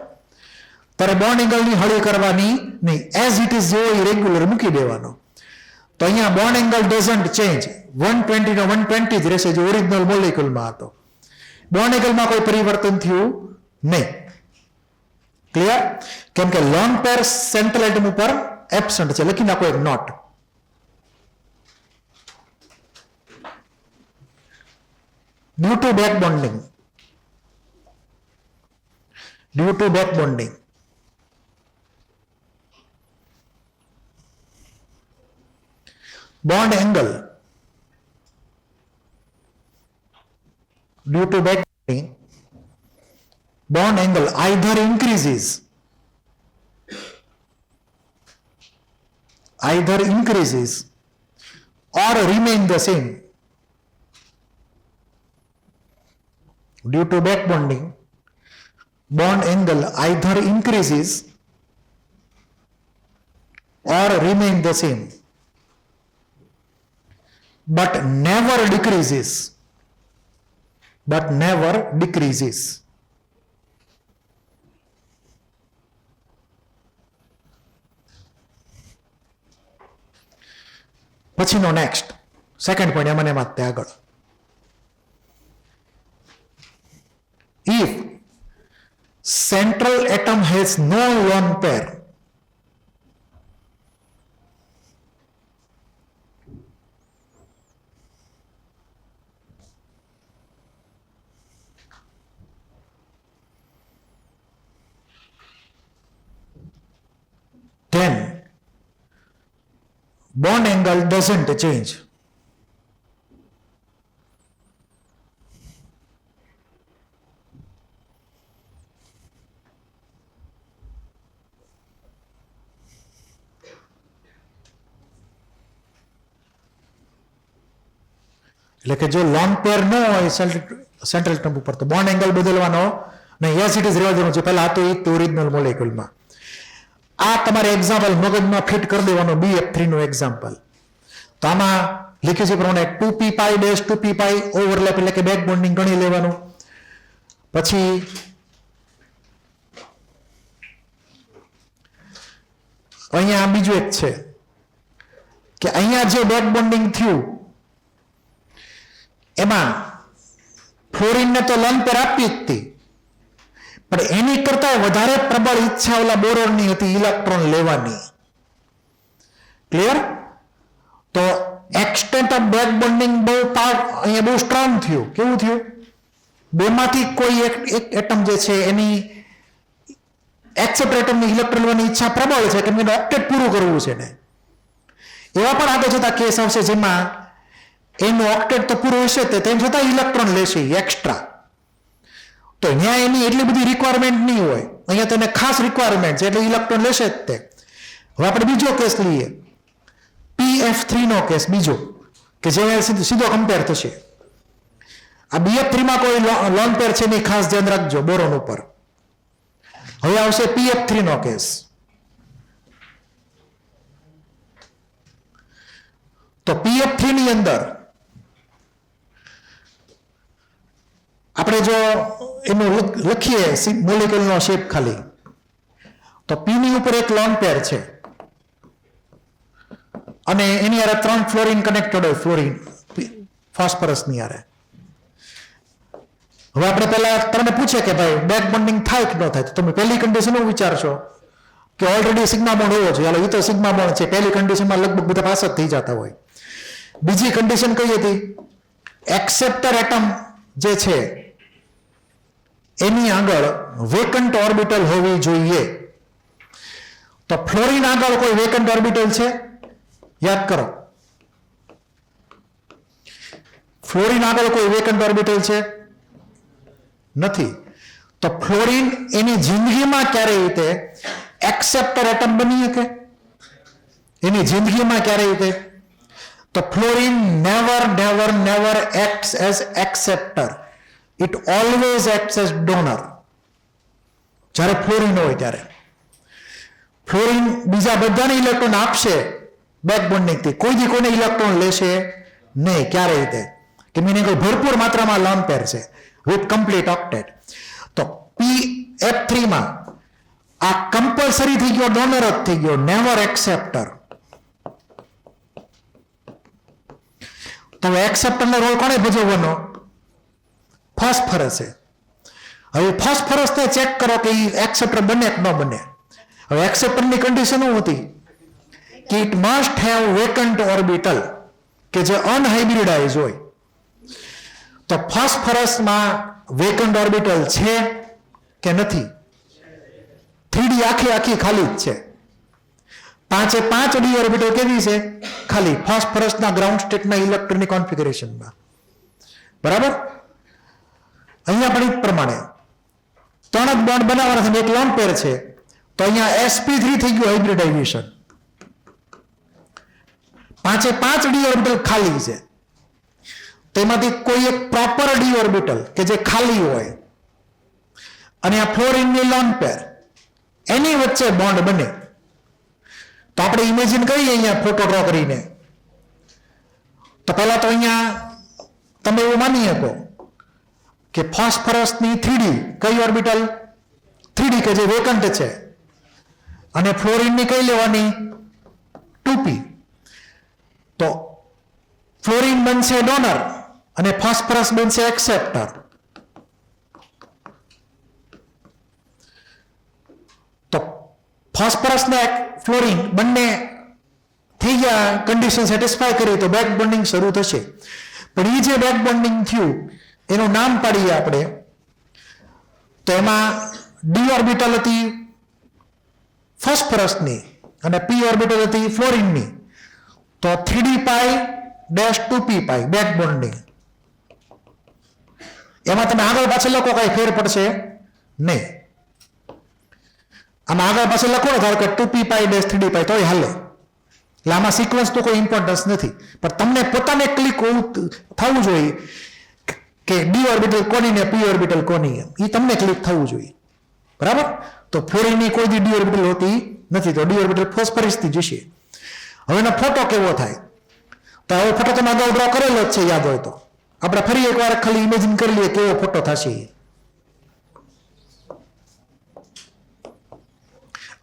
ત્યારે બોન્ડ એંગલની હળી કરવાની નહીં, એઝ ઇટ ઇઝ જેવો રેગ્યુલર મૂકી દેવાનો. તો અહીંયા બોન્ડ એંગલ ડઝન્ટ ચેન્જ, 120 નો 120 જ રહેશે જે ઓરિજિનલ મોલેક્યુલમાં હતો. બોન્ડ એંગલમાં કોઈ પરિવર્તન થયું નહીં. ક્લિયર? કેમ કે લોન પેર સેન્ટ્રલ એટમ ઉપર એબ્સન્ટ છે. લખી નાખો એક note. Due to back bonding, bond angle due to back bonding, bond angle either increases or remain the same. Due to back bonding, bond angle either increases or remain the same, but never decreases. પછીનો next second point એમાં એમાં તે આગળ. If central atom has no lone pair, then bond angle doesn't change. એટલે કે જો lone pair ન હોય સેન્ટ્રલ એટમ ઉપર તો બોન્ડ એંગલ બદલવાનો નહીં, એઝ ઇટ ઇઝ રહેવા દેવાનું છે. પહેલા હતો એ ઓરિજિનલ મોલેક્યુલમાં. આ તમારે એક્ઝામ્પલ મગજમાં ફિટ કરી દેવાનો, BF3 નું એક્ઝામ્પલ. તો આમાં લખ્યું છે પ્રમાણે 2p પાઈ ડેશ 2p પાઈ ઓવરલેપ એટલે કે બેક બોન્ડિંગ ગણી લેવાનું. પછી અહીંયા બીજું એક છે કે અહીંયા જે બેક બોન્ડિંગ થયું એમાં ફ્લોરિનને તો લોન પેર આપી જ હતી, પણ એની કરતા વધારે પ્રબળ ઈચ્છા ઓલા બોરોનની હતી ઇલેક્ટ્રોન લેવાની. ક્લિયર? તો એક્સટેન્ટ ઓફ બેક બોન્ડિંગ અહીંયા બહુ સ્ટ્રોંગ થયું. કેવું થયું? બેમાંથી કોઈ એક એટમ જે છે એની એક્સેપ્ટર એટમની ઇલેક્ટ્રોન લેવાની ઈચ્છા પ્રબળ છે કે એનું ઓક્ટેટ પૂરું કરવું છે ને. એવા પણ આગળ જતા કેસ આવશે જેમાં એનું ઓક્ટેટ તો પૂરું હશે તેમ છતાં ઇલેક્ટ્રોન લેશે એક્સ્ટ્રા. તો અહીંયા એની એટલી બધી રિક્વાયરમેન્ટ નહીં હોય, અહીંયા તેને ખાસ રિક્વાયરમેન્ટ છે એટલે ઇલેક્ટ્રોન લેશે જ તે. હવે આપણે બીજો કેસ લઈએ, PF3 નો કેસ બીજો કે જે સીધો કમ્પેર થશે. આ BF3 માં કોઈ લોન પેર છે નહીં, ખાસ ધ્યાન રાખજો બોરોન ઉપર. હવે આવશે PF3 નો કેસ. તો PF3 ની અંદર આપણે જો એનું લખીએ મોલેક્યુલનો શેપ ખાલી, તો P ની ઉપર એક લોન પેર છે અને એની હારે 3 ફ્લોરિન કનેક્ટેડ હોય, ફ્લોરિન ફોસ્ફરસ ની હારે. હવે આપણે પહેલા તમને પૂછે કે ભાઈ બેક બોન્ડિંગ થાય કે ન થાય, તો તમે પહેલી કન્ડિશન એવું વિચારશો કે ઓલરેડી સિગ્મા બોન્ડ હોવો જોઈએ. હાલો, એ તો સિગ્મા બોન્ડ છે, પહેલી કન્ડિશનમાં લગભગ બધા પાસ જ થઈ જતા હોય. બીજી કન્ડિશન કઈ હતી? એક્સેપ્ટર એટમ જે છે એની આગળ વેકન્ટ ઓર્બિટલ હોવી જોઈએ. તો ફ્લોરિન આગળ કોઈ વેકન્ટ ઓર્બિટલ છે? યાદ કરો, ફ્લોરિન આગળ કોઈ વેકન્ટ ઓર્બિટલ છે? નથી. તો ફ્લોરિન એની જિંદગીમાં ક્યારેય રીતે એક્સેપ્ટર એટમ બની શકે? એની જિંદગીમાં ક્યારેય રીતે? તો fluorine never acts as acceptor, it always acts as donor. જ્યારે ફ્લોરિન હોય ત્યારે ફ્લોરિન બીજા બધાને ઇલેક્ટ્રોન આપશે બેકબોન્ડિંગથી, કોઈથી કોઈને ઇલેક્ટ્રોન લેશે નહીં ક્યારેય રીતે, કે મીનિંગ ભરપૂર માત્રામાં લોન પેર છે વિથ કમ્પ્લીટ ઓક્ટેટ. તો PF3 માં આ કમ્પલસરી થઈ ગયો, ડોનર જ થઈ ગયો, નેવર એક્સેપ્ટર. તો એક્સેપ્ટરનો રોલ કોને ભજવવાનો? ફોસ્ફરસ છે. હવે ફોસ્ફરસને ચેક કરો કે એક્સેપ્ટર બને કે ન બને. હવે એક્સેપ્ટરની કન્ડિશન શું હતી? કે it must have vacant orbital, કે જે અનહાઇબ્રિડાઇઝ હોય. તો ફોસ્ફરસમાં વેકન્ટ ઓર્બિટલ છે કે નથી? 3D આખી ખાલી જ છે. 5 ડી ઓર્બિટલ કેવી છે? ખાલી. ફોસ્ફરસના ગ્રાઉન્ડ સ્ટેટના ઇલેક્ટ્રોનની કોન્ફિગરેશનમાં. બરાબર? અહીંયા પણ એ પ્રમાણે 3 જ બોન્ડ બનાવવાના છે, એક લોન પેર છે. તો અહીંયા sp3 થઈ ગયું હાઇબ્રિડાઇઝેશન. 5 ડી ઓર્બિટલ ખાલી છે. તેમાંથી કોઈ એક પ્રોપર ડી ઓર્બિટલ કે જે ખાલી હોય અને આ ફ્લોરિનની લોન પેર, એની વચ્ચે બોન્ડ બને. તો આપણે ઇમેજિન કરીએ અહીંયા ફોટો ડ્રો કરીને. તો પહેલા તો અહીંયા તમે એવું માની શકો કે ફોસ્ફરસની 3D કઈ ઓર્બિટલ? 3D કે જે વેકન્ટ છે. અને ફ્લોરિનની કઈ લેવાની? 2p. તો ફ્લોરિન બનશે ડોનર અને ફોસ્ફરસ બનશે એક્સેપ્ટર. તો ફોસ્ફરસ ને ફ્લોરિન બંને થઈ ગયા, કન્ડિશન સેટિસ્ફાય કરી, તો બેક બોન્ડિંગ શરૂ થશે. પણ એ જે બેક બોન્ડિંગ થયું એનું નામ પાડીએ આપણે. તો એમાં ડી ઓર્બિટલ હતી ફોસ્ફરસની અને p ઓર્બિટલ હતી ફ્લોરિનની. તો 3d-2p બેક બોન્ડિંગ. એમાં તમે આગળ પાછળ લખો કઈ ફેર પડશે નહીં. આમાં આગળ પાછળ લખો ને, ધારો કે 2p-3d તોય હાલે. એટલે આમાં સિક્વન્સ તો કોઈ ઇમ્પોર્ટન્સ નથી, પણ તમને પોતાને ક્લિક થવું જોઈએ કે ડી ઓર્બિટલ કોની ને p ઓર્બિટલ કોની, એ તમને ક્લિક થવું જોઈએ. બરાબર? તો ફ્લોરિનની કોઈ ડી ઓર્બિટલ હોતી નથી, તો ડી ઓર્બિટલ ફોસ્ફરસથી જશે. હવે એનો ફોટો કેવો થાય? તો આવો ફોટો તમે અગાઉ ડ્રો કરેલો જ છે, યાદ હોય તો. આપણે ફરી એકવાર ખાલી ઇમેજિન કરી લઈએ કેવો ફોટો થશે.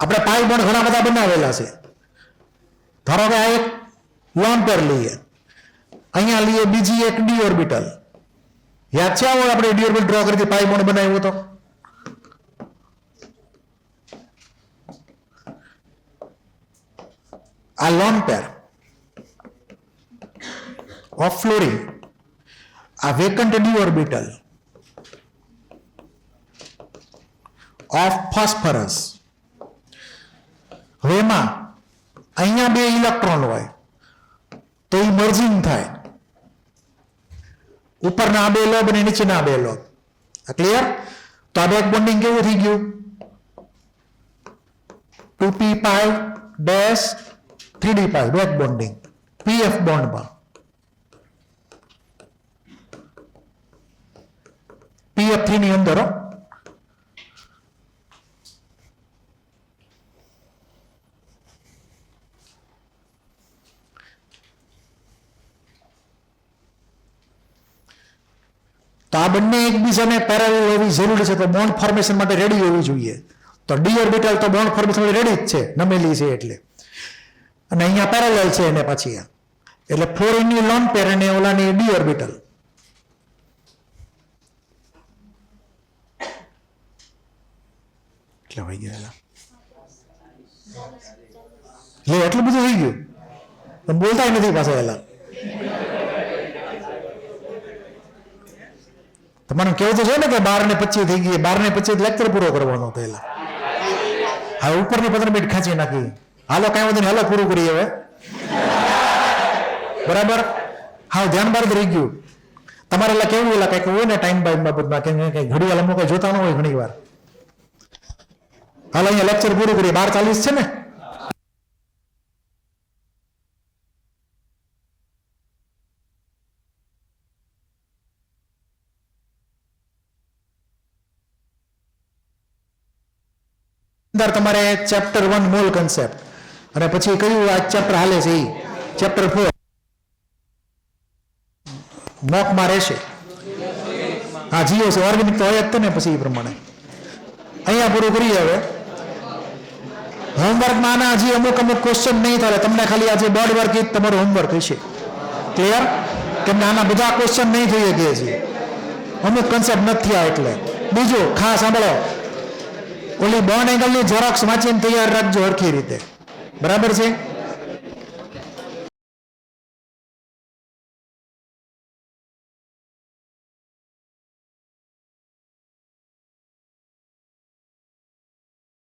આપણે પાઈ બોન્ડ ઘણા બધા બનાવેલા છે. ધારો કે આ એક લોન પેર લઈએ, અહીંયા લઈએ બીજી એક ડી ઓર્બિટલ. યાદ છે આવો આપણે ડી ઓર્બિટલ ડ્રો કરી પાઈ બોન્ડ બનાવ્યો હતો? આ લોન પેર ઓફ ફ્લોરિન, આ vacant D orbital of phosphorus. હવે એમાં અહીંયા 2 ઇલેક્ટ્રોન હોય તો એ મર્જિંગ થાય. ઉપરના 2 લોબ અને નીચેના 2 લોબ. ક્લિયર? તો આ બેક બોન્ડિંગ કેવું થઈ ગયું? 2p-3d back bonding pf બોન્ડમાં. pf3 ની અંદર તો આ બંને એકબીજાને પેરેલલ હોવી જરૂરી છે. તો બોન્ડ ફોર્મેશન માટે રેડી હોવી જોઈએ. તો ડી ઓર્બિટલ તો બોન્ડ ફોર્મેશન માટે રેડી જ છે, નમેલી છે એટલે. અને અહીંયા પેરેલલ છે એને પછી, એટલે ફ્લોરિનની લોન પેર અને ઓલાની ડી ઓર્બિટલ. કેટલા વાઈ ગયા? લે એટલું બધું થઈ ગયું, પણ બોલતા નથી પાછા એલા. તો મને કેવું તો છે ને કે 12:25 થઈ ગઈ, 12:25 લેક્ચર પૂરો કરવાનો થયેલા. હવે ઉપરની 15 મિનિટ ખેંચી નાખી. હાલો કાંઈ વાંધો નહીં, હાલો પૂરું કરીએ હવે. બરાબર, હા ધ્યાન બાર રહી ગયું. તમારે એટલે કેવું ઓલા કંઈક હોય ને ટાઈમ બાબતમાં કે ઘડિયાળ અમુક કઈ જોતા ન હોય ઘણી વાર. હાલ અહીંયા લેક્ચર પૂરું કરીએ, 12:40 છે ને. અંદર તમારે ચેપ્ટર 1 મોલ કન્સેપ્ટ અને પછી કયું આ ચેપ્ટર હાલે છે એ ચેપ્ટર 4 મોકમાં રહેશે. હા જીઓ છે ઓર્ગેનિક તો હોય જ ને. પછી એ પ્રમાણે અહીંયા પૂરું કરીએ. હવે હોમવર્કમાં આના હજી અમુક ક્વેશ્ચન નહીં થાય, તમને ખાલી આજે બોર્ડ વર્ક જ તમારું હોમવર્ક હશે. ક્લિયર? કેમ કે આના બધા ક્વેશ્ચન નહીં થઈ શકે છે, અમુક કન્સેપ્ટ નથી થયા. એટલે બીજું ખાસ સાંભળો, ઓલી બોન્ડ એંગલની ઝેરોક્સ વાંચીને તૈયાર રાખજો હરખી રીતે. બરાબર છે?